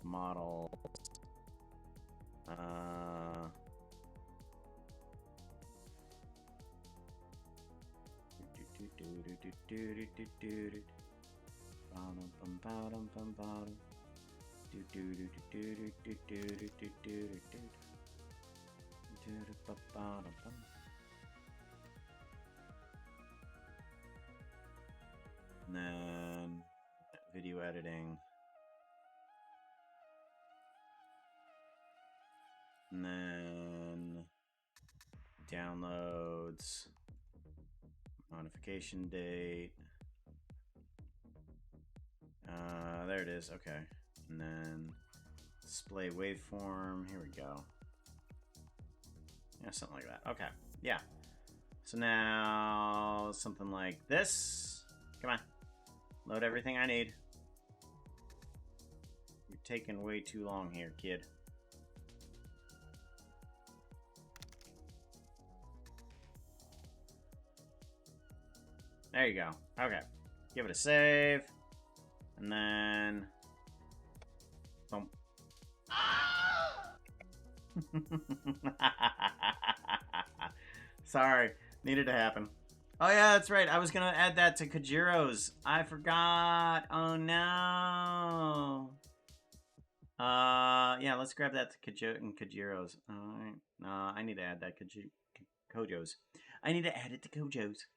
Model. And then video editing. And then downloads. Modification date. There it is. Okay. And then display waveform. Here we go. Yeah, something like that. Okay. Yeah. So now something like this. Come on. Load everything I need. You're taking way too long here, kid. There you go. Okay. Give it a save. And then... boom. Sorry. Needed to happen. Oh yeah, that's right. I was gonna add that to Kajiro's. I forgot. Oh no. Yeah, let's grab that to Kajiro's. Alright. I need to add that Kojo's. I need to add it to Kojo's.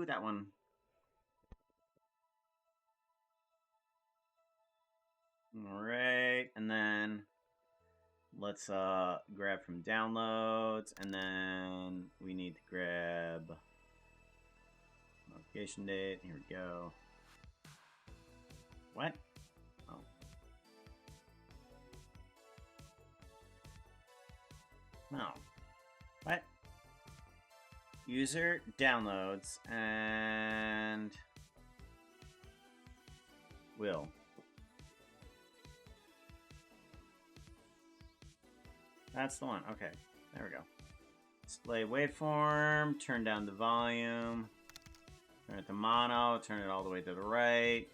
That one. Alright, and then let's grab from downloads, and then we need to grab notification date. Here we go. What? Oh. No. What? User downloads and will. That's the one. Okay, there we go. Display waveform, turn down the volume, turn it to mono, turn it all the way to the right.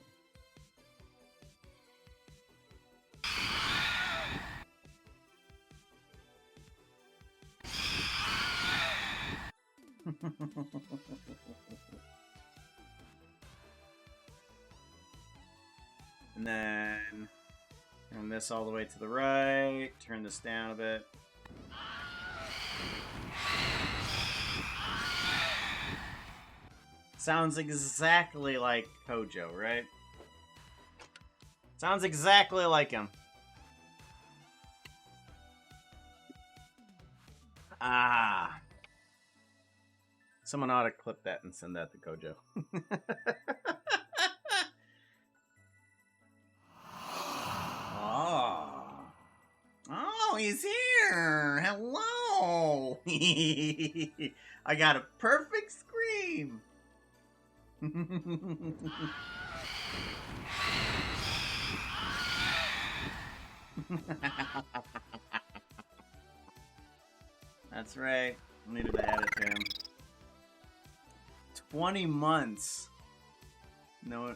And then turn this all the way to the right, turn this down a bit. Sounds exactly like Kojo, right? Sounds exactly like him. Ah. Someone ought to clip that and send that to Kojo. Oh, he's here. Hello. I got a perfect scream. That's right. I needed to add it to him. 20 months. No.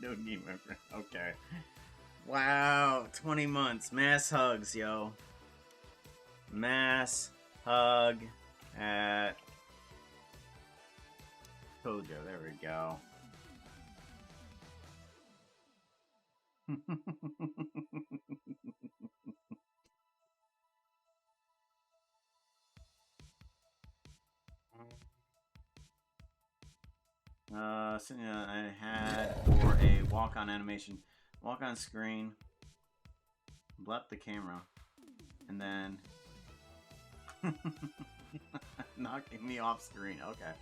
No need member. Okay. Wow. 20 months. Mass hugs, yo. Mass hug at Kojo. There we go. Something that I had for a walk-on animation. Walk on screen, blep the camera, and then knocking me off screen. Okay.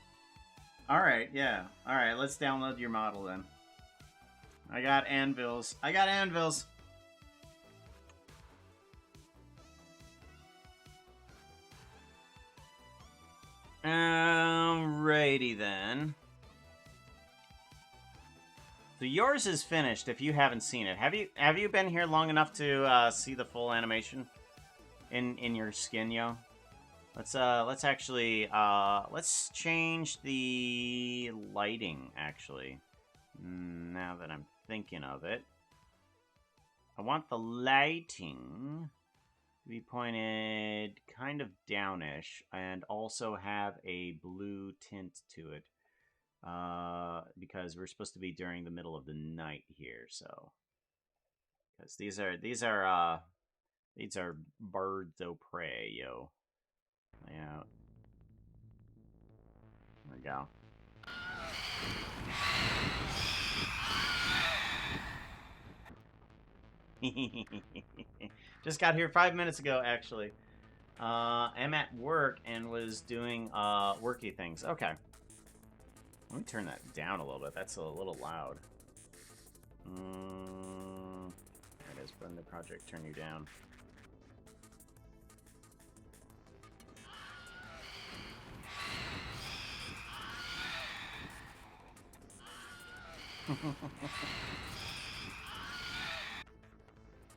Alright, yeah. Alright, let's download your model then. I got anvils. I got anvils! Alrighty then. So yours is finished if you haven't seen it. Have you been here long enough to see the full animation in your skin, yo? Let's actually let's change the lighting actually. Now that I'm thinking of it. I want the lighting to be pointed kind of downish and also have a blue tint to it. Because we're supposed to be during the middle of the night here, so because these are birds of prey, yo. Yeah, there we go. Just got here 5 minutes ago, actually. I'm at work and was doing worky things. Okay. Let me turn that down a little bit. That's a little loud. There it is. Run the project. Turn you down.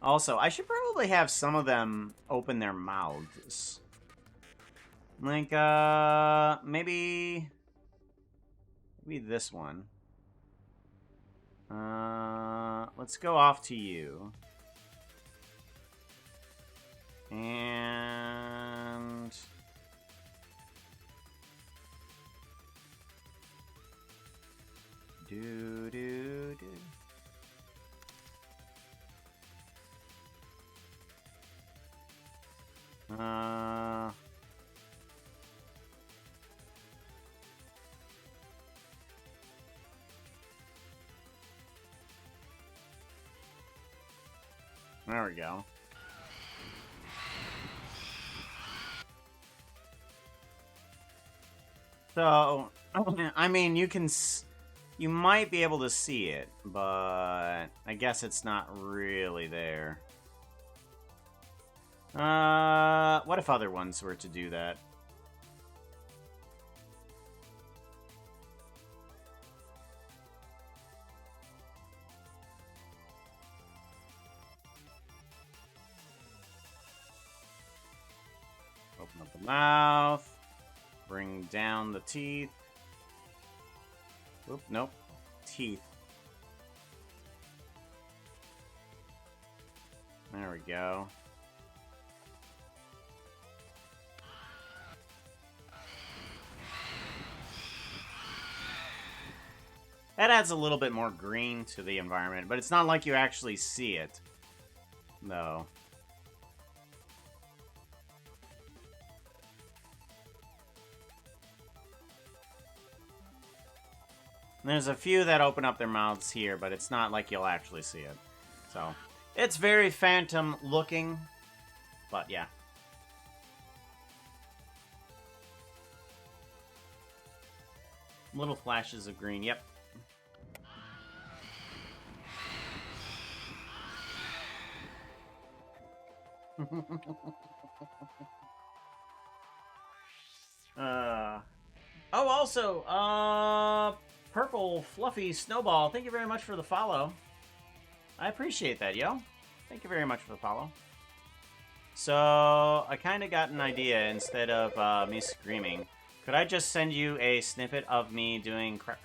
Also, I should probably have some of them open their mouths. Like, maybe this one. Let's go off to you. And... do. There we go. So, I mean, you might be able to see it, but I guess it's not really there. What if other ones were to do that? Open up the mouth. Bring down the teeth. Oop, nope. Teeth. There we go. That adds a little bit more green to the environment, but it's not like you actually see it. No. There's a few that open up their mouths here, but it's not like you'll actually see it. So, it's very phantom looking, but yeah. Little flashes of green, yep. Oh, also, Purple Fluffy Snowball, thank you very much for the follow. I appreciate that, yo. Thank you very much for the follow. So, I kind of got an idea. Instead of me screaming, could I just send you a snippet of me doing crap?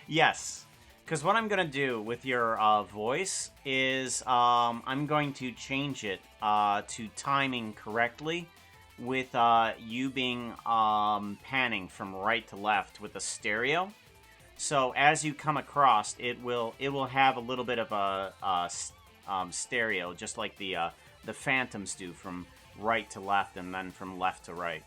Yes. Because what I'm going to do with your voice is I'm going to change it to timing correctly with you being panning from right to left with the stereo. So as you come across, it will have a little bit of a stereo, just like the Phantoms do, from right to left and then from left to right.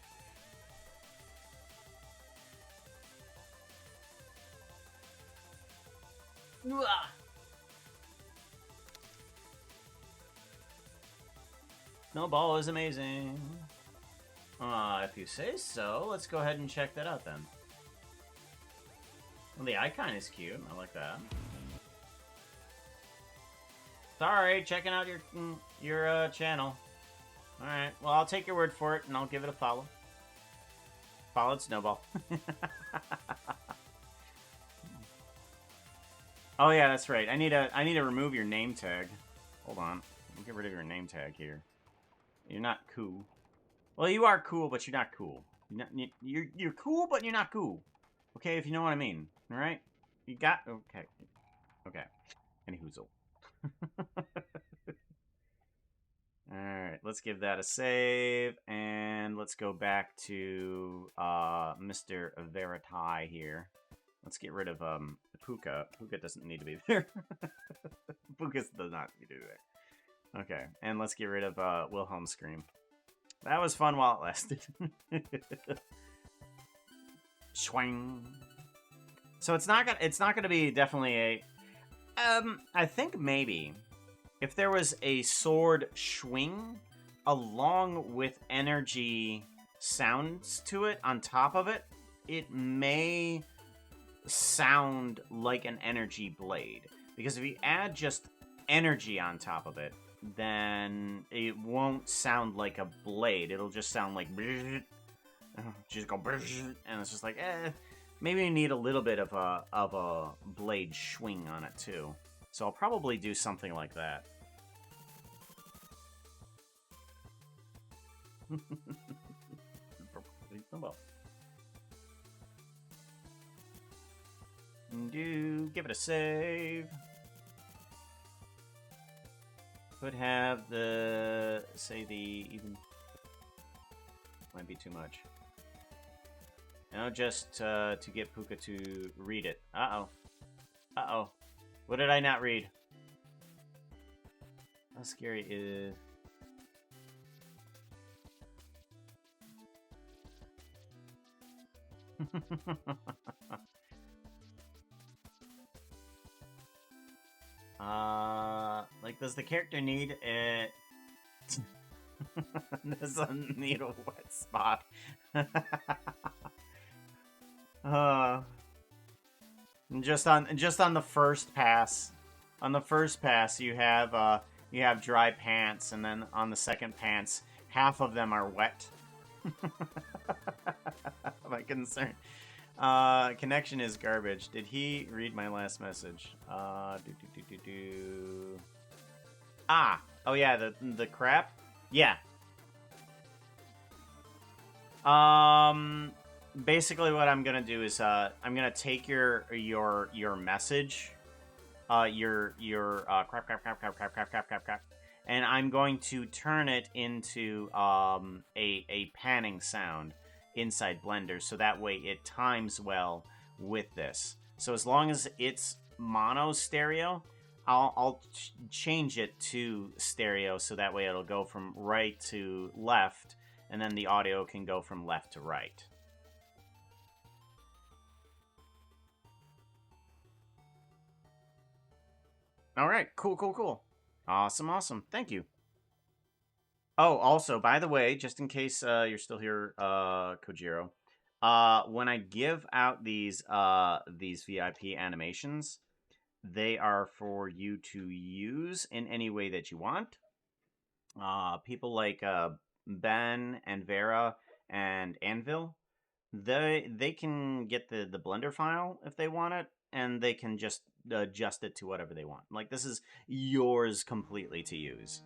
Snowball is amazing. If you say so, let's go ahead and check that out then. Well, the icon is cute. I like that. Sorry, checking out your channel. All right. Well, I'll take your word for it, and I'll give it a follow. Followed Snowball. Oh yeah, that's right. I need to remove your name tag. Hold on. Let me get rid of your name tag here. You're not cool. Well, you are cool, but you're not cool. You're cool, but you're not cool. Okay, if you know what I mean. All right. You got okay. Any hoozle. Alright, let's give that a save, and let's go back to Mr. Veritae here. Let's get rid of Puka. Puka doesn't need to be there. Puka does not need to be there. Okay, and let's get rid of Wilhelm Scream. That was fun while it lasted. Swing. So it's not gonna be definitely a I think maybe if there was a sword swing along with energy sounds to it on top of it, it may sound like an energy blade. Because if you add just energy on top of it, then it won't sound like a blade. It'll just sound like just go and it's just like maybe you need a little bit of a blade swing on it too. So I'll probably do something like that. Give it a save. Could have the, say the even, might be too much. You know, just to get Puka to read it. Uh-oh. Uh-oh. What did I not read? How scary is... like, does the character need it? Doesn't need a wet spot. Just on the first pass. On the first pass, you have dry pants, and then on the second pants, half of them are wet. My concern. Connection is garbage. Did he read my last message? Ah! Oh yeah, the crap? Yeah. Basically what I'm gonna do is, I'm gonna take your message, crap, and I'm going to turn it into, a panning sound inside Blender, so that way it times well with this. So as long as it's mono stereo, I'll change it to stereo, so that way it'll go from right to left, and then the audio can go from left to right. All right, cool. Awesome. Thank you. Oh, also, by the way, just in case you're still here, Kojiro, when I give out these VIP animations, they are for you to use in any way that you want. People like Ben and Vera and Anvil, they can get the Blender file if they want it, and they can just adjust it to whatever they want. Like, this is yours completely to use.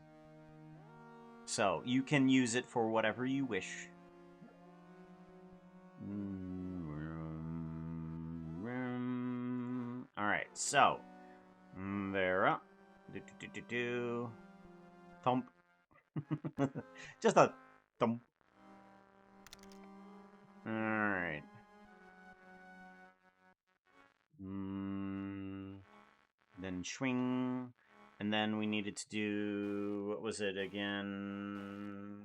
So, you can use it for whatever you wish. Alright, so. Vera. Thump. Just a thump. Alright. Then swing. And then we needed to do... What was it again?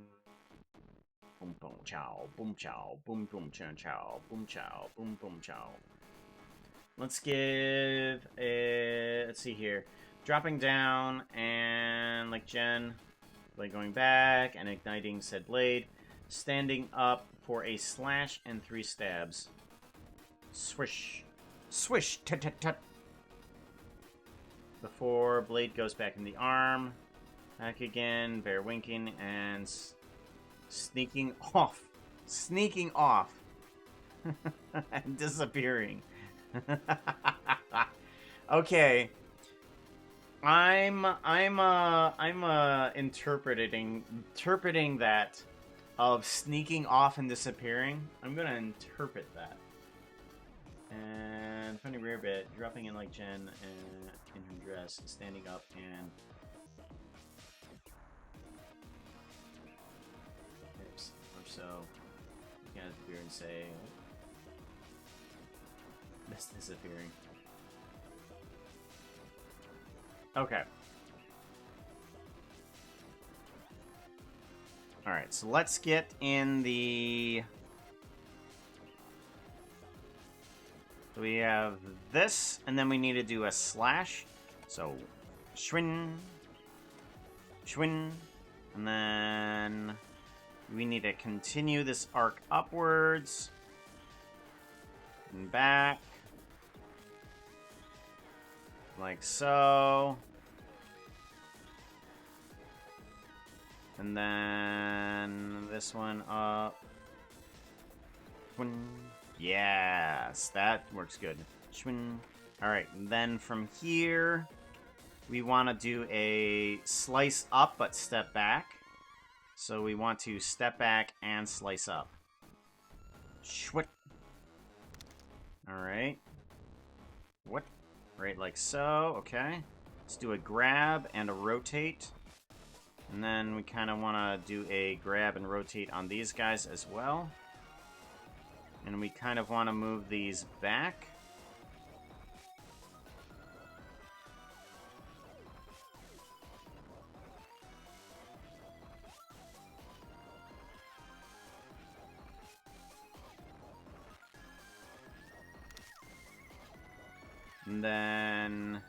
Boom, boom, chow. Boom, chow. Boom, boom, chow, chow. Boom, chow. Boom, boom, chow. Let's give a... Let's see here. Dropping down and, like Jen, like going back and igniting said blade. Standing up for a slash and 3 stabs. Swish. Swish. Tut, tut, tut. Before blade goes back in the arm. Back again. Bear winking and sneaking off. Sneaking off. And disappearing. Okay. I'm interpreting that of sneaking off and disappearing. I'm gonna interpret that. And funny rear bit, dropping in like Jen and in her dress, standing up and or so. You can disappear and say that's disappearing. Okay. Alright, so let's get in the... So we have this, and then we need to do a slash. So, schwinn, schwinn, and then we need to continue this arc upwards and back. Like so. And then this one up. Yes, that works good. Alright, and then from here, we want to do a slice up, but step back. So we want to step back and slice up. Alright. What? Right, like so. Okay. Let's do a grab and a rotate. And then we kind of want to do a grab and rotate on these guys as well. And we kind of want to move these back. And then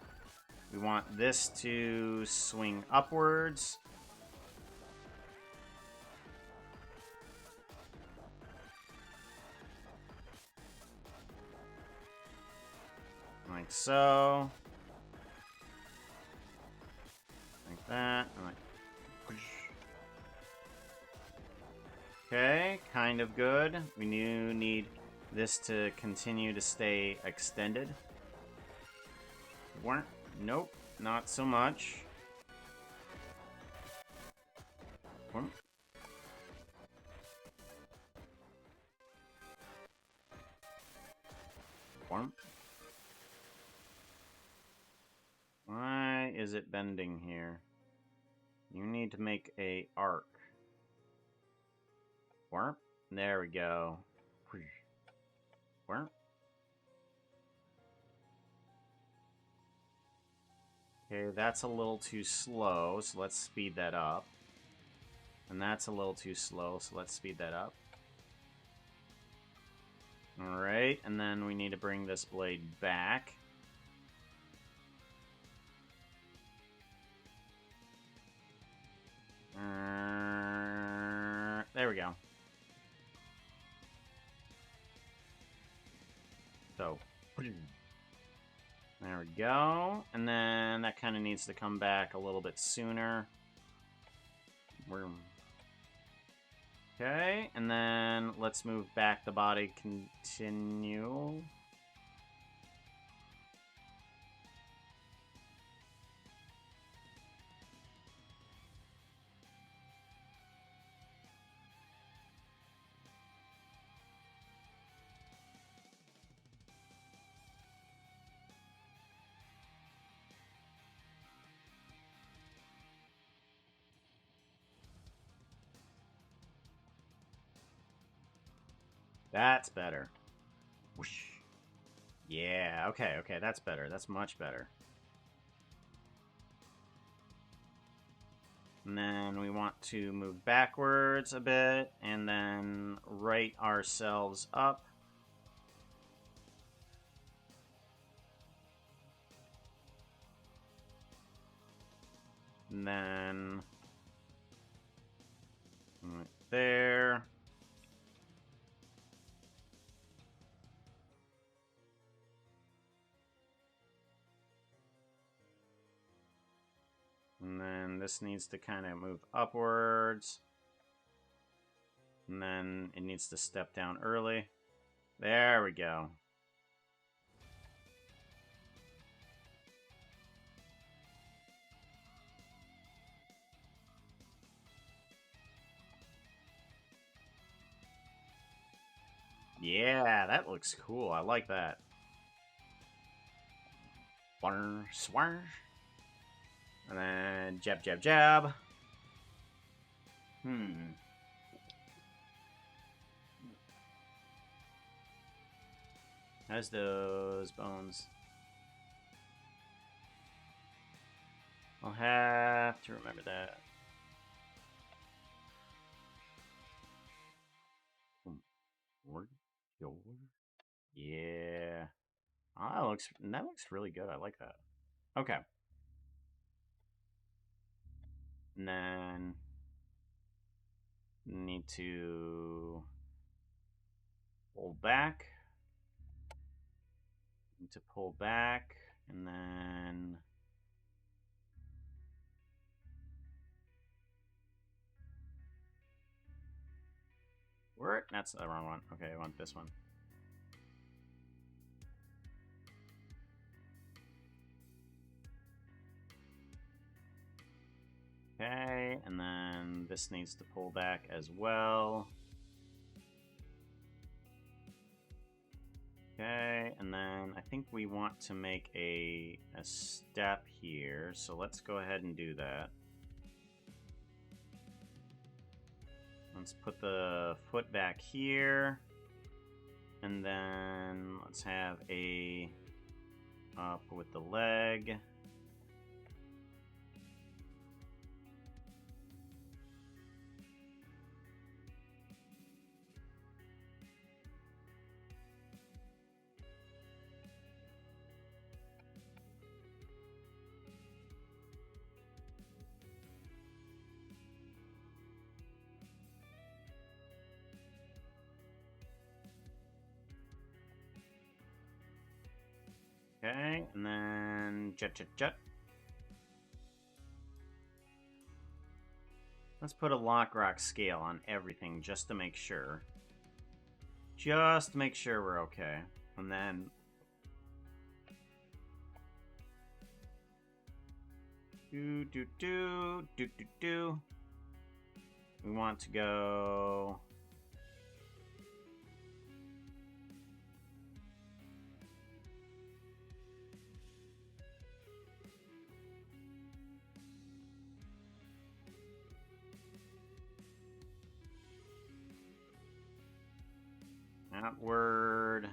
we want this to swing upwards. Like so. Like that. And like... Okay, kind of good. We need this to continue to stay extended. Nope, not so much. Why is it bending here? You need to make a arc. There we go. Okay, that's a little too slow, so let's speed that up. And that's a little too slow, so let's speed that up. Alright, and then we need to bring this blade back. There we go. So, there we go. And then that kind of needs to come back a little bit sooner. Okay, and then let's move back the body. Continue. That's better. Whoosh. Yeah, okay, that's better. That's much better. And then we want to move backwards a bit, and then right ourselves up. And then right there. And then this needs to kind of move upwards. And then it needs to step down early. There we go. Yeah, that looks cool. I like that. Swarm. And then jab, jab, jab. How's those bones? I'll have to remember that. Yeah. Oh, that looks really good. I like that. Okay. And then need to pull back. Need to pull back, and then where? That's the wrong one. Okay, I want this one. Okay, and then this needs to pull back as well. Okay, and then I think we want to make a step here, so let's go ahead and do that. Let's put the foot back here. And then let's have a up with the leg. Okay, and then jet. Let's put a lock rock scale on everything just to make sure. Just to make sure we're okay. And then do. We want to go outward,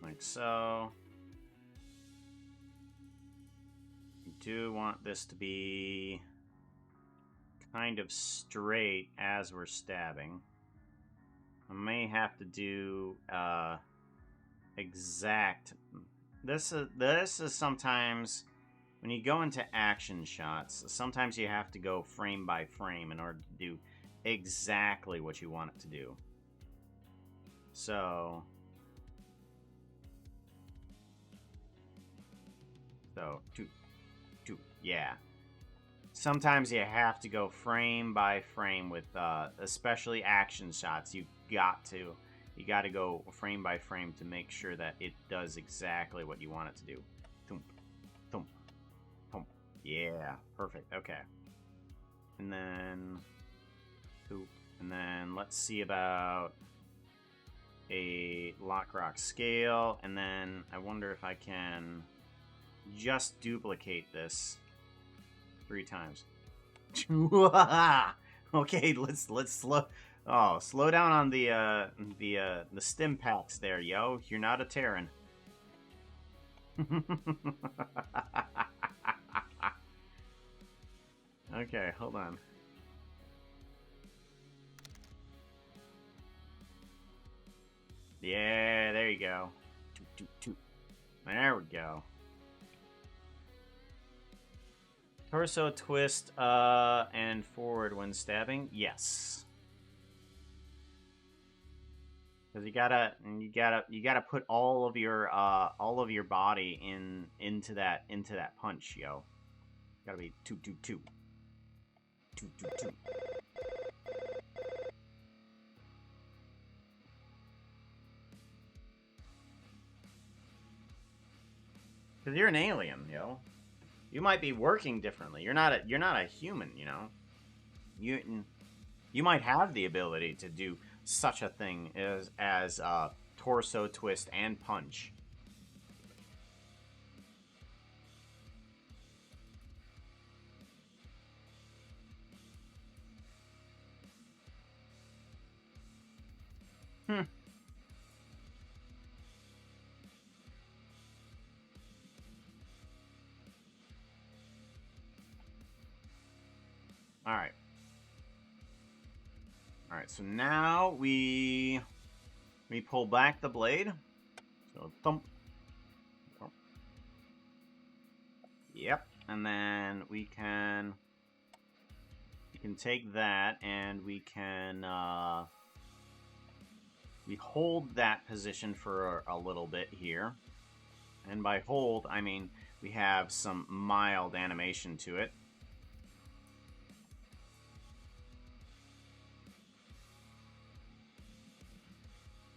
like so. We do want this to be kind of straight as we're stabbing. I may have to do exact. This is sometimes when you go into action shots. Sometimes you have to go frame by frame in order to do exactly what you want it to do. So two, yeah. Sometimes you have to go frame by frame with, especially action shots. You got to go frame by frame to make sure that it does exactly what you want it to do. Thump, thump, thump. Yeah, perfect. Okay, and then. And then let's see about a lock rock scale. And then I wonder if I can just duplicate this 3 times. Okay, let's slow down on the stim packs there, yo. You're not a Terran. Okay, hold on. Yeah, there you go. There we go. Torso twist and forward when stabbing. Yes. Because you gotta put all of your body into that punch, yo. Gotta be 2. Because you're an alien, yo. You might be working differently. You're not a human, you know. You might have the ability to do such a thing as torso twist and punch. All right, so now we pull back the blade. So thump. Yep, and then we can take that and we hold that position for a little bit here. And by hold, I mean we have some mild animation to it.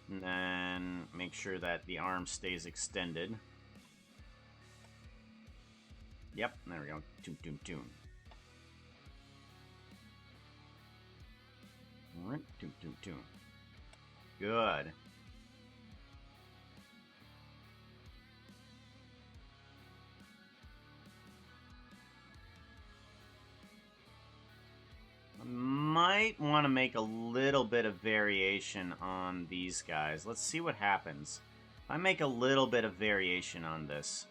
And then make sure that the arm stays extended. Yep, there we go. Toon. Alright, toon. Good. might want to make a little bit of variation on these guys. Let's see what happens. If I make a little bit of variation on this.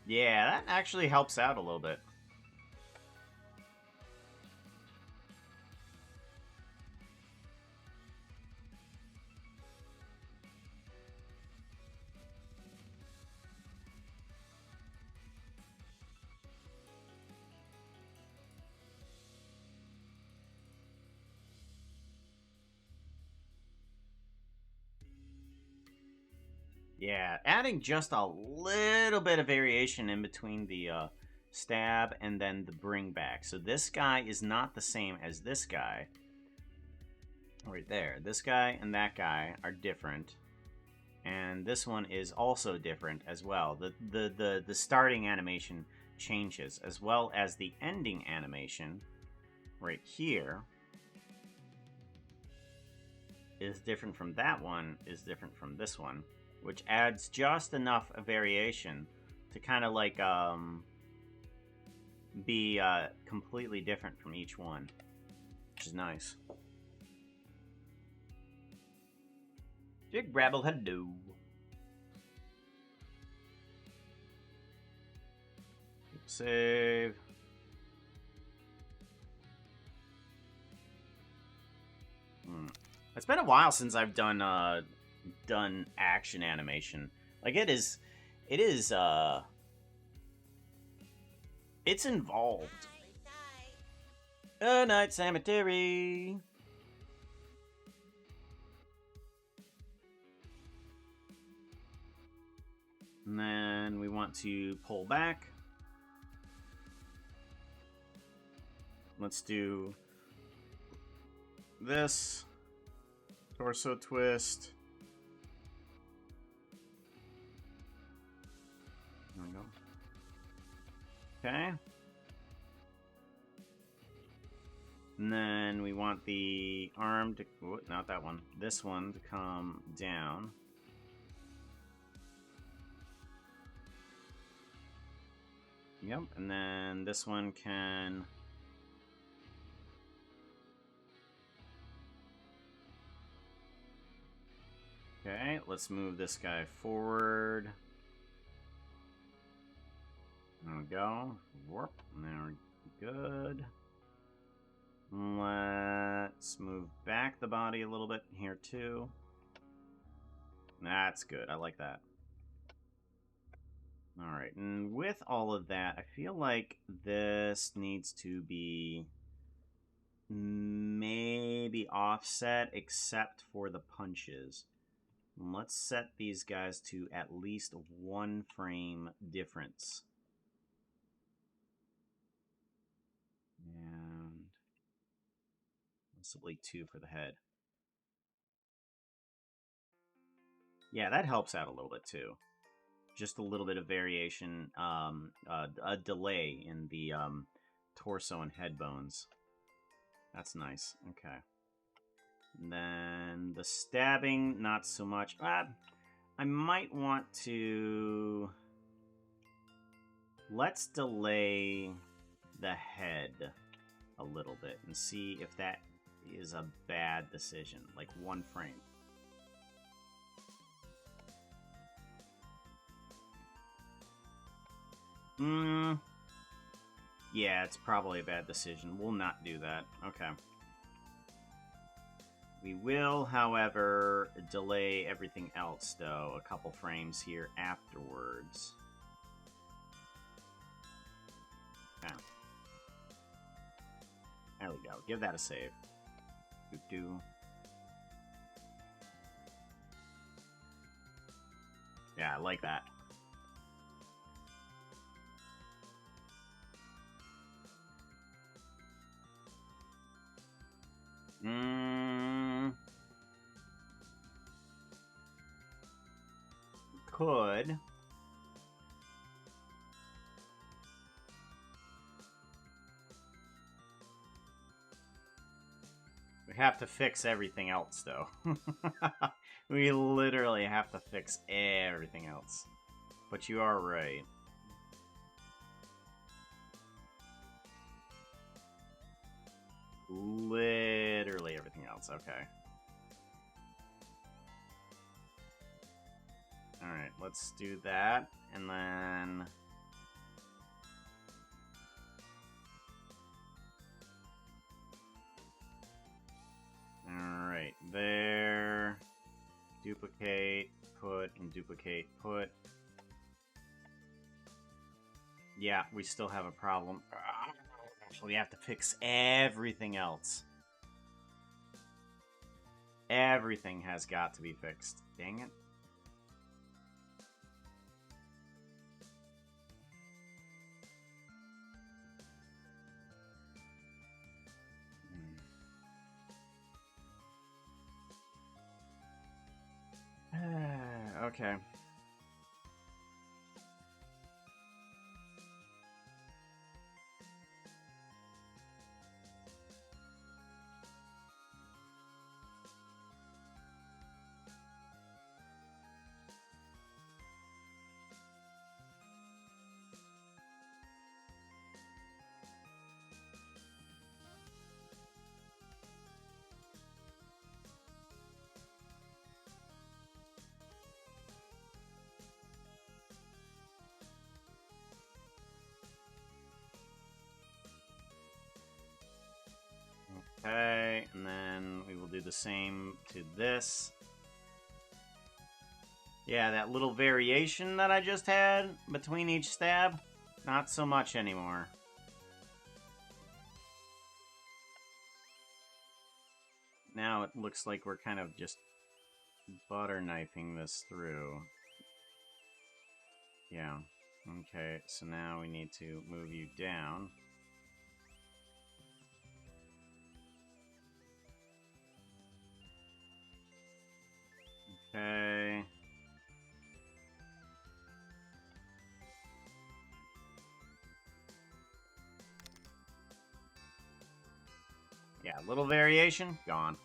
Yeah, that actually helps out a little bit. Yeah, adding just a little bit of variation in between the stab and then the bring back. So this guy is not the same as this guy. Right there. This guy and that guy are different. And this one is also different as well. The starting animation changes, as well as the ending animation right here is different from that one, is different from this one, which adds just enough variation to kind of like be completely different from each one, which is nice. Jig Brabble, hello. Save. It's been a while since I've done action animation. Like it's involved. A night cemetery. And then we want to pull back. Let's do this. Torso twist. There we go. Okay. And then we want the arm to... Oh, not that one. This one to come down. Yep, and then this one can... Okay, let's move this guy forward. There we go. Warp. There we go. Good. Let's move back the body a little bit here too. That's good. I like that. Alright, and with all of that, I feel like this needs to be maybe offset except for the punches. Let's set these guys to at least 1 frame difference. And possibly 2 for the head. Yeah, that helps out a little bit too. Just a little bit of variation, a delay in the torso and head bones. That's nice. Okay. And then the stabbing, not so much. I might want to... Let's delay the head a little bit and see if that is a bad decision. Like 1 frame. Yeah, it's probably a bad decision. We'll not do that. Okay. We will, however, delay everything else, though, a couple frames here afterwards. Okay. There we go. Give that a save. Do. Yeah, I like that. Could. We have to fix everything else, though. We literally have to fix everything else. But you are right. Literally everything else, okay. Alright, let's do that, and then... Alright, there... Duplicate, put, and duplicate, put. Yeah, we still have a problem. We have to fix everything else. Everything has got to be fixed. Dang it. Okay. Okay, and then we will do the same to this. Yeah, that little variation that I just had between each stab, not so much anymore. Now it looks like we're kind of just butter knifing this through. Yeah. Okay, so now we need to move you down. Okay. Yeah, little variation, gone.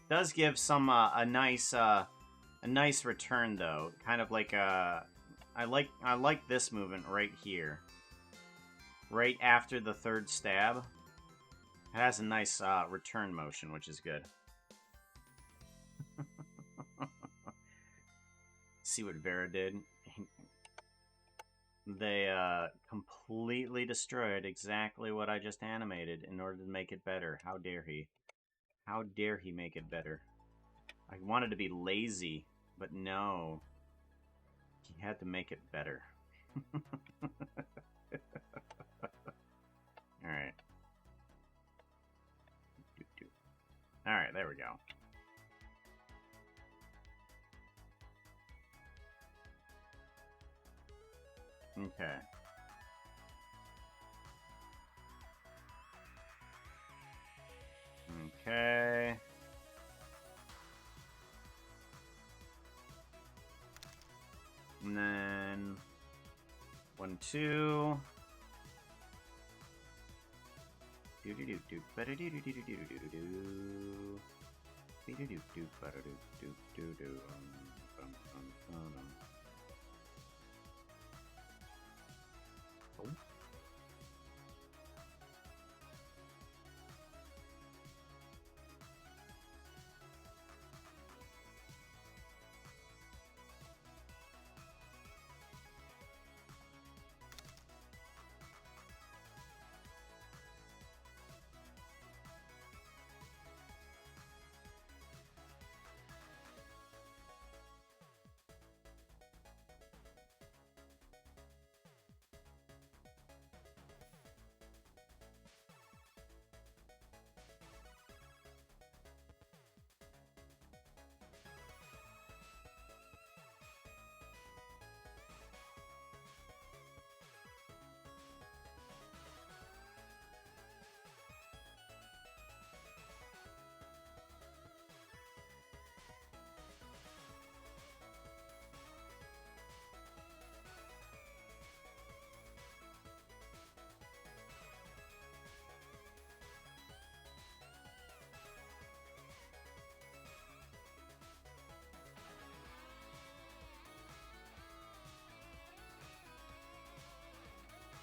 Does give some a nice return though, kind of like I like this movement right here, right after the third stab. It has a nice return motion, which is good. See what Vera did? They completely destroyed exactly what I just animated in order to make it better. How dare he? How dare he make it better? I wanted to be lazy, but no. He had to make it better. Alright. Alright, there we go. Okay. Okay. And then 1, 2. Do do do do ba do do do do do do do do do do do do ba do do do do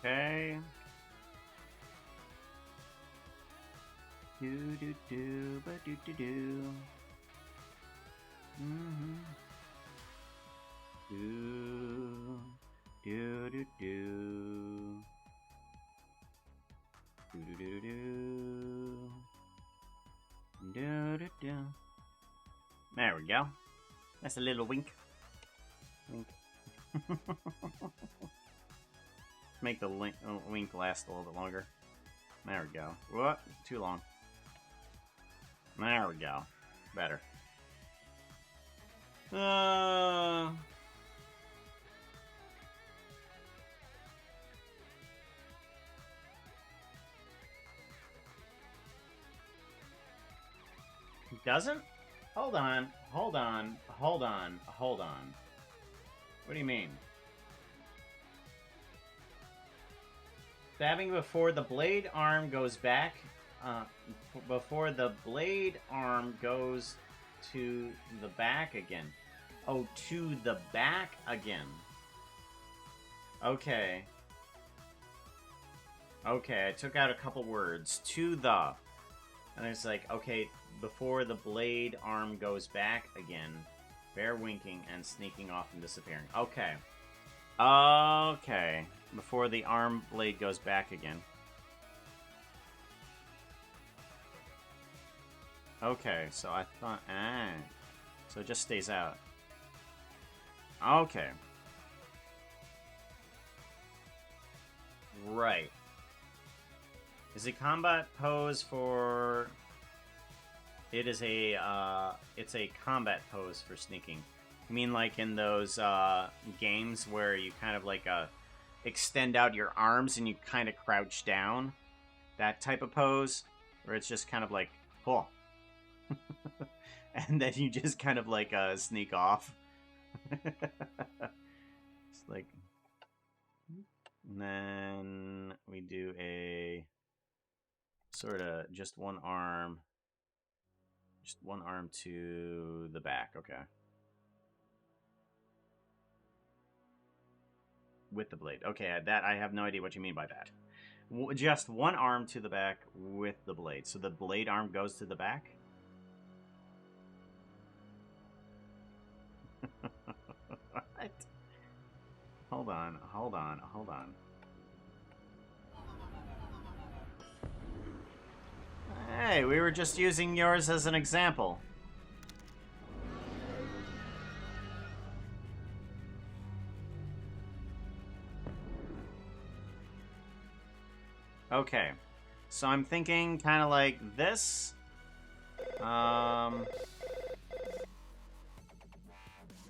Okay. Do do do ba do do do. Do do do do. Do do do do. Do do do. There we go. That's a little wink. Wink. Make the wink last a little bit longer. There we go. What? Too long. There we go. Better. Doesn't? Hold on. Hold on. Hold on. Hold on. What do you mean? Stabbing before the blade arm goes back. Before the blade arm goes to the back again. Oh, to the back again. Okay. Okay, I took out a couple words. To the. And it's like, okay, before the blade arm goes back again. Bear winking and sneaking off and disappearing. Okay. Okay. Before the arm blade goes back again. Okay, so I thought... so it just stays out. Okay. Right. Is a combat pose for... It is a, it's a combat pose for sneaking. You mean like in those, games where you kind of like, extend out your arms and you kind of crouch down? That type of pose? Where it's just kind of like, oh. And then you just kind of like, sneak off. It's like... And then we do a... Sort of just one arm... Just one arm to the back, okay. With the blade. Okay, that I have no idea what you mean by that. Just one arm to the back with the blade. So the blade arm goes to the back? What? Hold on, hold on, hold on. Hey, we were just using yours as an example. Okay. So I'm thinking kind of like this.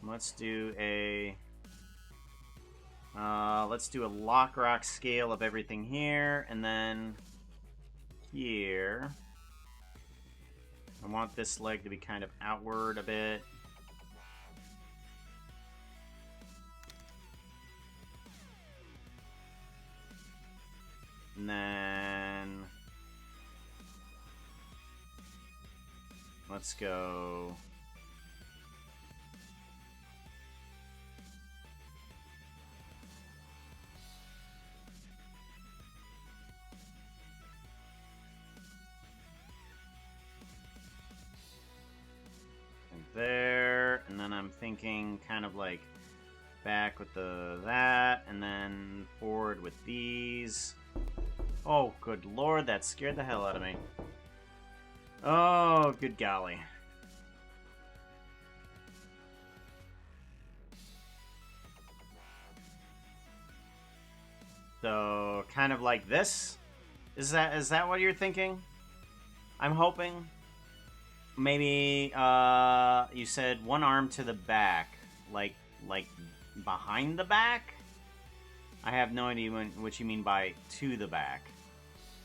Let's do a... let's do a lock rock scale of everything here, and then here. I want this leg to be kind of outward a bit. And then let's go there, and then I'm thinking kind of like back with that, and then forward with these. Oh, good lord, that scared the hell out of me. Oh, good golly. So, kind of like this? Is that what you're thinking? I'm hoping. Maybe, you said one arm to the back. Like behind the back? I have no idea what you mean by to the back.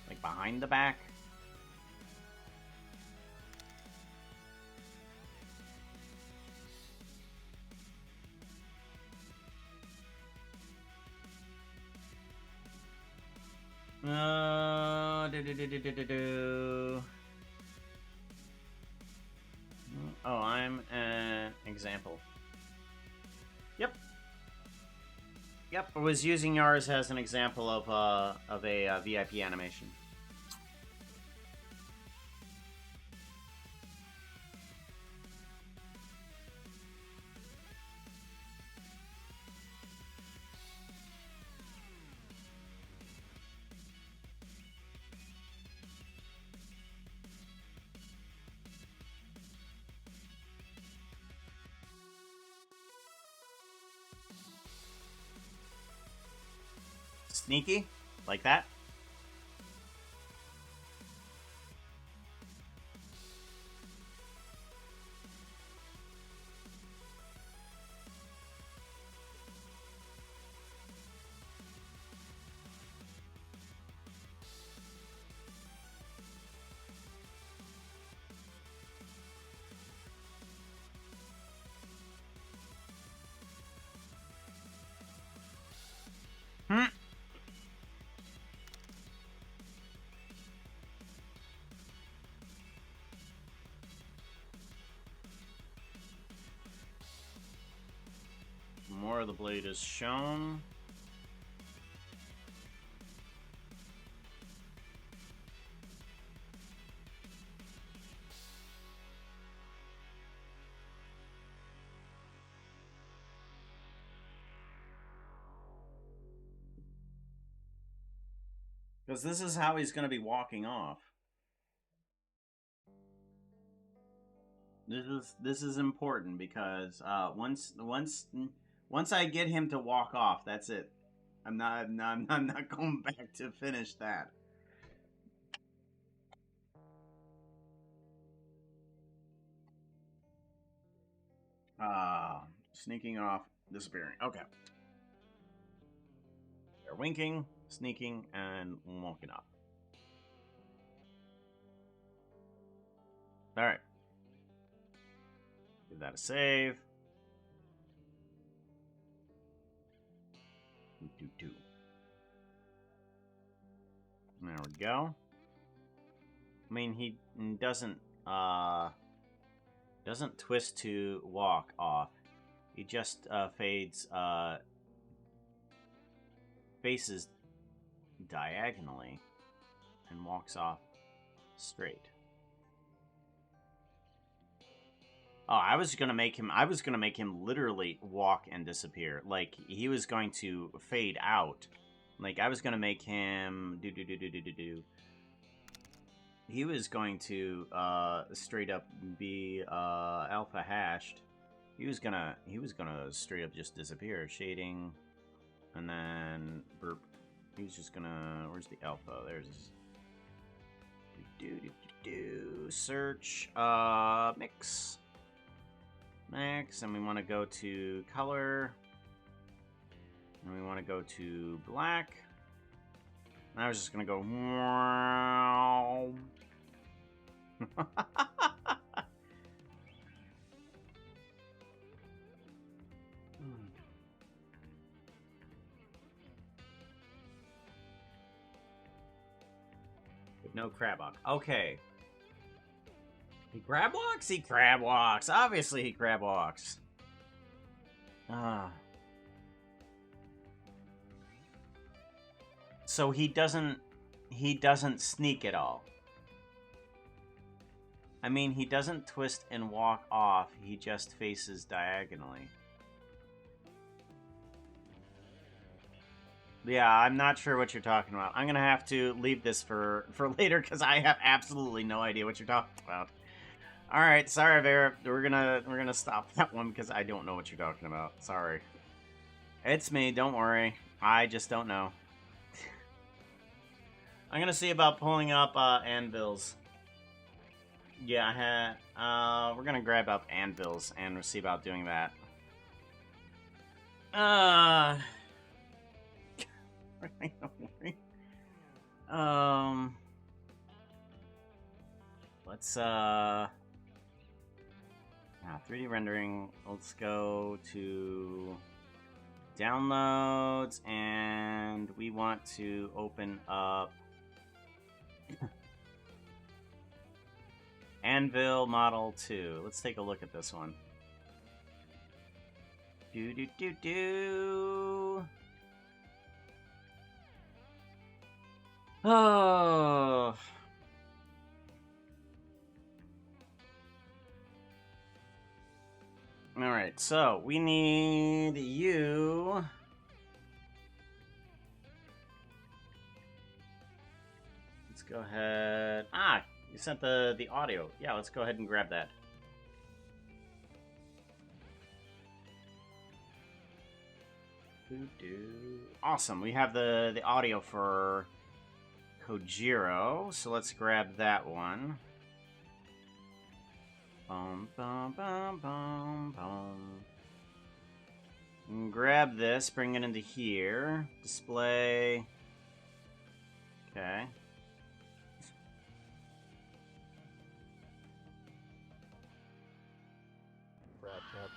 Like behind the back? Oh, I'm an example. Yep. Yep, I was using yours as an example of a VIP animation. Sneaky? Like that? Hmm. More of the blade is shown. Because this is how he's going to be walking off. This is important because once I get him to walk off, that's it. I'm not going back to finish that. Sneaking off, disappearing. Okay. They're winking, sneaking, and walking off. All right. Give that a save. There we go. I mean, he doesn't twist to walk off. He just faces diagonally and walks off straight. Oh, I was gonna make him literally walk and disappear. Like he was going to fade out. Like I was gonna make him do. He was going to straight up be alpha hashed. He was gonna straight up just disappear, shading, and then burp. He was just gonna. Where's the alpha? There's. Search. Mix. Mix, and we want to go to color. And we want to go to black. And I was just gonna go. No crab walk. Okay. He crab walks? He crab walks. Obviously he crab walks. So he doesn't sneak at all. I mean, he doesn't twist and walk off. He just faces diagonally. Yeah, I'm not sure what you're talking about. I'm gonna have to leave this for later because I have absolutely no idea what you're talking about. All right, sorry, Vera. We're gonna stop that one because I don't know what you're talking about. Sorry. It's me. Don't worry. I just don't know. I'm gonna see about pulling up anvils. Yeah, we're gonna grab up anvils and we'll see about doing that. Let's 3D rendering. Let's go to downloads, and we want to open up Anvil Model 2. Let's take a look at this one. Oh. Alright, so we need you. Let's go ahead. Ah, you sent the audio. Yeah, let's go ahead and grab that. Awesome. We have the audio for Kojiro, so let's grab that one. Boom, boom, boom, boom, boom. And grab this, bring it into here. Display. Okay.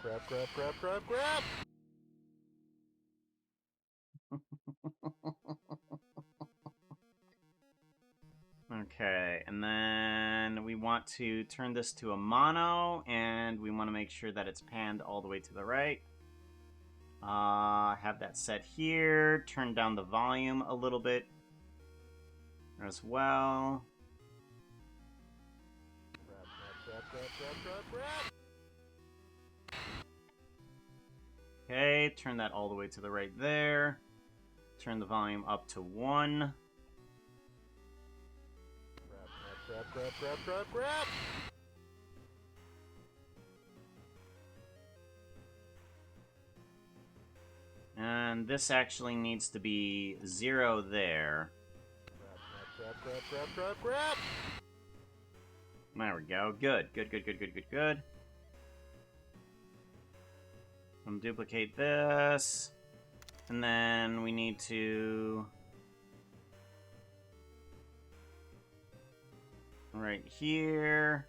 Grab. Okay, and then we want to turn this to a mono, and we want to make sure that it's panned all the way to the right. Have that set here. Turn down the volume a little bit as well. Okay, turn that all the way to the right there. Turn the volume up to 1. Grab. And this actually needs to be 0 there. Grab. There we go. Good. Good. Duplicate this. And then we need to... right here.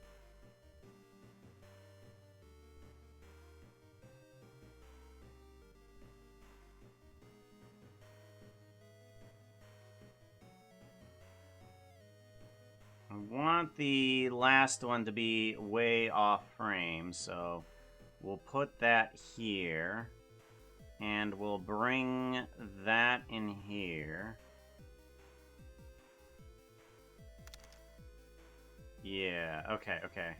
I want the last one to be way off frame, so we'll put that here. And we'll bring that in here. Yeah, okay.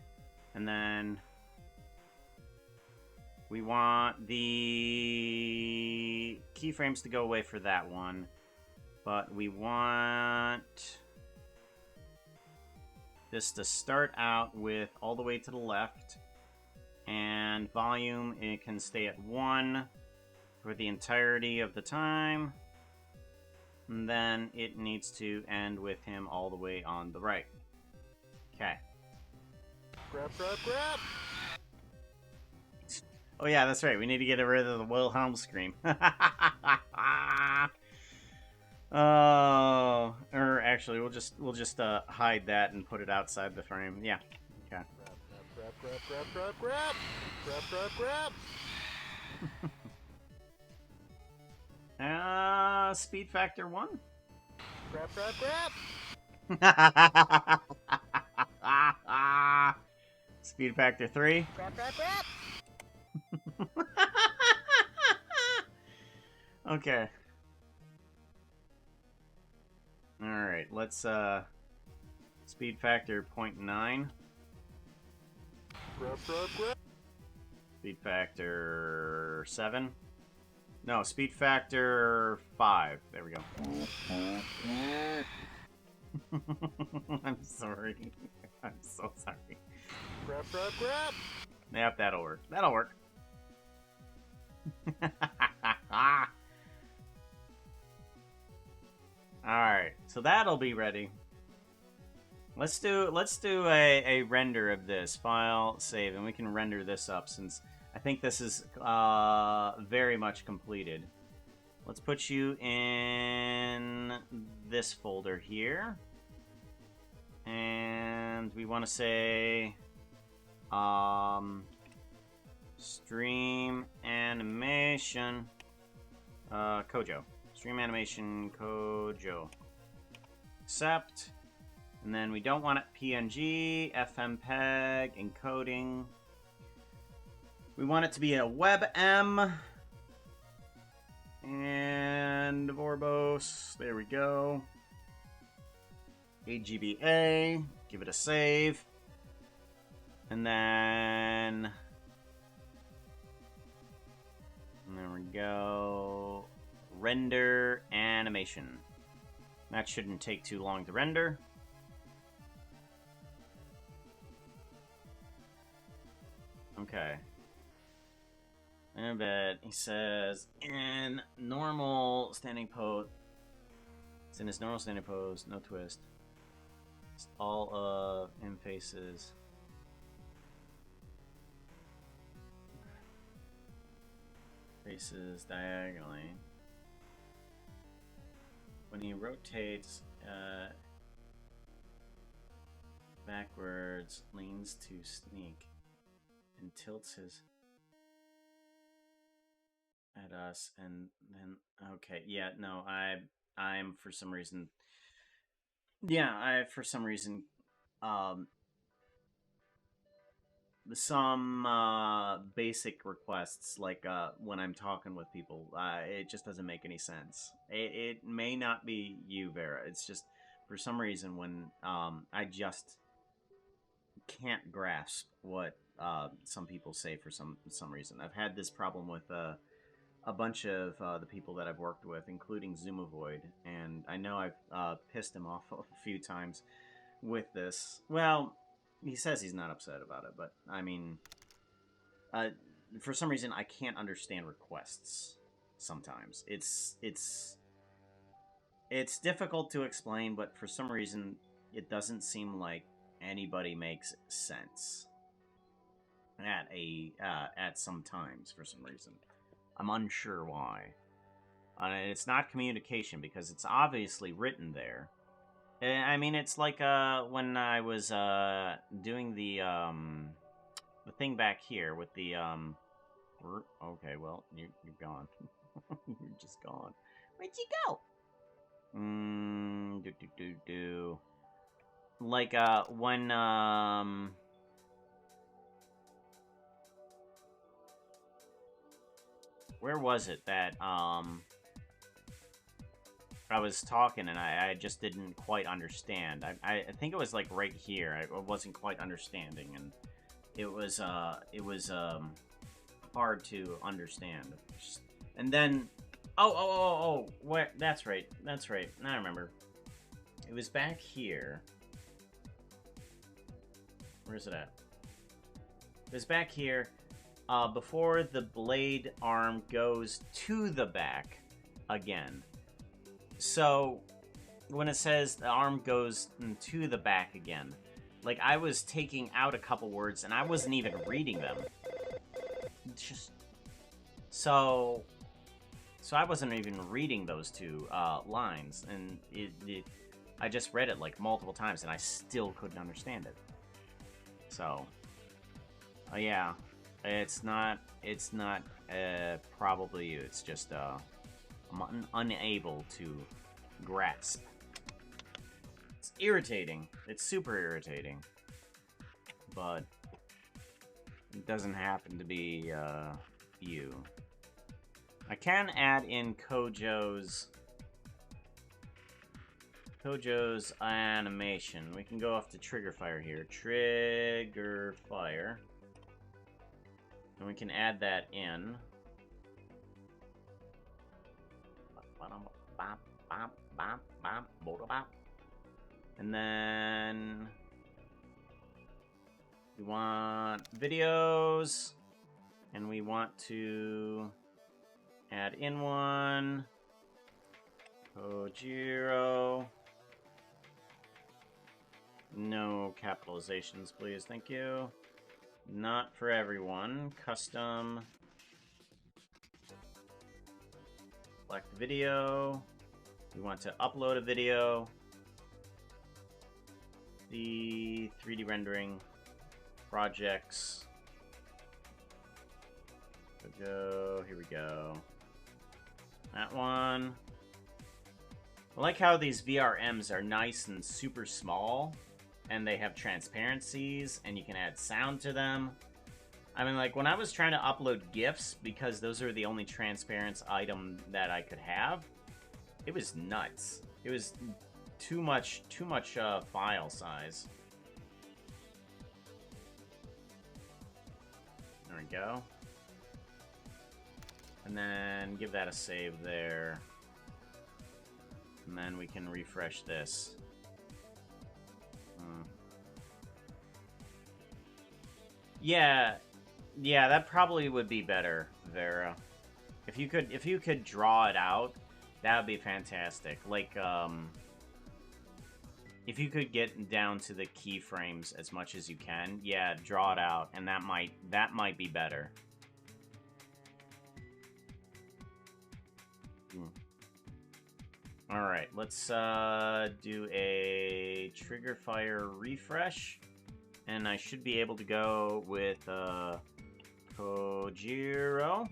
And then we want the keyframes to go away for that one. But we want this to start out with all the way to the left. And volume, it can stay at 1 for the entirety of the time. And then it needs to end with him all the way on the right. Okay. Grab. Oh yeah, that's right. We need to get rid of the Wilhelm scream. Oh, or actually, we'll just hide that and put it outside the frame. Yeah. Okay. Grab. Speed factor 1. Grab. Speed factor 3. Grab. Okay. Alright, let's speed factor 0.9. Grab. Speed factor 7. No, speed factor 5. There we go. I'm sorry. I'm so sorry. Grab. Yep, that'll work. That'll work. Alright, so that'll be ready. Let's do a render of this. File, save, and we can render this up since I think this is very much completed. Let's put you in this folder here. And we want to say stream animation Kojo. Stream animation Kojo. Accept. And then we don't want it PNG, FMPEG, encoding. We want it to be a WebM. And Vorbos. There we go. AGBA, give it a save. And then... there we go. Render animation. That shouldn't take too long to render. Okay. In a bit, he says, in normal standing pose. It's in his normal standing pose, no twist. It's all of him faces. Faces diagonally. When he rotates backwards, leans to sneak, and tilts his at us, and then okay, yeah, no, I'm for some reason, some basic requests, like when I'm talking with people, it just doesn't make any sense. It may not be you, Vera. It's just for some reason when I just can't grasp what some people say for some reason. I've had this problem with a bunch of the people that I've worked with, including Zoomovoid, and I know I've pissed him off a few times with this. Well, he says he's not upset about it, but I mean, for some reason I can't understand requests. Sometimes it's difficult to explain, but for some reason it doesn't seem like anybody makes sense at some times for some reason. I'm unsure why. It's not communication because it's obviously written there. I mean, it's like when I was doing the thing back here with the okay, well, you're gone. You're just gone. Where'd you go? Like when where was it that I was talking and I just didn't quite understand. I think it was like right here. I wasn't quite understanding, and it was hard to understand. And then oh, what? That's right. Now I remember. It was back here. Where's it at? It was back here. Before the blade arm goes to the back again. So, when it says the arm goes to the back again, like, I was taking out a couple words and I wasn't even reading them. Just... So I wasn't even reading those two lines, and I just read it, like, multiple times, and I still couldn't understand it. So, yeah. It's not probably you. It's just, I'm unable to grasp. It's irritating. It's super irritating. But it doesn't happen to be, you. I can add in Kojo's animation. We can go off to Trigger Fire here. Trigger Fire. And we can add that in. And then we want videos, and we want to add in one. Kojiro. No capitalizations, please. Thank you. Not for everyone. Custom. Select video. We want to upload a video. The 3D rendering projects. Here we go. That one. I like how these VRMs are nice and super small, and they have transparencies, and you can add sound to them. I mean, like, when I was trying to upload GIFs, because those are the only transparent item that I could have, it was nuts. It was too much file size. There we go. And then give that a save there. And then we can refresh this. Yeah, that probably would be better, Vera. If you could draw it out, that would be fantastic. Like, if you could get down to the keyframes as much as you can, yeah, draw it out, and that might be better. All right, let's do a trigger fire refresh, and I should be able to go with Kojiro.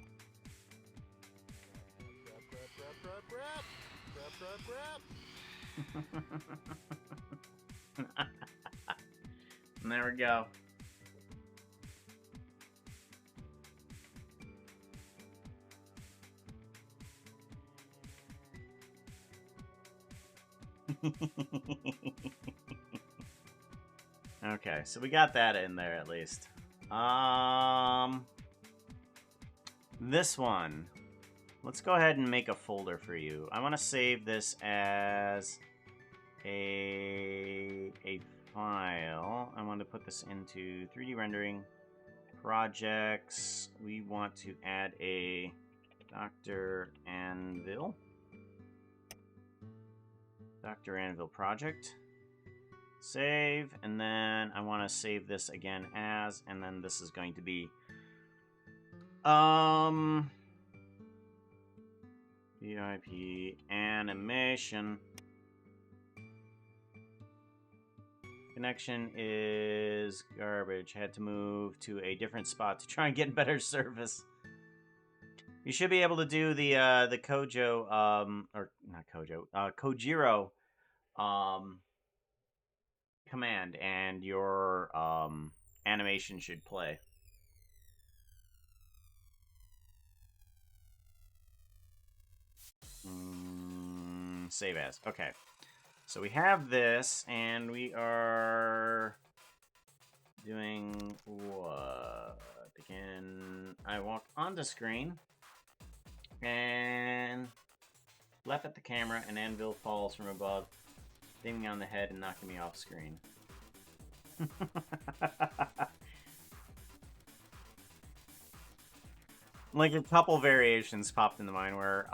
And there we go. Okay, so we got that in there at least. This one. Let's go ahead and make a folder for you. I want to save this as a file. I want to put this into 3D rendering projects. We want to add a Dr. Anvil. Dr. Anvil project. Save, and then I want to save this again as, and then this is going to be VIP animation. Connection is garbage. Had to move to a different spot to try and get better service. You should be able to do the Kojo, or not Kojo, Kojiro, command, and your animation should play. Save as. Okay. So we have this, and we are doing what? Again, I walk onto screen, and left at the camera, and Anvil falls from above, hitting me on the head and knocking me off screen. Like, a couple variations popped into mind where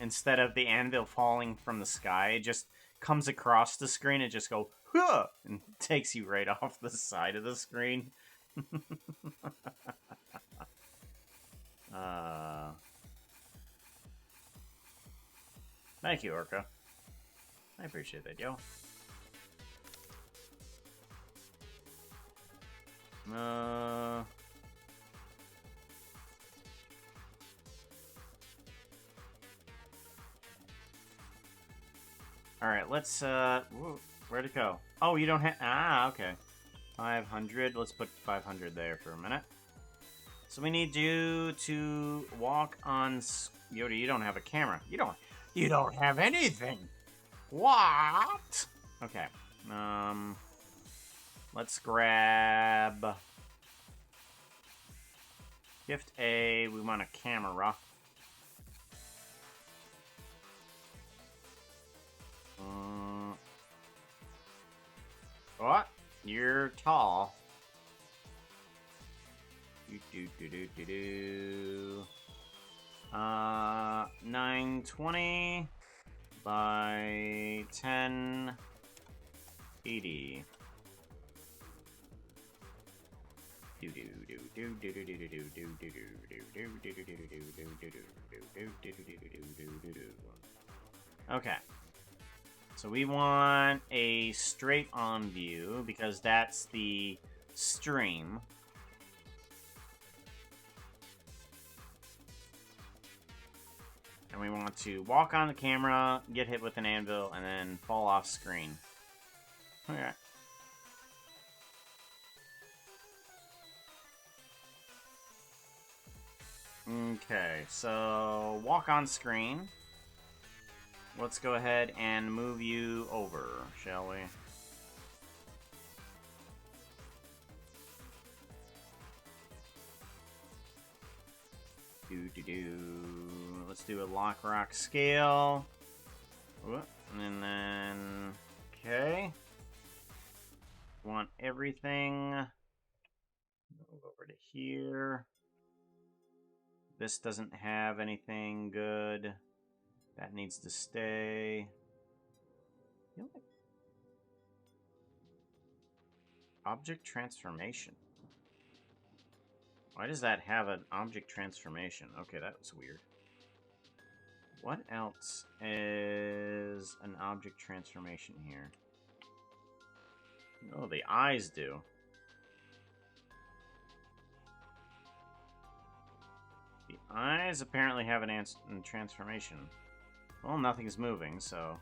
instead of the anvil falling from the sky, it just comes across the screen and just go, huh, and takes you right off the side of the screen. Thank you, Orca. I appreciate that, yo. Alright, let's, where'd it go? Oh, you don't have, okay. 500, let's put 500 there for a minute. So we need you to walk on, Yoda, you don't have a camera. You don't have anything. What? Okay, let's grab Gift A, we want a camera. What? You're tall. 920 by 1080. Okay. So we want a straight on view because that's the stream. And we want to walk on the camera, get hit with an anvil, and then fall off screen. Okay. Okay, so walk on screen. let's go ahead and move you over, shall we? Let's do a lock rock scale. And then, okay. Want everything. Move over to here. This doesn't have anything good. That needs to stay. Object transformation. Why does that have an object transformation? Okay, that was weird. What else is an object transformation here? Oh, the eyes do. The eyes apparently have an transformation. Well, nothing's moving, so...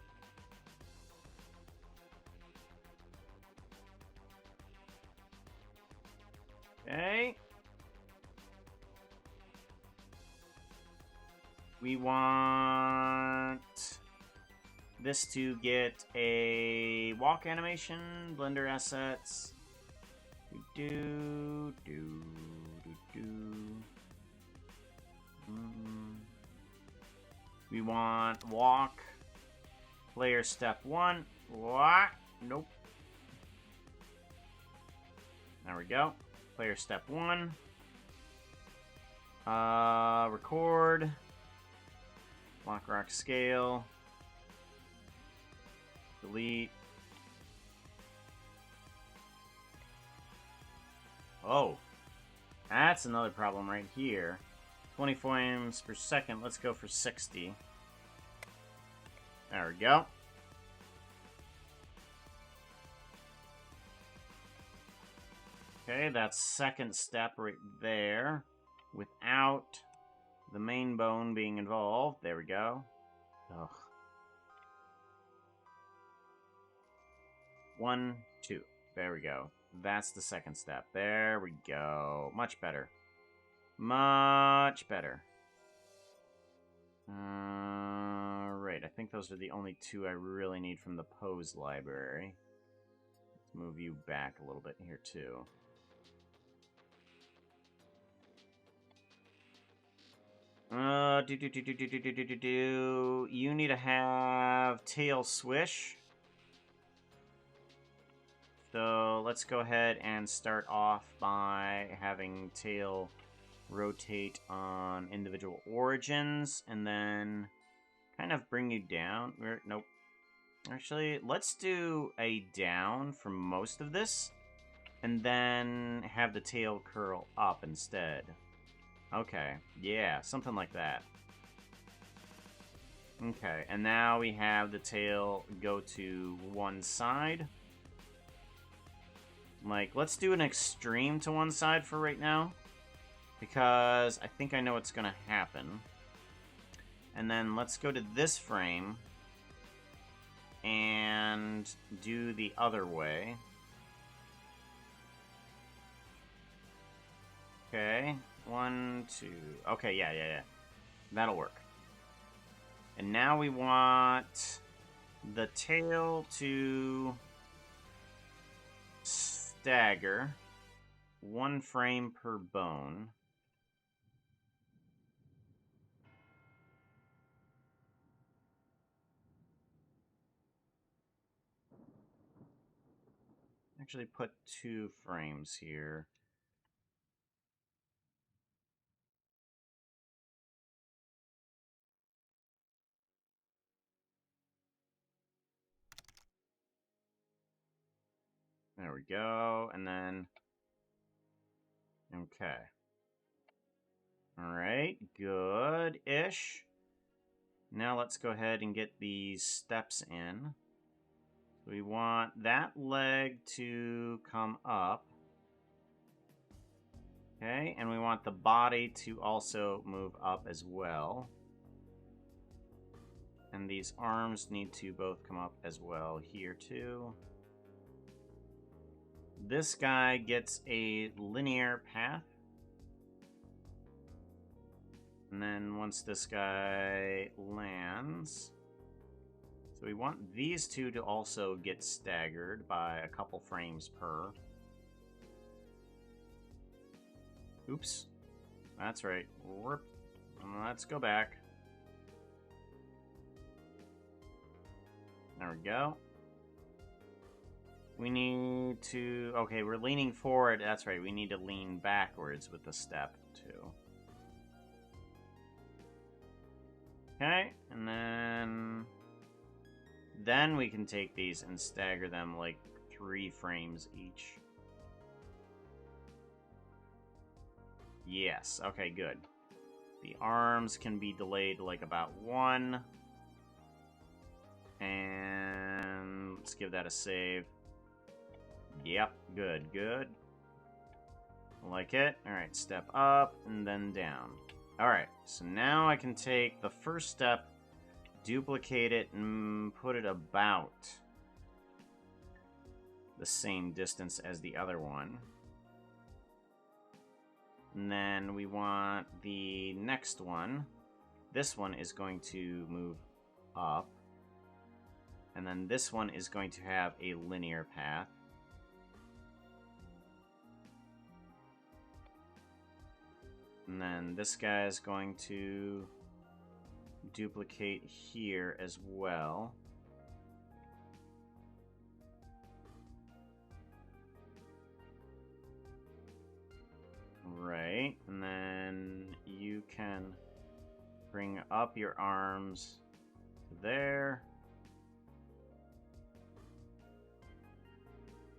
Okay. We want this to get a walk animation, Blender assets. We want walk, player step 1. What? Nope. There we go. Player step 1. Record. Lock rock scale. Delete. Oh. That's another problem right here. 20 frames per second. Let's go for 60. There we go. Okay, that's second step right there. Without the main bone being involved. There we go. Ugh. 1, 2. There we go. That's the second step. There we go. Much better. Much better. Right, I think those are the only two I really need from the pose library. Let's move you back a little bit here, too. You need to have tail swish. So let's go ahead and start off by having tail rotate on individual origins, and then kind of bring you down. Nope. Actually, let's do a down for most of this, and then have the tail curl up instead. Okay, yeah, something like that. Okay, and now we have the tail go to one side. Like, let's do an extreme to one side for right now, because I think I know what's going to happen. And then let's go to this frame and do the other way. Okay, 1, 2. Okay, yeah. That'll work. And now we want the tail to stagger 1 frame per bone. Actually put 2 frames here. There we go, and then, okay. Alright, good-ish. Now let's go ahead and get these steps in. We want that leg to come up. Okay, and we want the body to also move up as well. And these arms need to both come up as well here too. This guy gets a linear path. And then once this guy lands, So we want these two to also get staggered by a couple frames per. Oops. That's right. Let's go back. There we go. We need to... Okay, we're leaning forward. That's right. We need to lean backwards with the step, too. Okay, and then we can take these and stagger them like 3 frames each. Yes, okay, good. The arms can be delayed like about 1. And let's give that a save. Yep, good, good. Like it. Alright, step up and then down. Alright, so now I can take the first step, duplicate it, and put it about the same distance as the other one. And then we want the next one. This one is going to move up. And then this one is going to have a linear path. And then this guy is going to duplicate here as well. Right, and then you can bring up your arms to there.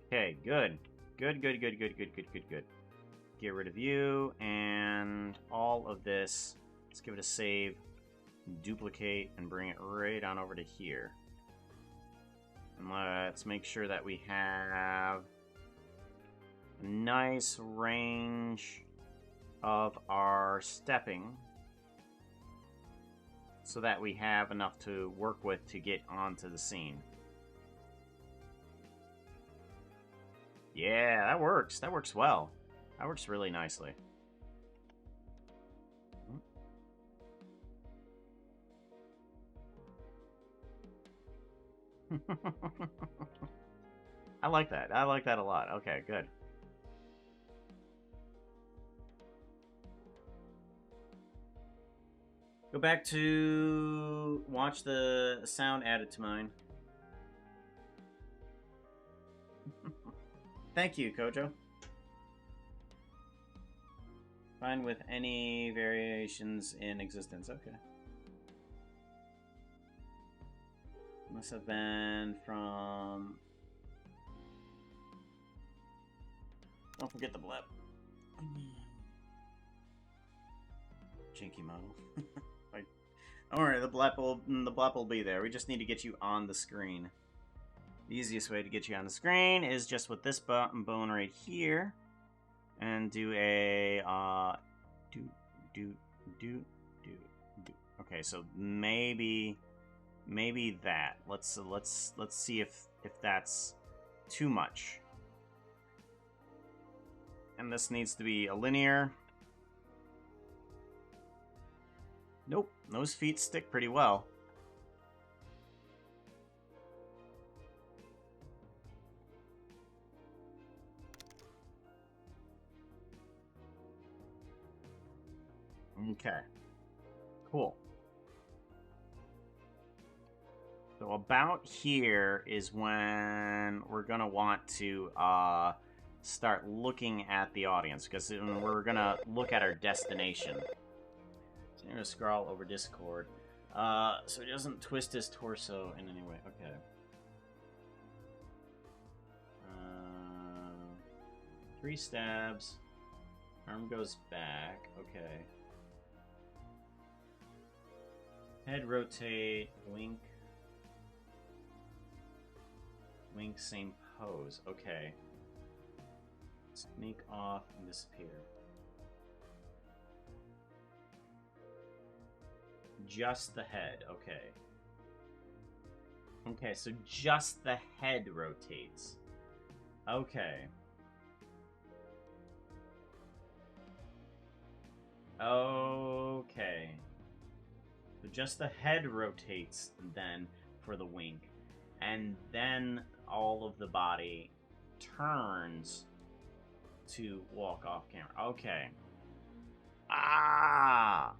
Okay, good. Good, good, good, good, good, good, good, good. Get rid of you, and all of this. Let's give it a save, duplicate, and bring it right on over to here. And let's make sure that we have a nice range of our stepping so that we have enough to work with to get onto the scene. Yeah, that works. That works well. That works really nicely. I like that. I like that a lot. Okay, good. Go back to watch the sound added to mine. Thank you, Kojo. Fine with any variations in existence. Okay. Must have been from... Don't forget the blip. Jinky model. Like, don't worry, the blip will be there. We just need to get you on the screen. The easiest way to get you on the screen is just with this bone right here, and do a do. Okay, so maybe that. Let's see if that's too much. And this needs to be a linear. Nope, those feet stick pretty well. Okay, cool. So about here is when we're gonna want to start looking at the audience, because we're gonna look at our destination. So I'm gonna scroll over Discord, so he doesn't twist his torso in any way. Okay. 3 stabs. Arm goes back. Okay. Head rotate. Wink. Wink, same pose. Okay. Sneak off and disappear. Just the head. Okay. Okay, so just the head rotates. Okay. Okay. So just the head rotates then, for the wink, and then all of the body turns to walk off camera. Okay. Ah!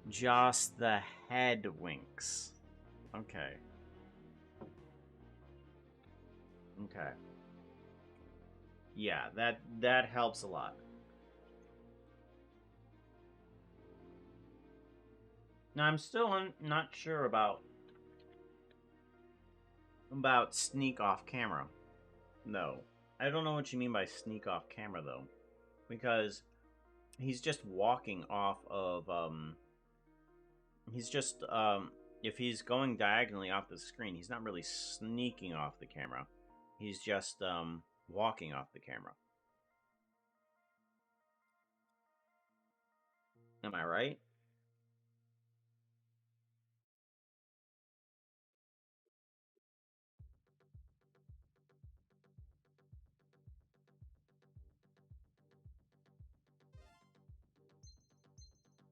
Just the head winks. Okay. Okay. Yeah, that helps a lot. Now I'm still not sure about sneak off camera. No. I don't know what you mean by sneak off camera though. Because he's just walking off of he's just if he's going diagonally off the screen, he's not really sneaking off the camera. He's just walking off the camera. Am I right?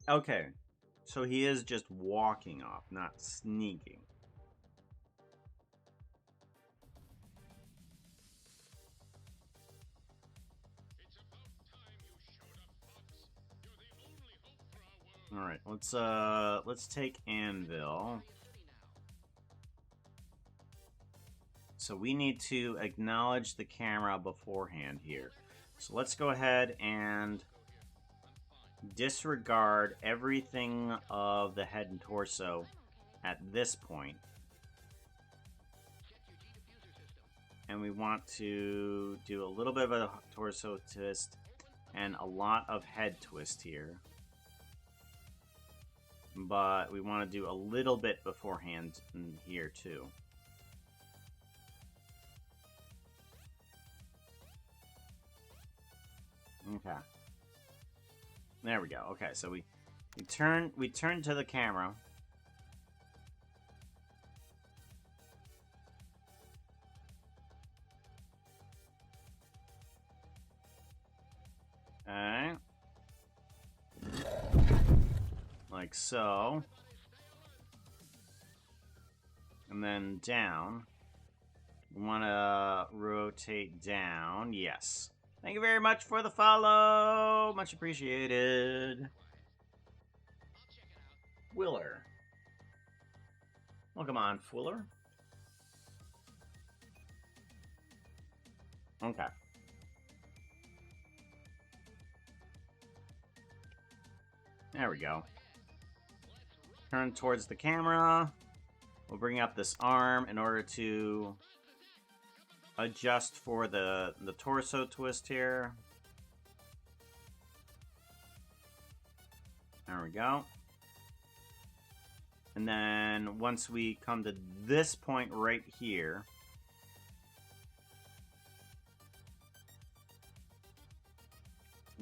Okay. So he is just walking off, not sneaking. All right, let's take Anvil. So we need to acknowledge the camera beforehand here. So let's go ahead and disregard everything of the head and torso at this point. And we want to do a little bit of a torso twist and a lot of head twist here. But we want to do a little bit beforehand in here too. Okay. There we go. Okay, so we turn to the camera. Okay. Like so. And then down. We want to rotate down. Yes. Thank you very much for the follow. Much appreciated. Willer. Welcome on, Fuller. Okay. There we go. Turn towards the camera. We'll bring up this arm in order to adjust for the torso twist here. There we go. And then once we come to this point right here,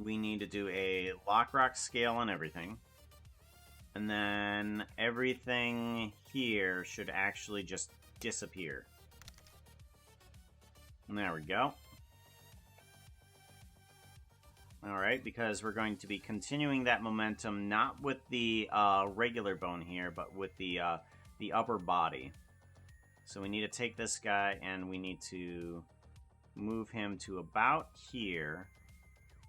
we need to do a lock rock scale on everything. And then everything here should actually just disappear. And there we go. Alright, because we're going to be continuing that momentum, not with the regular bone here, but with the upper body. So we need to take this guy and we need to move him to about here,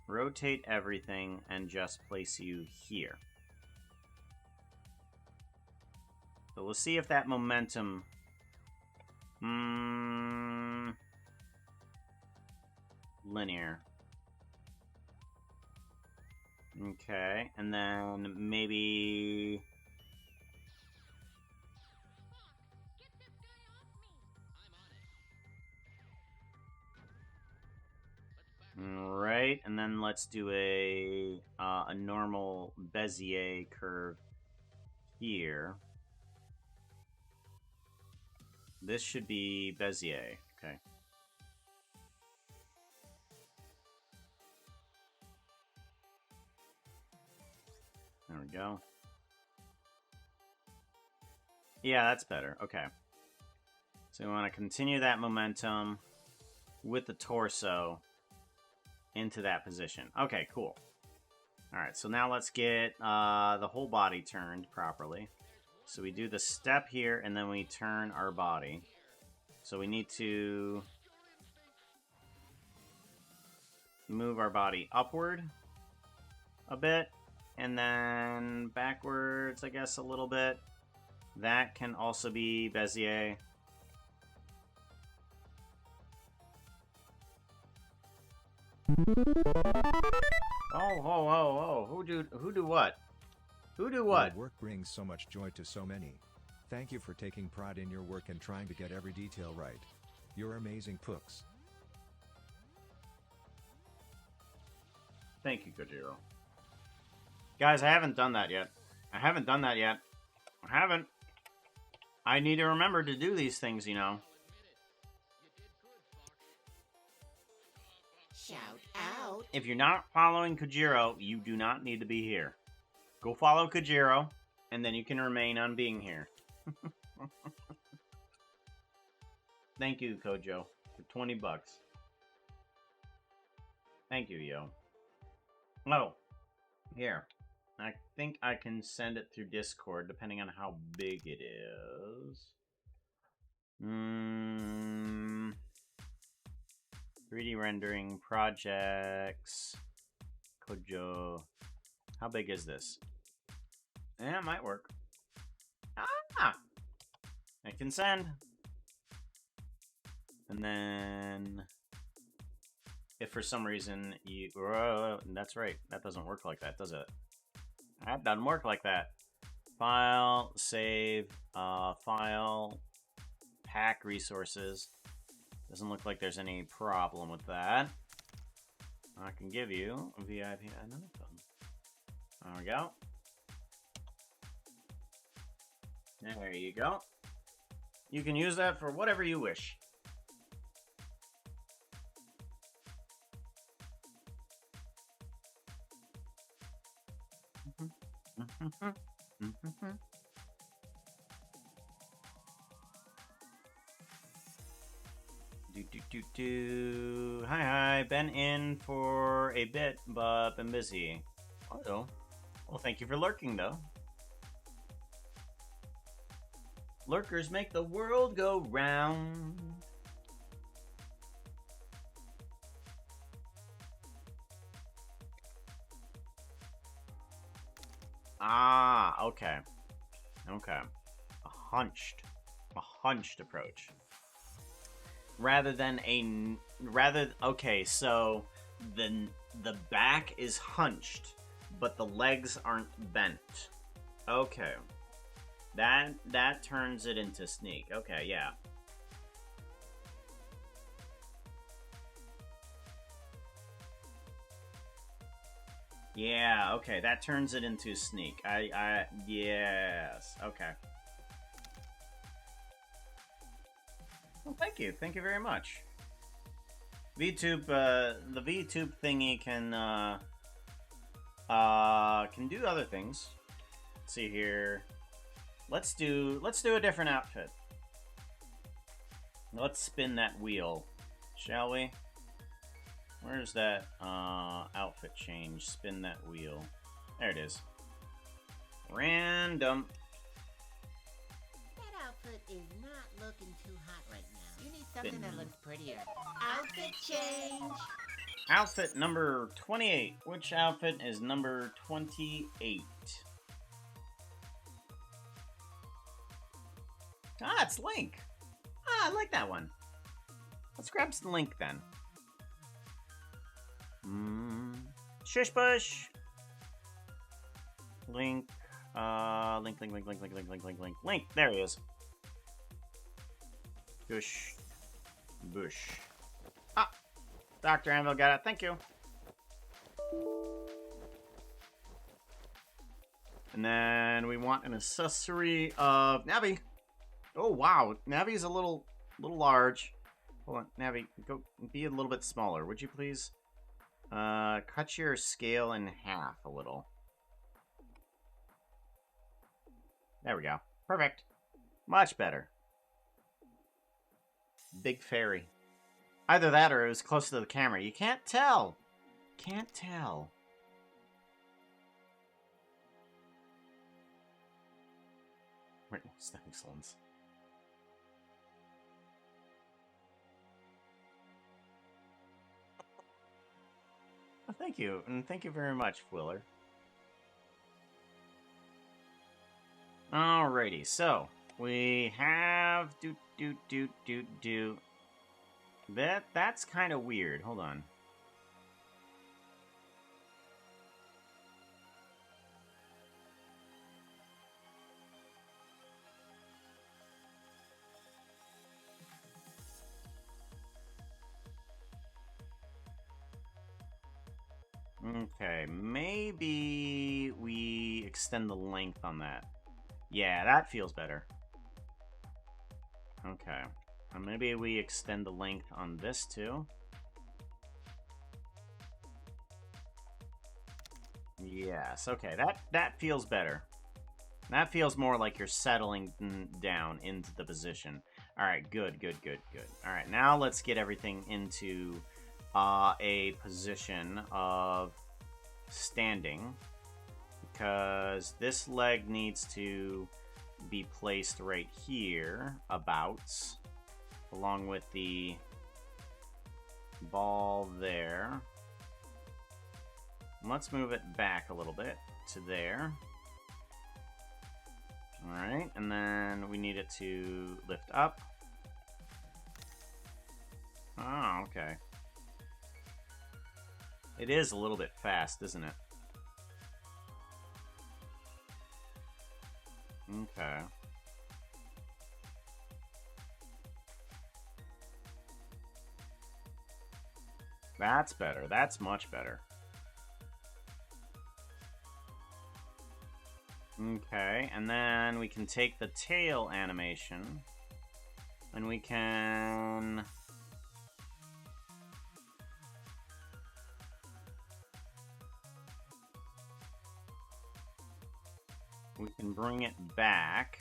rotate everything, and just place you here. So we'll see if that momentum... linear. Okay, and then maybe... Right, and then let's do a normal Bezier curve here. This should be Bezier, okay. There we go. Yeah, that's better, okay. So we want to continue that momentum with the torso into that position. Okay, cool. Alright, so now let's get the whole body turned properly. So we do the step here, and then we turn our body. So we need to move our body upward a bit, and then backwards, I guess, a little bit. That can also be Bezier. Oh, oh, oh, oh. Who do what? Who do what? Your work brings so much joy to so many. Thank you for taking pride in your work and trying to get every detail right. You're amazing, Pooks. Thank you, Kojiro. Guys, I haven't done that yet. I haven't. I need to remember to do these things, you know. Shout out. If you're not following Kojiro, you do not need to be here. Go follow Kojiro, and then you can remain on being here. Thank you, Kojo, for 20 bucks. Thank you, yo. Oh, here. I think I can send it through Discord, depending on how big it is. 3D rendering projects. Kojo. How big is this? Yeah, it might work. Ah! I can send. And then, if for some reason you... that's right. That doesn't work like that, does it? That doesn't work like that. File, save, file, pack resources. Doesn't look like there's any problem with that. I can give you a VIP. There we go. There you go. You can use that for whatever you wish. Hi, been in for a bit, but been busy. Oh, well, thank you for lurking, though. Lurkers make the world go round. Ah, okay. Okay. A hunched approach. Okay, so the back is hunched, but the legs aren't bent. Okay. That turns it into sneak. Okay, yeah. Yeah, okay, that turns it into sneak. Yes, okay. Well, thank you very much. VTube, the VTube thingy can do other things. Let's see here. Let's do a different outfit. Let's spin that wheel, shall we? Where's that outfit change? Spin that wheel. There it is. Random. That outfit is not looking too hot right now. You need something that looks prettier. Outfit change. Outfit number 28. Which outfit is number 28? Ah, it's Link. Ah, I like that one. Let's grab some Link then. Shush Bush. Link. Link. There he is. Shush Bush. Ah, Dr. Anvil got it. Thank you. And then we want an accessory of Navi. Oh wow, Navi's a little large. Hold on, Navi, go be a little bit smaller, would you please? Cut your scale in half a little. There we go. Perfect. Much better. Big fairy. Either that or it was close to the camera. You can't tell. Can't tell. Witness excellence. Well, thank you, and thank you very much, Willer. Alrighty, so we have That's kind of weird. Hold on. Okay, maybe we extend the length on that. Yeah, that feels better. Okay. And maybe we extend the length on this too. Yes, okay, that feels better. That feels more like you're settling down into the position. Alright, good. Alright, now let's get everything into a position of standing. Because this leg needs to be placed right here, along with the ball there. And let's move it back a little bit to there. Alright, and then we need it to lift up. Oh, okay. It is a little bit fast, isn't it? Okay. That's better. That's much better. Okay, and then we can take the tail animation, and we can... we can bring it back.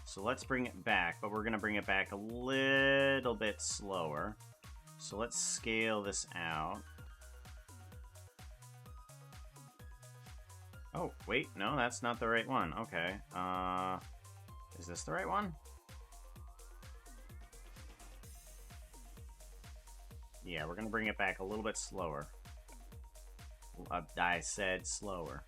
So let's bring it back, but we're going to bring it back a little bit slower. So let's scale this out. Oh, wait, no, that's not the right one. Okay, is this the right one? Yeah, we're gonna bring it back a little bit slower. I said slower.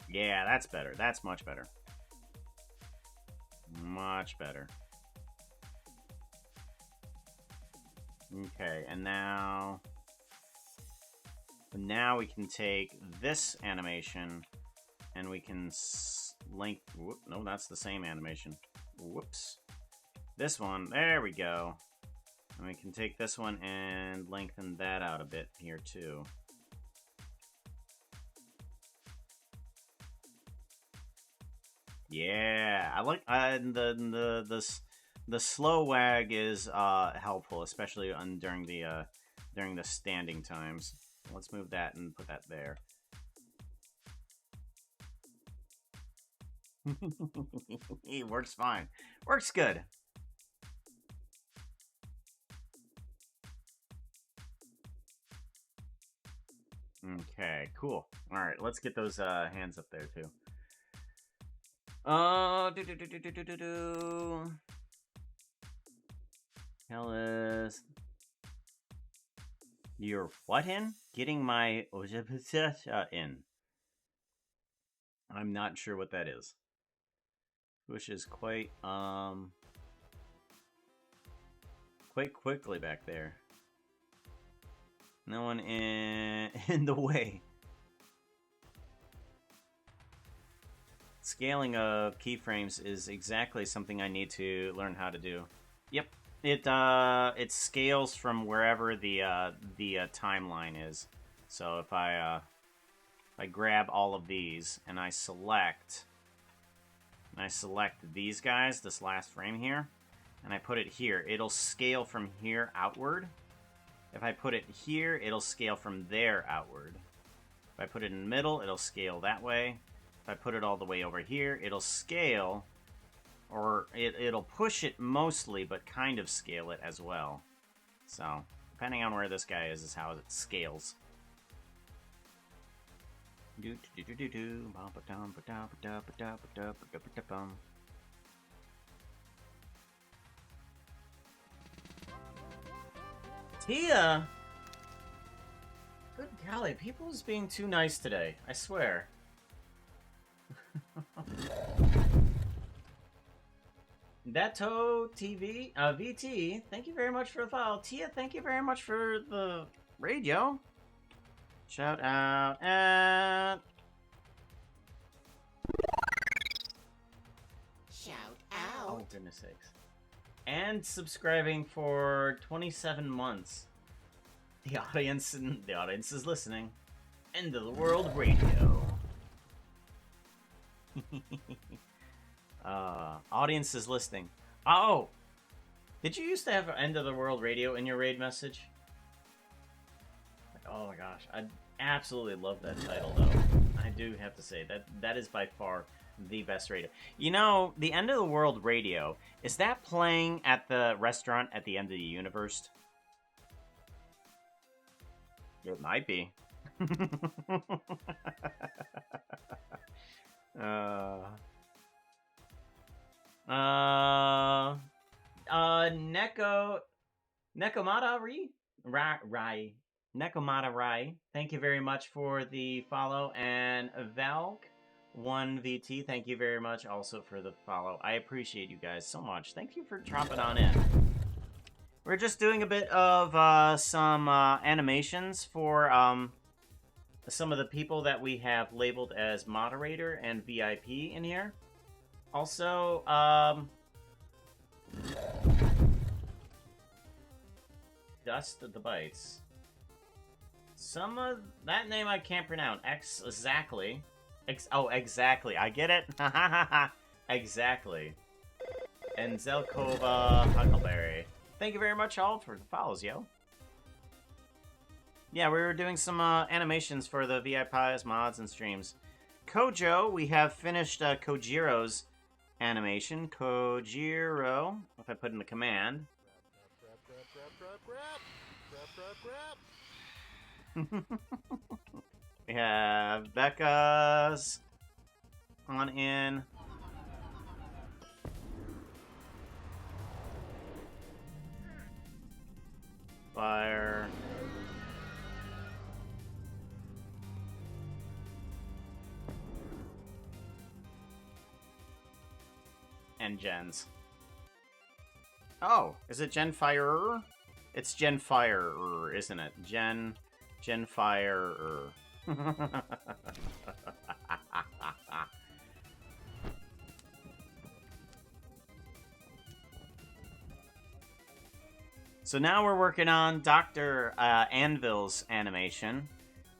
Yeah, that's better. That's much better. Much better. Okay, and now we can take this animation and we can link. No, that's the same animation. Whoops. This one, there we go. And we can take this one and lengthen that out a bit here too. Yeah, I like the slow wag is helpful, especially during the standing times. Let's move that and put that there. It works fine. Works good. Okay, cool. All right, let's get those hands up there too. Tell us. You're what in? Getting my in. I'm not sure what that is. Which is quite quickly back there. No one in the way. Scaling of keyframes is exactly something I need to learn how to do. Yep, it scales from wherever the timeline is. So if I grab all of these and I select these guys, this last frame here, and I put it here, it'll scale from here outward. If I put it here, it'll scale from there outward. If I put it in the middle, it'll scale that way. If I put it all the way over here, it'll scale Or it'll push it mostly, but kind of scale it as well. So, depending on where this guy is how it scales. Tia! Good golly, people's being too nice today, I swear. Dato TV, VT, thank you very much for the follow. Tia, thank you very much for the radio. Shout out at... Shout out. Oh, goodness sakes. And subscribing for 27 months. The audience is listening. End of the World Radio. Audience is listening. Oh! Did you used to have End of the World Radio in your raid message? Oh my gosh, I absolutely love that title though. I do have to say, that is by far the best radio. You know, the End of the World Radio, is that playing at the restaurant at the end of the universe? It might be. Nekomata Rai. Nekomata Rai, thank you very much for the follow, and Valk 1VT, thank you very much also for the follow. I appreciate you guys so much. Thank you for dropping on in. We're just doing a bit of some animations for some of the people that we have labeled as moderator and VIP in here. Also, Dust of the Bites. Some of that name I can't pronounce. Exactly. Exactly. I get it. Exactly. And Zelkova Huckleberry. Thank you very much all for the follows, yo. Yeah, we were doing some animations for the VIPs, mods, and streams. Kojo, we have finished Kojiro's animation. Kojiro, if I put in the command. We have Becca's on in. Fire. And Jen's. Oh, is it Gen Fire? It's Gen Fire, isn't it? Gen Fire. So now we're working on Dr. Anvil's animation,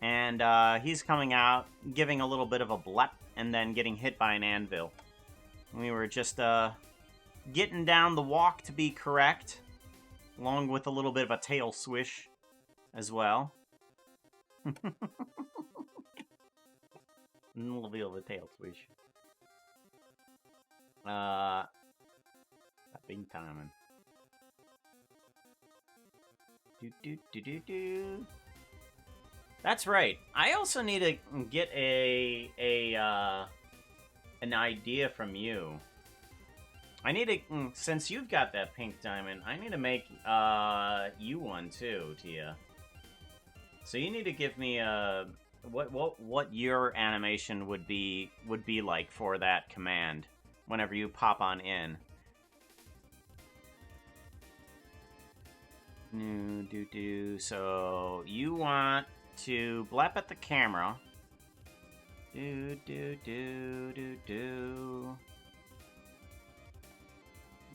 and he's coming out, giving a little bit of a blep, and then getting hit by an anvil. We were just getting down the walk to be correct, along with a little bit of a tail swish as well. A little bit of a tail swish. Big timing. Do. That's right. I also need to get an idea from you. I need to, since you've got that pink diamond, I need to make you one too, Tia. So you need to give me what your animation would be like for that command whenever you pop on in. So you want to blap at the camera.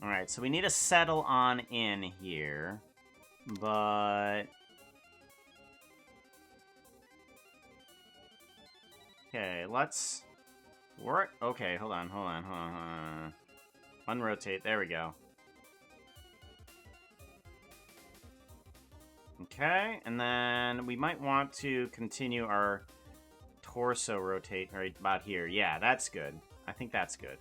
Alright, so we need to settle on in here. But... okay, let's... work... okay, hold on. Unrotate, there we go. Okay, and then we might want to continue our torso rotate right about here. Yeah, that's good. I think that's good.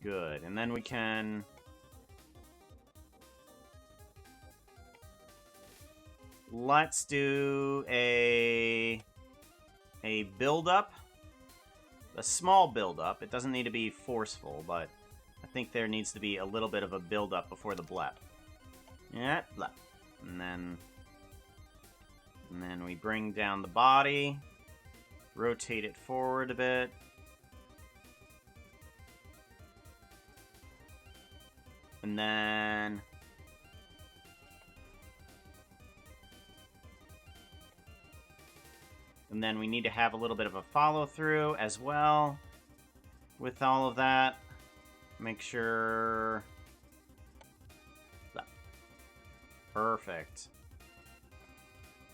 Good. And then we can... Let's do a build-up. A small build-up. It doesn't need to be forceful, but I think there needs to be a little bit of a build-up before the blep. Yeah, blep. And then we bring down the body. Rotate it forward a bit. And then... And then we need to have a little bit of a follow-through as well with all of that. Make sure... Perfect.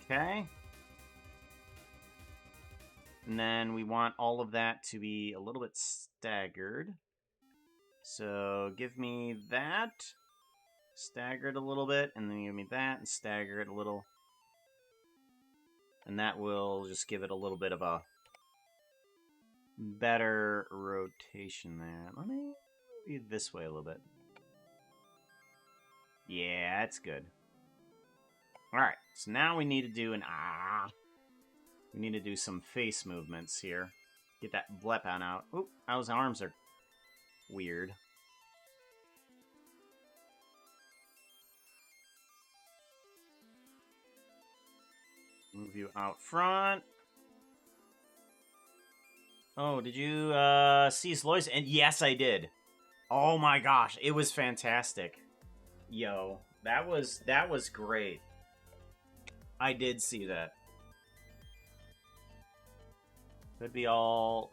Okay. And then we want all of that to be a little bit staggered. So give me that. Stagger it a little bit, and then give me that, and stagger it a little. And that will just give it a little bit of a better rotation there. Let me be this way a little bit. Yeah, that's good. Alright, so now we need to do we need to do some face movements here. Get that blep on out. Oop, those arms are weird. Move you out front. Oh, did you see Lois? And yes, I did. Oh my gosh, it was fantastic. Yo, that was great. I did see that. Could be all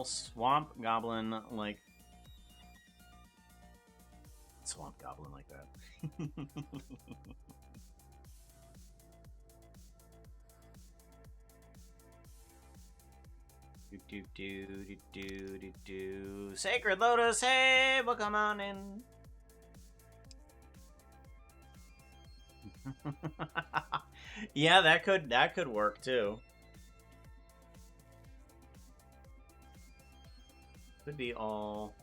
swamp goblin like that. Do. Sacred Lotus, hey, well, come on in. Yeah, that could work too. Could be all.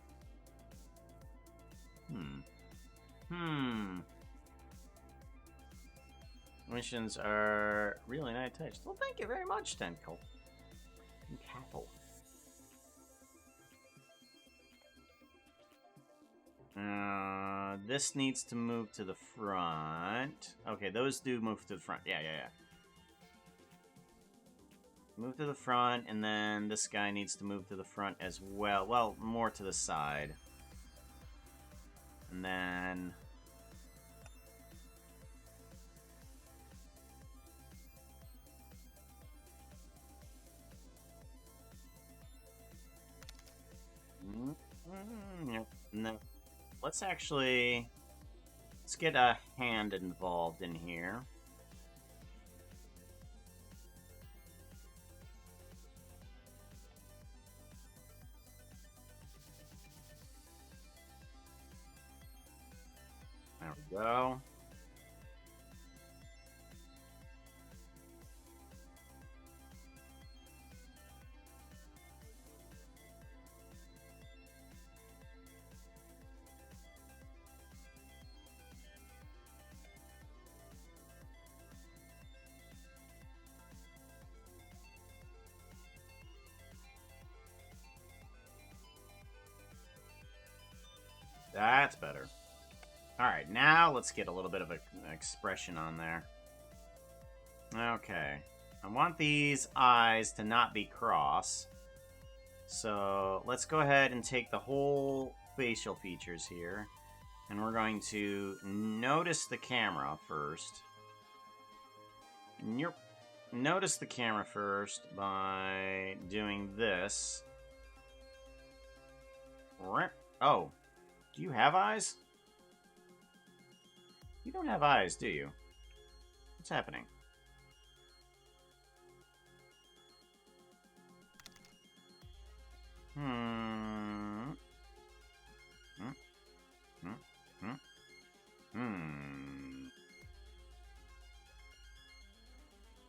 Missions are really nice touch. Well, thank you very much, Tenkel. Cattle. This needs to move to the front. Okay, those do move to the front. Yeah. Move to the front, and then this guy needs to move to the front as well. Well, more to the side. And then... No. Let's get a hand involved in here. There we go. That's better. Alright, now let's get a little bit of an expression on there. Okay. I want these eyes to not be cross. So let's go ahead and take the whole facial features here. And we're going to notice the camera first. Notice the camera first by doing this. Oh. Do you have eyes? You don't have eyes, do you? What's happening?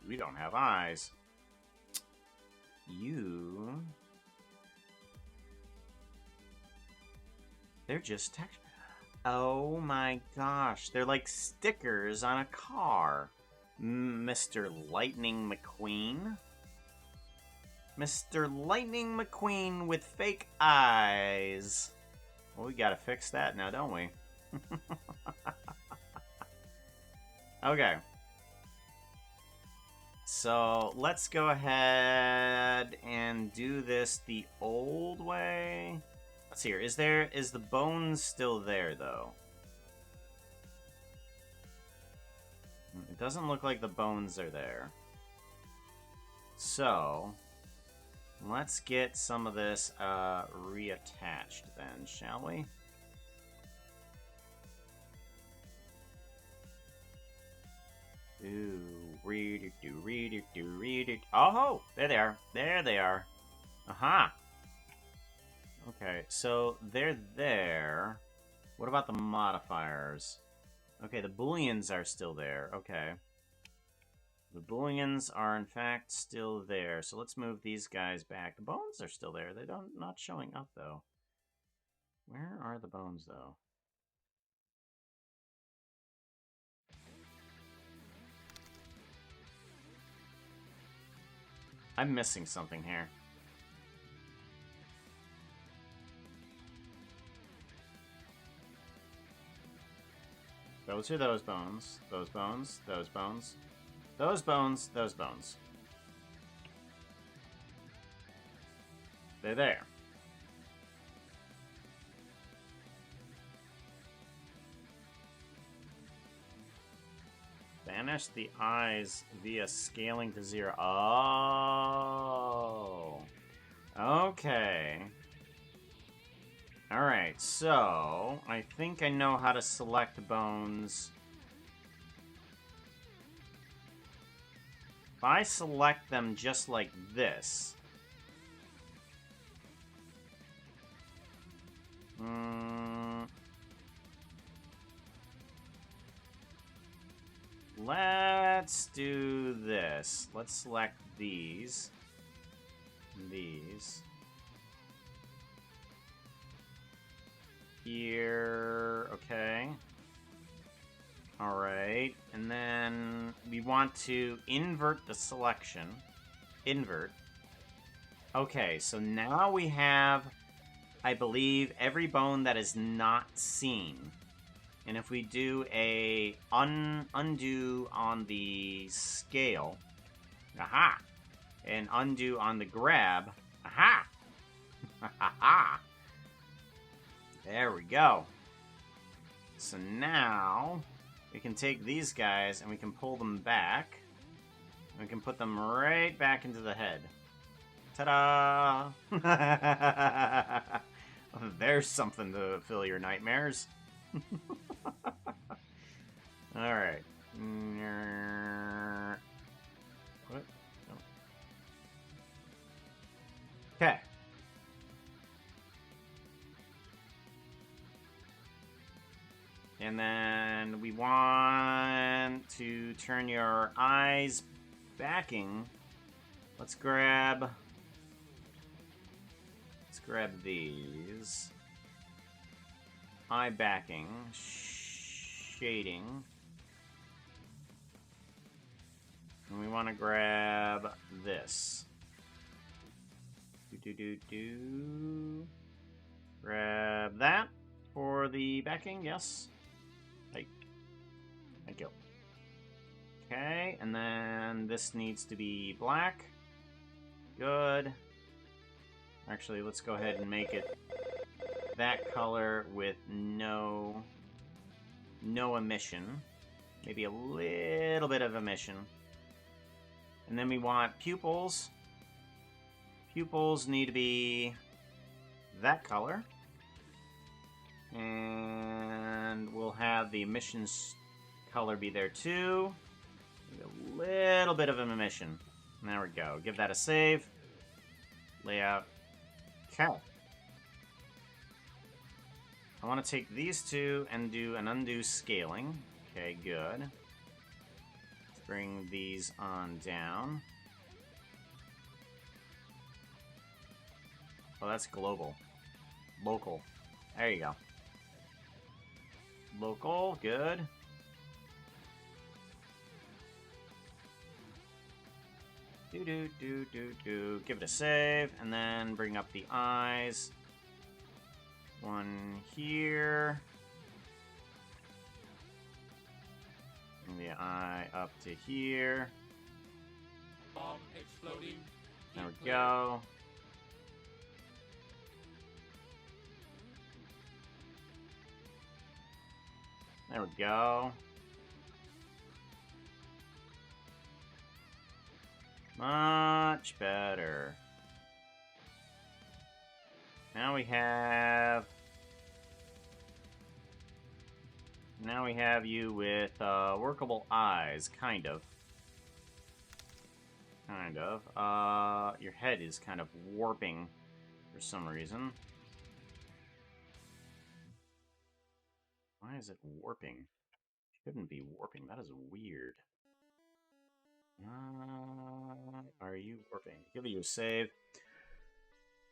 We don't have eyes. You... They're just text. Oh my gosh. They're like stickers on a car. Mr. Lightning McQueen? Mr. Lightning McQueen with fake eyes. Well, we gotta fix that now, don't we? Okay. So, let's go ahead and do this the old way. Let's see here. Is the bones still there, though? It doesn't look like the bones are there. So, let's get some of this reattached then, shall we? Ooh, read it, do, read it, do, read it. Oh, there they are. There they are. Aha. Okay, so they're there. What about the modifiers? Okay, the booleans are still there. Okay. The booleans are in fact still there. So let's move these guys back. The bones are still there. They're not showing up though. Where are the bones though? I'm missing something here. Those are those bones. Those bones. Those bones. Those bones. Those bones. They're there. Banish the eyes via scaling to 0. Oh. Okay. Alright, so I think I know how to select bones. If I select them just like this. Let's do this. Let's select these. These. Here, okay. Alright, and then we want to invert the selection. Invert. Okay, so now we have, I believe, every bone that is not seen. And if we do a undo on the scale, aha, and undo on the grab, aha, aha. There we go. So now we can take these guys and we can pull them back. And we can put them right back into the head. Ta-da! There's something to fill your nightmares. Alright. What? Oh. Okay. And then we want to turn your eyes backing. Let's grab these. Eye backing, shading. And we want to grab this. Grab that for the backing, yes. Thank you. Okay, and then this needs to be black. Good. Actually, let's go ahead and make it that color with no emission. Maybe a little bit of emission. And then we want pupils. Pupils need to be that color. And we'll have the emissions color be there too. A little bit of an emission. There we go. Give that a save. Layout. Okay. I want to take these two and do an undo scaling. Okay, good. Let's bring these on down. Oh, that's global. Local. There you go. Local, good. Do. Give it a save, and then bring up the eyes. One here. Bring the eye up to here. Bomb exploding. There we go. There we go. Much better. Now we have you with workable eyes, kind of. Your head is kind of warping for some reason. Why is it warping? Shouldn't be warping. That is weird. Are you warping? Give you a save.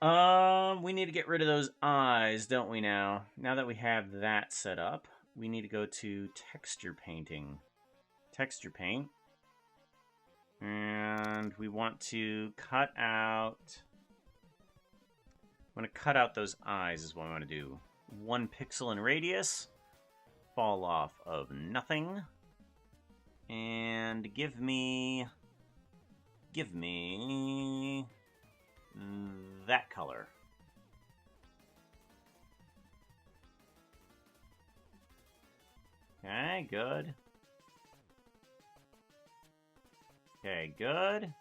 We need to get rid of those eyes, don't we now? Now that we have that set up, we need to go to texture painting. Texture paint. And we want to cut out... I want to cut out those eyes is what I want to do. 1 pixel in radius. Fall off of nothing. And give me that color. Okay, good. Okay, good.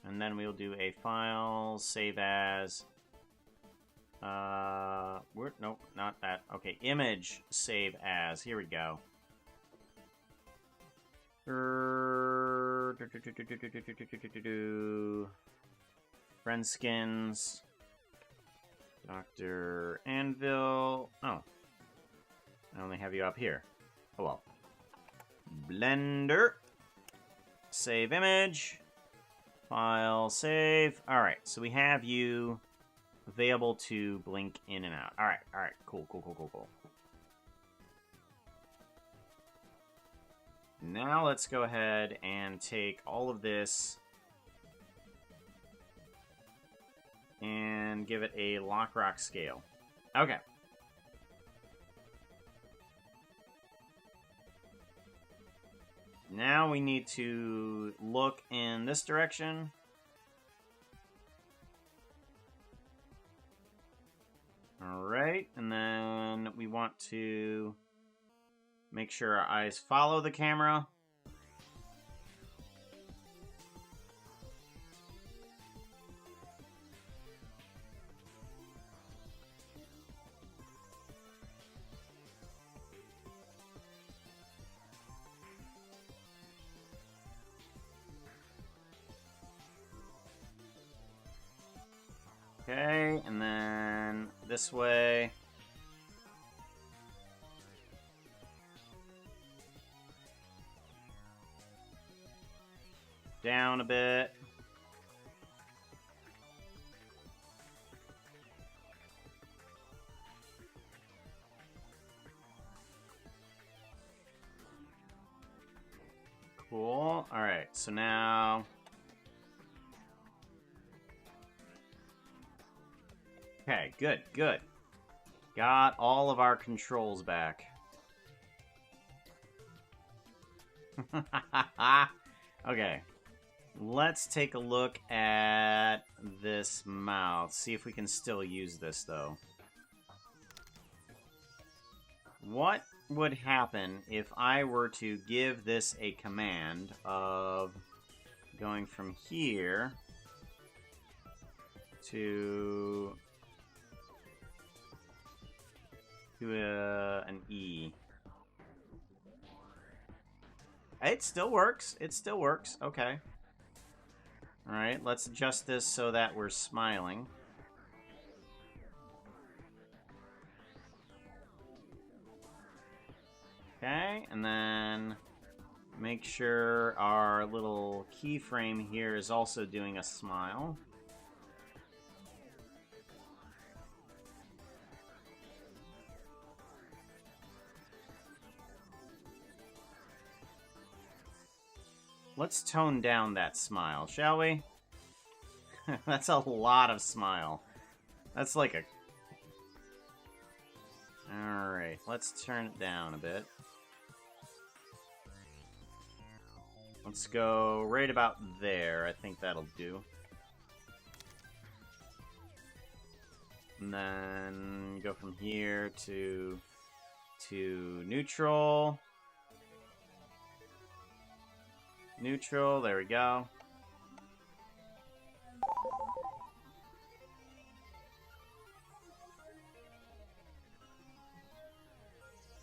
And then we'll do a file, save as. Nope, not that. Okay, image, save as. Here we go. Friend skins. Dr. Anvil. Oh. I only have you up here. Oh well. Blender. Save image. File, save. Alright, so we have you available to blink in and out. Alright, cool. Now let's go ahead and take all of this and give it a lock rock scale. Okay. Now we need to look in this direction. Alright, and then we want to make sure our eyes follow the camera. Okay, and then this way. Down a bit. Cool. All right, so now okay, good. Got all of our controls back. Okay. Let's take a look at this mouth. See if we can still use this, though. What would happen if I were to give this a command of going from here to an E? It still works. Okay. Alright, let's adjust this so that we're smiling. Okay, and then make sure our little keyframe here is also doing a smile. Let's tone down that smile, shall we? That's a lot of smile. That's like a... Alright, let's turn it down a bit. Let's go right about there. I think that'll do. And then go from here to neutral. Neutral, there we go.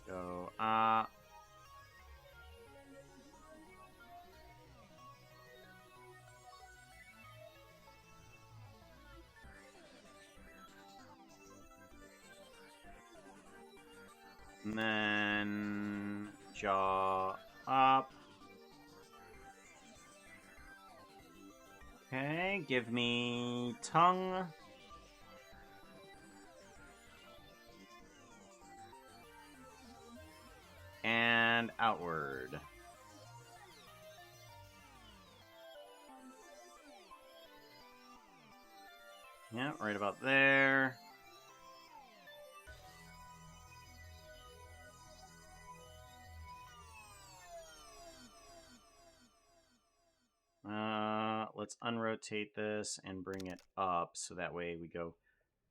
Go, and then jaw up. Okay, give me tongue. And outward. Yeah, right about there. Let's unrotate this and bring it up so that way we go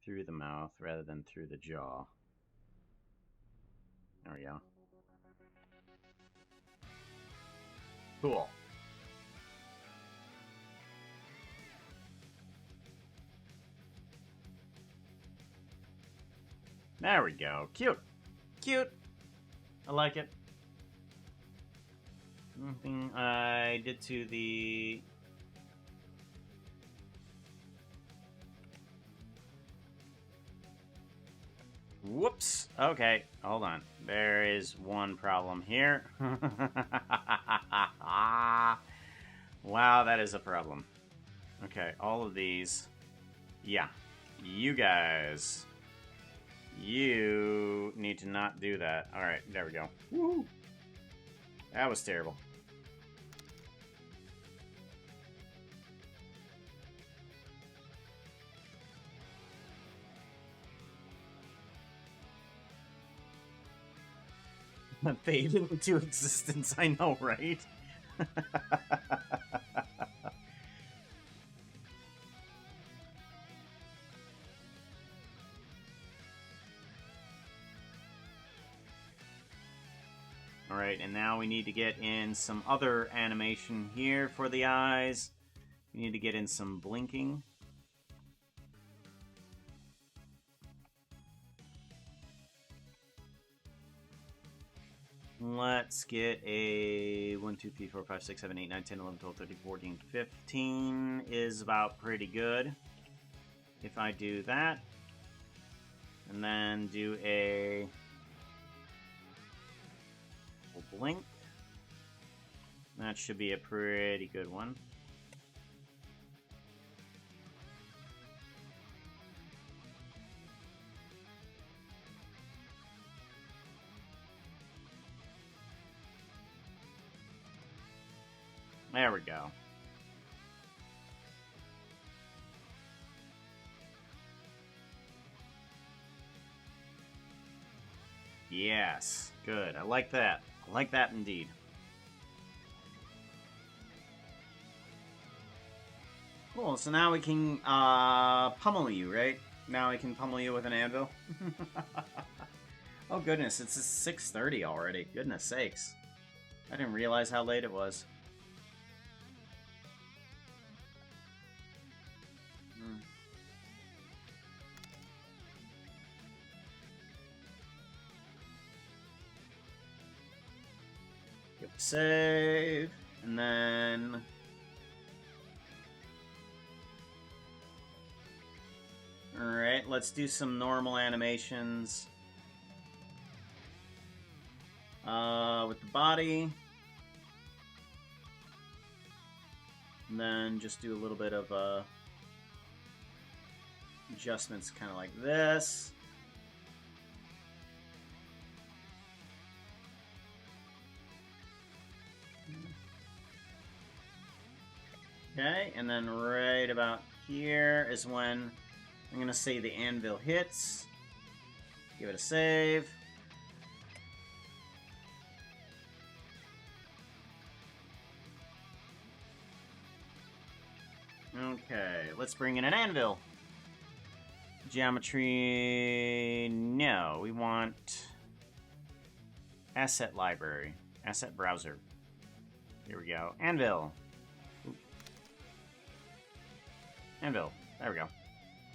through the mouth rather than through the jaw. There we go. Cool. There we go. Cute. Cute. I like it. Nothing I did to the... Whoops. Okay, hold on. There is one problem here. Wow, that is a problem. Okay, all of these. Yeah. You guys. You need to not do that. Alright, there we go. Woo! That was terrible. Faded into existence, I know, right? Alright, and now we need to get in some other animation here for the eyes. We need to get in some blinking. Let's get a 1, 2, 3, 4, 5, 6, 7, 8, 9, 10, 11, 12, 13, 14, 15 is about pretty good. If I do that, and then do a blink, that should be a pretty good one. There we go. Yes, good. I like that. I like that indeed. Cool, so now we can pummel you, right? Now I can pummel you with an anvil. Oh goodness, it's 6:30 already. Goodness sakes. I didn't realize how late it was. Save, and then alright, let's do some normal animations with the body, and then just do a little bit of adjustments kind of like this. Okay, and then right about here is when I'm gonna say the anvil hits. Give it a save. Okay, let's bring in an anvil. Geometry... No, we want... Asset library. Asset browser. Here we go. Anvil. Oop. Anvil. There we go.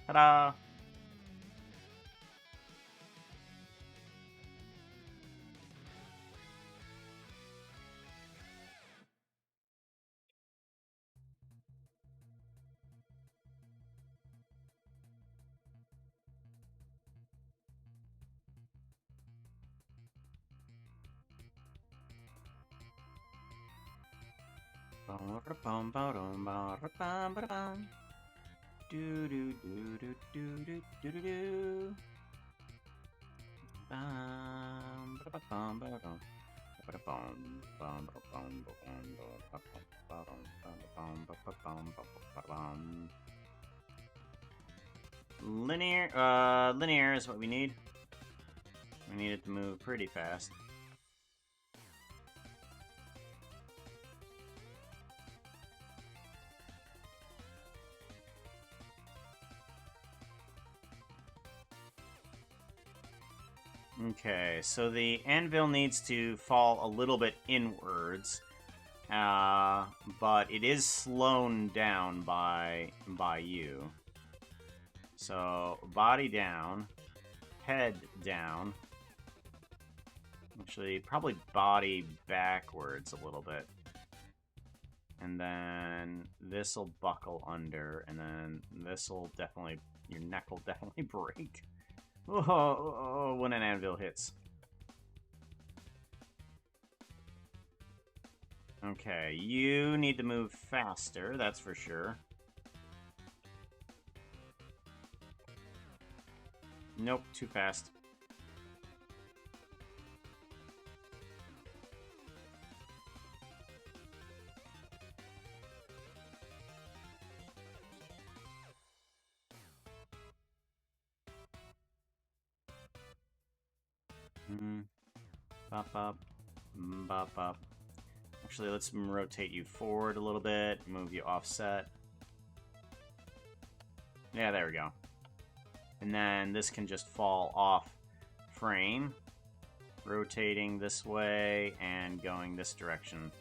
Ta-da! Do do do do do do do do do. Linear is what we need. We need it to move pretty fast. Okay, so the anvil needs to fall a little bit inwards, but it is slowed down by you. So body down, head down. Actually, probably body backwards a little bit. And then this will buckle under, and then this will definitely, your neck will definitely break. Oh, when an anvil hits. Okay, you need to move faster, that's for sure. Nope, too fast. Bop, bop. Bop, bop. Actually, let's rotate you forward a little bit. Move you offset. Yeah, there we go. And then this can just fall off frame. Rotating this way and going this direction.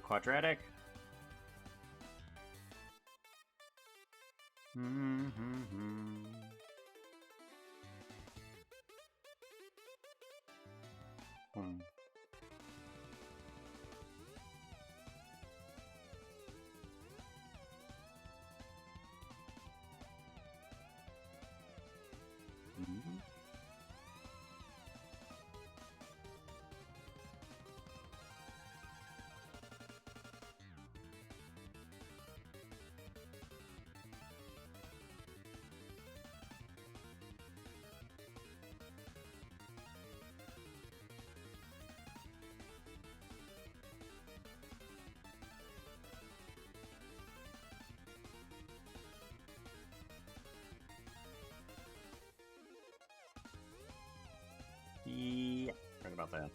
Quadratic. Yeah, right about that.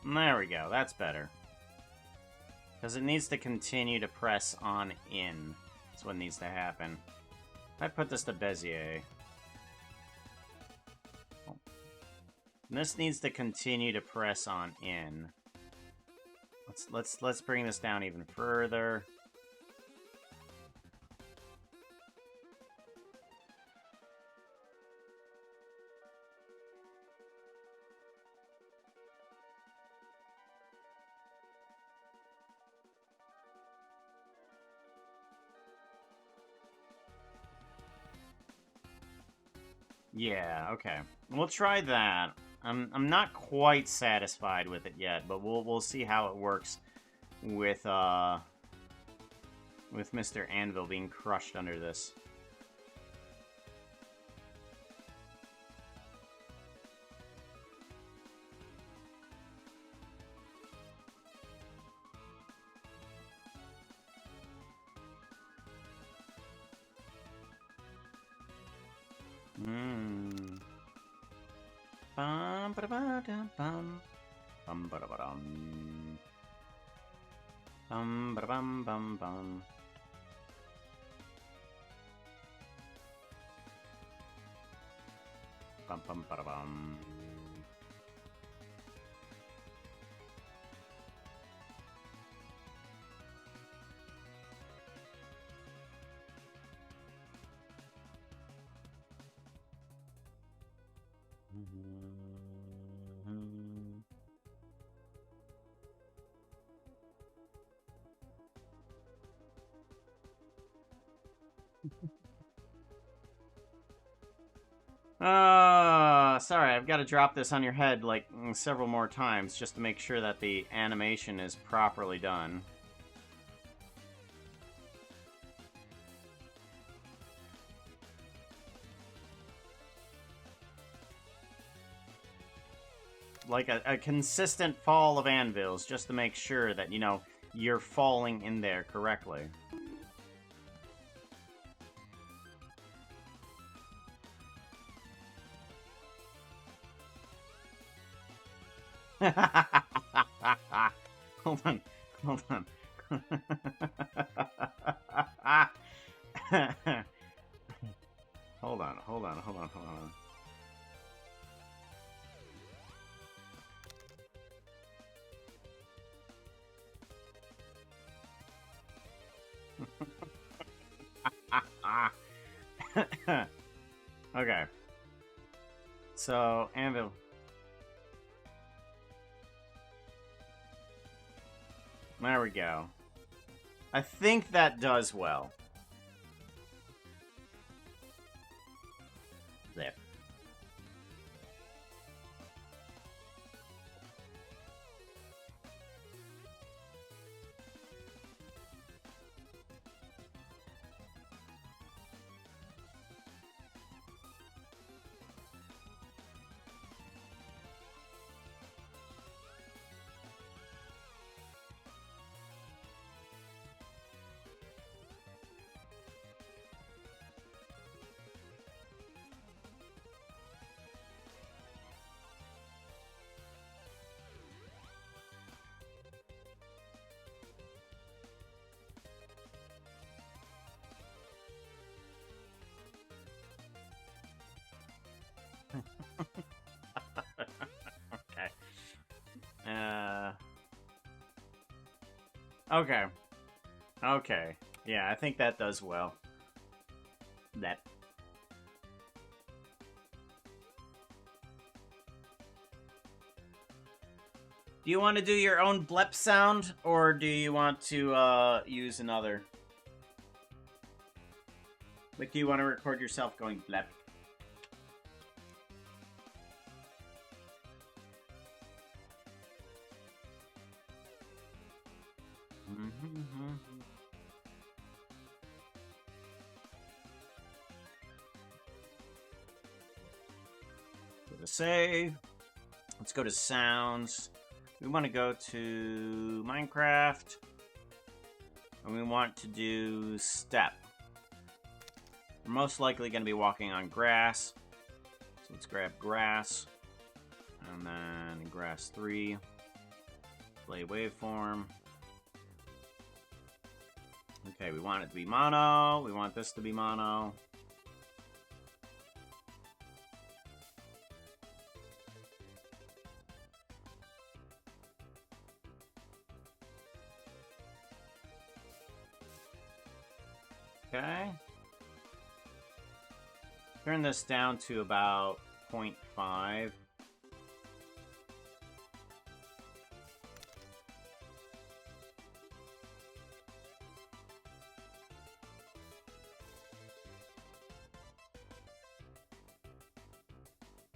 There we go, that's better. Because it needs to continue to press on in. That's what needs to happen. If I put this to Bezier... Oh. This needs to continue to press on in. Let's bring this down even further. Yeah, okay. We'll try that. I'm not quite satisfied with it yet, but we'll see how it works with Mr. Anvil being crushed under this. Bum ba ba dum bum ba da ba dum ba bum bum bum. Bum bum ba da bum. Sorry, I've got to drop this on your head like several more times just to make sure that the animation is properly done. Like a consistent fall of anvils just to make sure that, you know, you're falling in there correctly. Hold on. Hold on. Hold on. Hold on. Hold on. Hold on. Okay. So, anvil. There we go. I think that does well. There. Okay. Okay. Okay. Yeah, I think that does well. That. Do you want to do your own blep sound, or do you want to use another? Like, do you want to record yourself going blep? Go to save. Let's go to sounds. We want to go to MineCraft. And we want to do step. We're most likely going to be walking on grass. So let's grab grass. And then grass 3. Play waveform. Okay, we want it to be mono. We want this to be mono. Okay. Turn this down to about 0.5.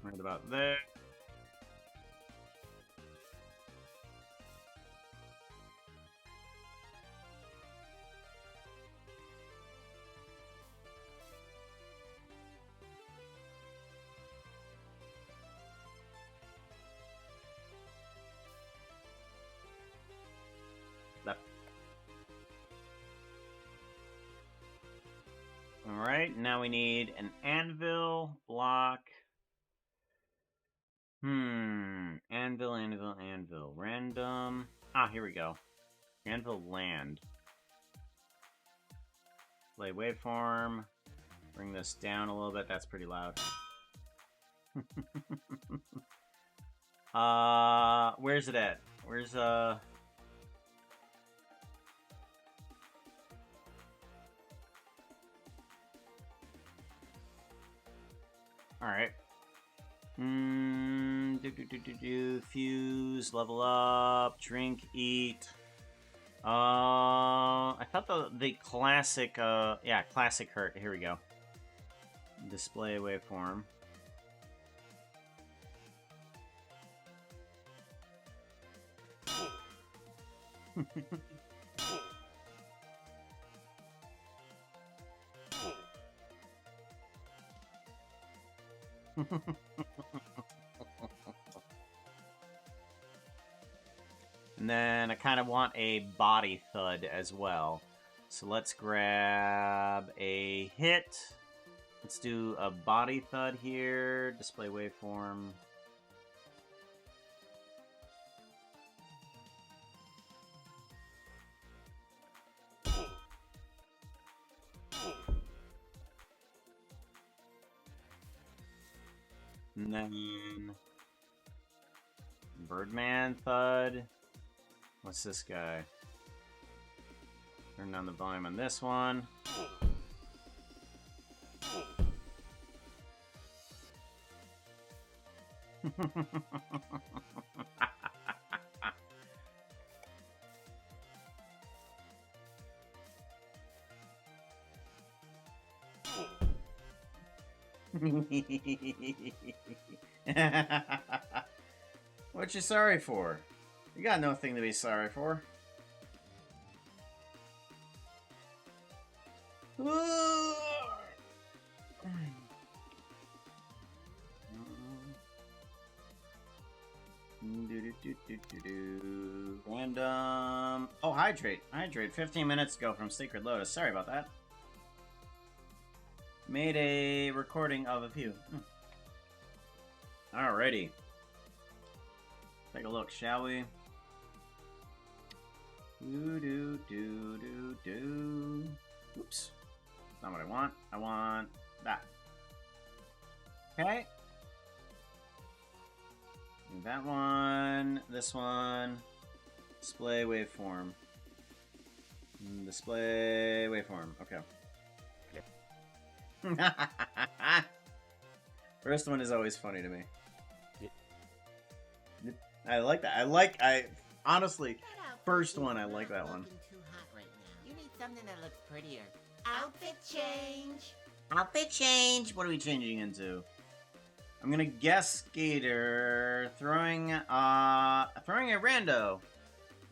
Right about there. Left. Alright, now we need an anvil block. Anvil, anvil, anvil. Random. Ah, here we go. Anvil land. Play waveform. Bring this down a little bit. That's pretty loud. Where's it at? Where's, Alright. Fuse, level up, drink, eat. I thought the classic, yeah, classic hurt. Here we go. Display waveform. And then I kind of want a body thud as well. So let's grab a hit. Let's do a body thud here. Display waveform. And then Birdman thud. What's this guy? Turn down the volume on this one. What you sorry for? You got nothing to be sorry for. Random. Oh, hydrate. Hydrate. 15 minutes ago from Sacred Lotus. Sorry about that. Made a recording of a few. Alrighty. Take a look, shall we? Oops. Not what I want. I want that. Okay. That one. This one. Display waveform. Display waveform. Okay. First one is always funny to me. I like that. I honestly, first one, I like that one. Too hot right now. You need something that looks prettier. Outfit change. Outfit change. What are we changing into? I'm gonna guess skater throwing a rando.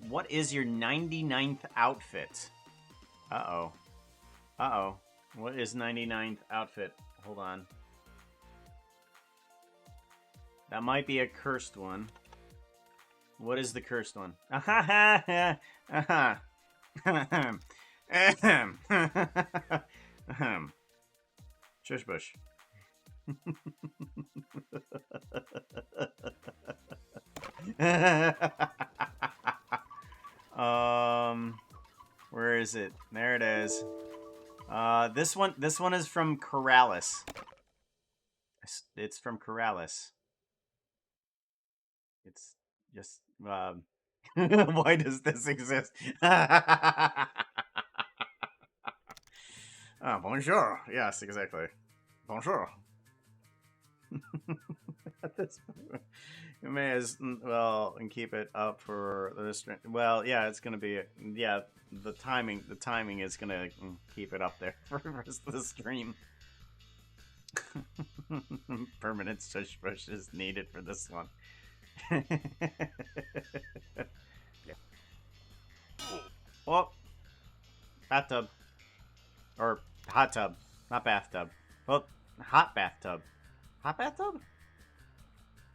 What is your 99th outfit? Uh-oh. Uh-oh. What is 99th outfit? Hold on. That might be a cursed one. What is the cursed one? Shush bush. Where is it? There it is. This one is from Corrales. It's from Corrales. It's just, why does this exist? Ah, bonjour. Yes, exactly. Bonjour. At this point, you may as well and keep it up for this. Well, yeah, it's gonna be. Yeah, the timing is gonna keep it up there for the rest of the stream. Permanent tush push is needed for this one. Oh, bathtub. Or hot tub. Not bathtub. Well, hot bathtub. Hot bathtub?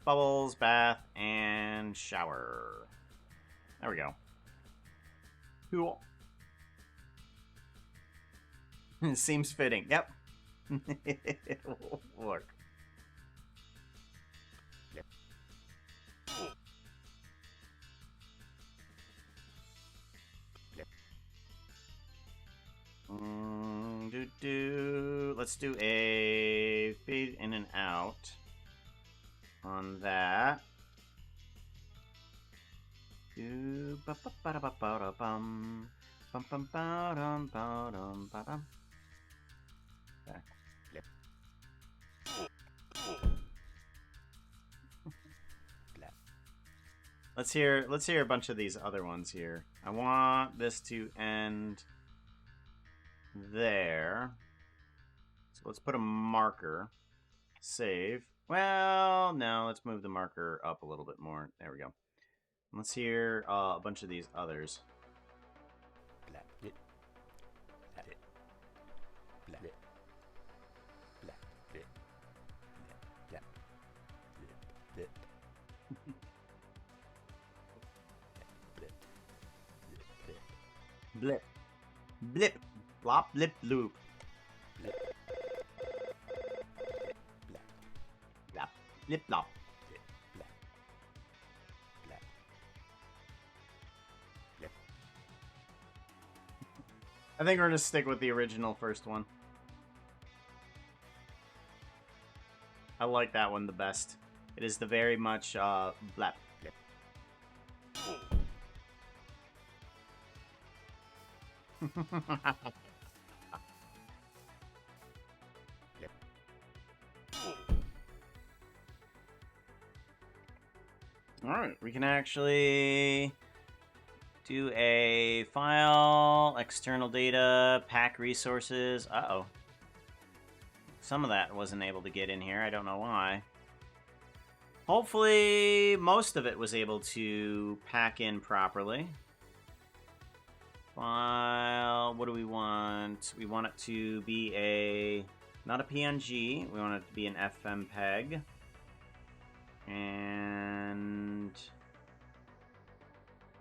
Bubbles, bath, and shower. There we go. Cool. Seems fitting. Yep. It'll work. Let's do a fade in and out on that. Okay. Let's hear a bunch of these other ones here. I want this to end there. So let's put a marker. Save. Well, no, let's move the marker up a little bit more. There we go. Let's hear a bunch of these others. Blip. Blip. Blop, blip, loop. Blap. Blip, blop. I think we're gonna stick with the original first one. I like that one the best. It is the very much blap. Alright, we can actually do a file, external data, pack resources. Uh-oh. Some of that wasn't able to get in here. I don't know why. Hopefully, most of it was able to pack in properly. File, what do we want? We want it to be not a PNG. We want it to be an FMPEG. And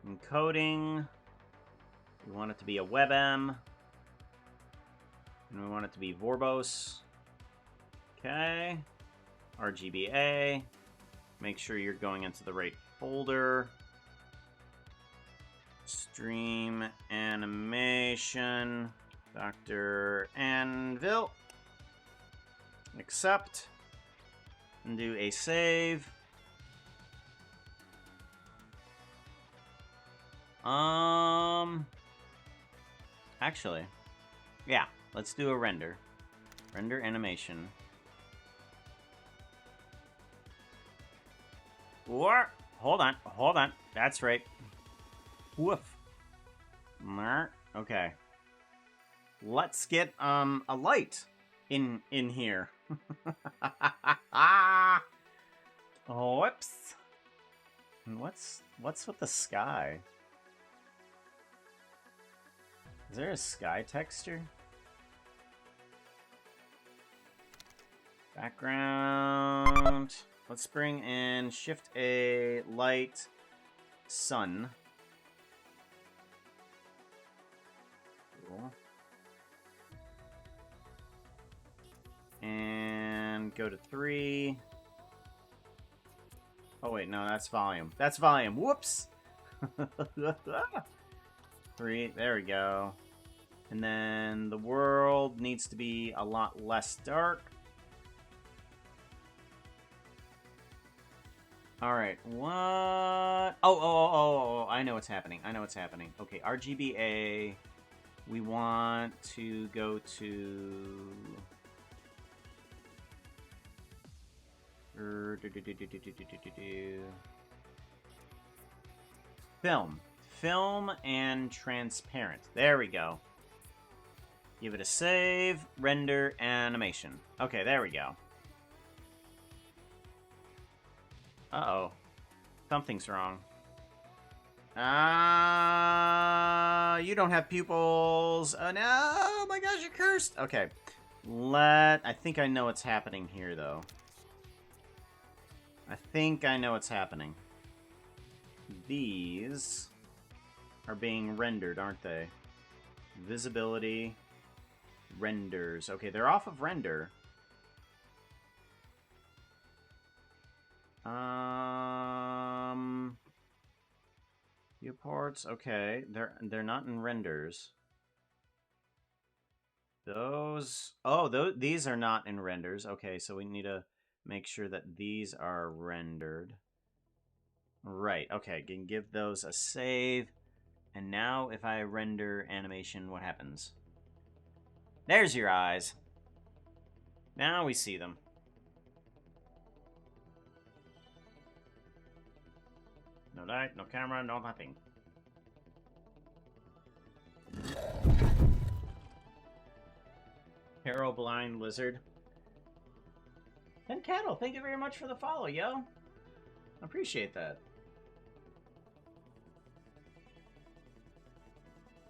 encoding. We want it to be a WebM. And we want it to be verbose. Okay. RGBA. Make sure you're going into the right folder. Stream animation. Dr. Anvil. Accept. And do a save. Actually, yeah, let's do a render. Render animation. Or, hold on. That's right. Woof. Okay. Let's get, a light in here. Whoops. What's with the sky? Is there a sky texture? Background. Let's bring in Shift A, light, sun. Cool. And go to 3. Oh wait, no, that's volume. That's volume. Whoops! 3, there we go. And then the world needs to be a lot less dark. Alright, what? Oh, I know what's happening. Okay, RGBA. We want to go to... Film. Film and transparent. There we go. Give it a save, render, animation. Okay, there we go. Uh-oh. Something's wrong. You don't have pupils. Oh, no! Oh my gosh, you're cursed! Okay. I think I know what's happening here, though. I think I know what's happening. These are being rendered, aren't they? Visibility. Renders. Okay, they're off of render. Viewports. Okay, they're not in renders. These are not in renders. Okay, so we need to make sure that these are rendered. Right. Okay, can give those a save. And now if I render animation, what happens? There's your eyes. Now we see them. No light, no camera, no nothing. Hero Blind Lizard. And Cattle, thank you very much for the follow, yo. Appreciate that.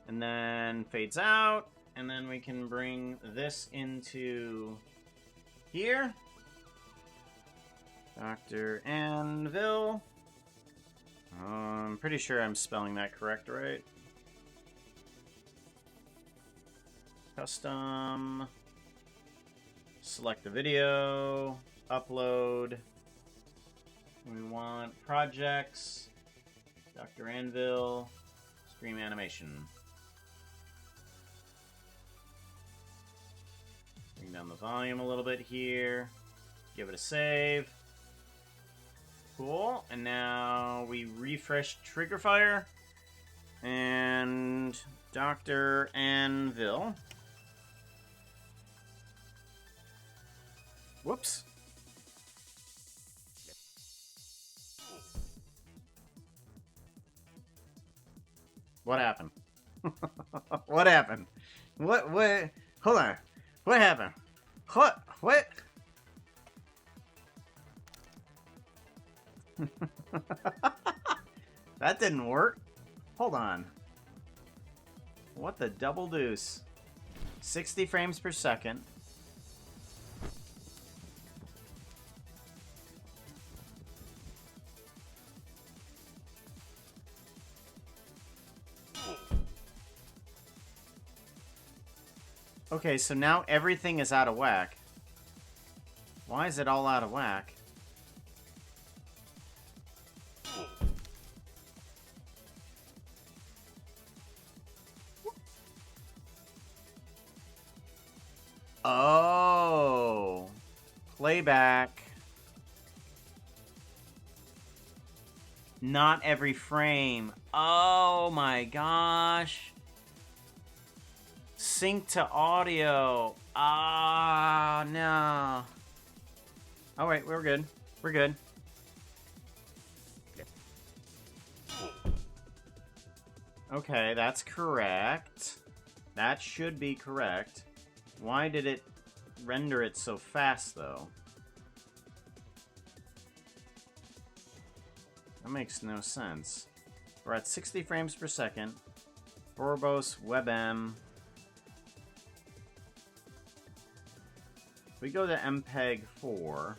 And then fades out. And then we can bring this into here. Dr. Anvil. I'm pretty sure I'm spelling that correct, right? Custom. Select the video. Upload. We want projects. Dr. Anvil. Stream animation. Bring down the volume a little bit here. Give it a save. Cool. And now we refresh Trigger Fire. And Dr. Anvil. Whoops. What happened? What happened? What? Hold on. What happened? What? That didn't work. Hold on. What the double deuce? 60 frames per second. Okay, so now everything is out of whack. Why is it all out of whack? Oh. Playback. Not every frame. Oh my gosh. Sync to audio. Ah, no. All right, we're good. We're good. Okay, that's correct. That should be correct. Why did it render it so fast, though? That makes no sense. We're at 60 frames per second. Forbos WebM. We go to MPEG 4.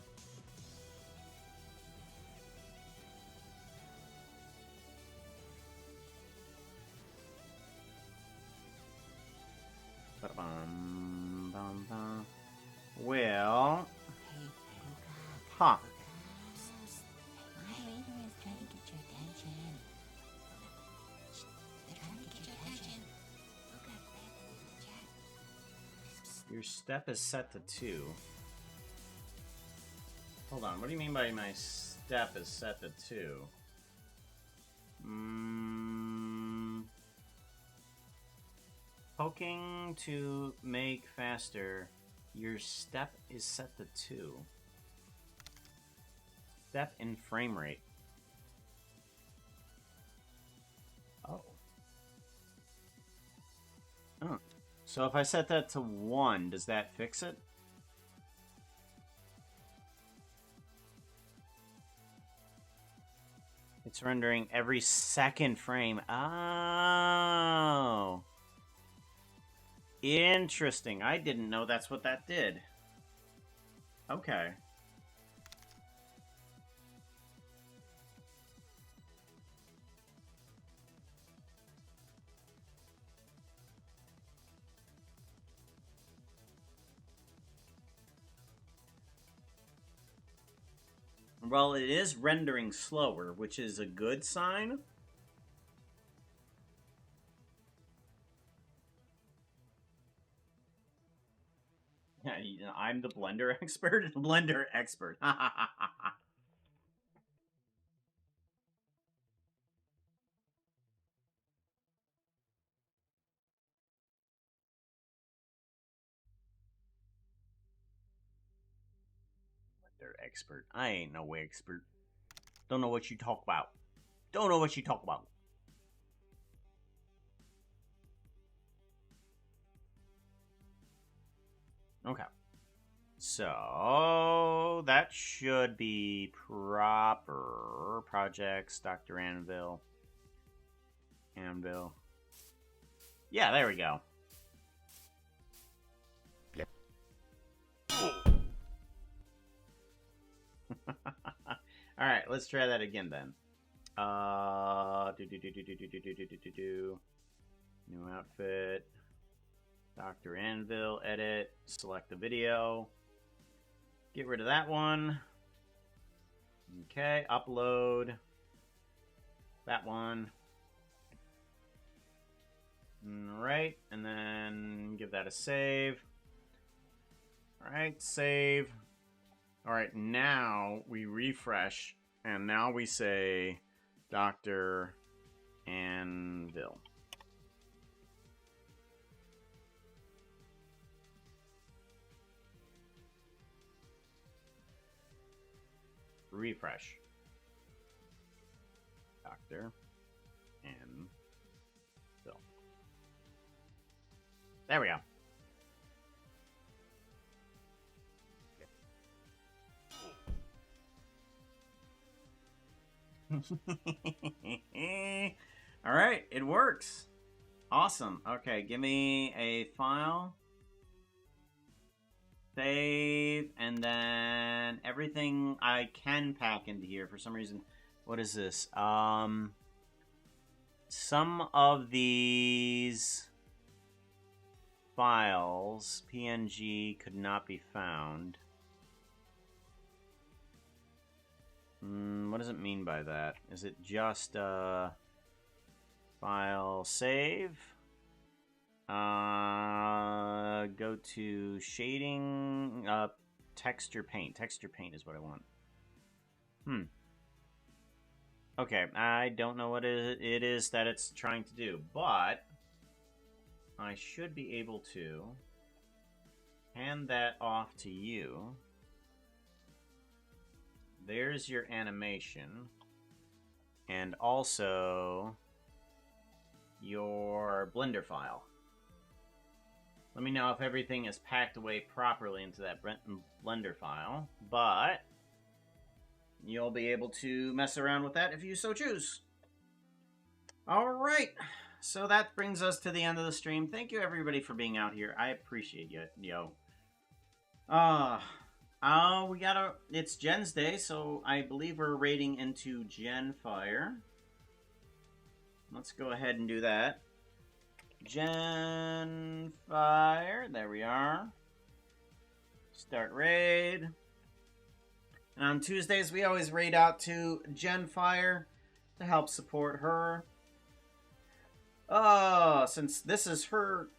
Well, huh. My reader is trying to get your attention. They're trying to get your attention. Look up there in the chat. Your step is set to 2. Hold on, what do you mean by my step is set to 2? Poking to make faster. Your step is set to 2. Step in frame rate. Oh. Oh. So if I set that to 1, does that fix it? It's rendering every second frame. Oh. Interesting. I didn't know that's what that did. Okay. Well, it is rendering slower, which is a good sign. Yeah, I'm the Blender expert. Blender expert. Blender expert. I ain't no expert. Don't know what you talk about. Don't know what you talk about. Okay. So that should be proper. Projects, Dr. Anvil. Anvil. Yeah, there we go. All right, let's try that again then. New outfit. Dr. Anvil, edit, select the video. Get rid of that one. Okay, upload. That one. Alright, and then give that a save. Alright, save. Alright, now we refresh, and now we say Dr. Anvil. Refresh. Dr. Anvil. There we go. All right, it works. Awesome. Okay, give me a file. Save, and then everything I can pack into here for some reason. What is this? Some of these files, PNG, could not be found. What does it mean by that? Is it just file save? Go to shading, texture paint. Texture paint is what I want. Okay, I don't know what it is that it's trying to do, but I should be able to hand that off to you. There's your animation. And also your Blender file. Let me know if everything is packed away properly into that Blender file, but you'll be able to mess around with that if you so choose. Alright, so that brings us to the end of the stream. Thank you everybody for being out here. I appreciate you, yo. It's Jen's Day, so I believe we're raiding into Genfire. Let's go ahead and do that. Genfire, there we are. Start raid. And on Tuesdays, we always raid out to Genfire to help support her. Since this is her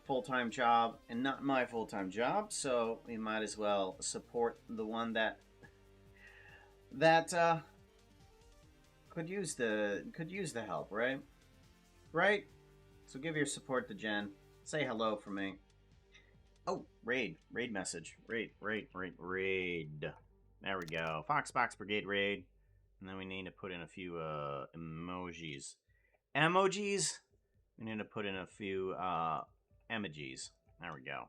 full-time job and not my full-time job, so we might as well support the one that could use the help, right? Right? So give your support to Jen. Say hello for me. Oh, raid message. Raid. There we go. Foxbox Brigade raid. And then we need to put in a few emojis. Emojis? We need to put in a few emojis. There we go.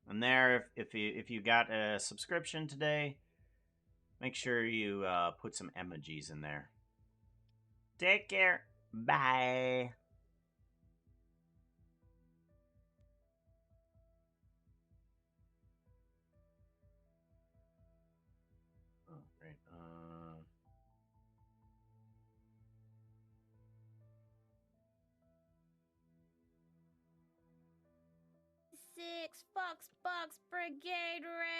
And there, if you got a subscription today, make sure you put some emojis in there. Take care. Bye. Oh, great. 6 Foxbox Brigade raid.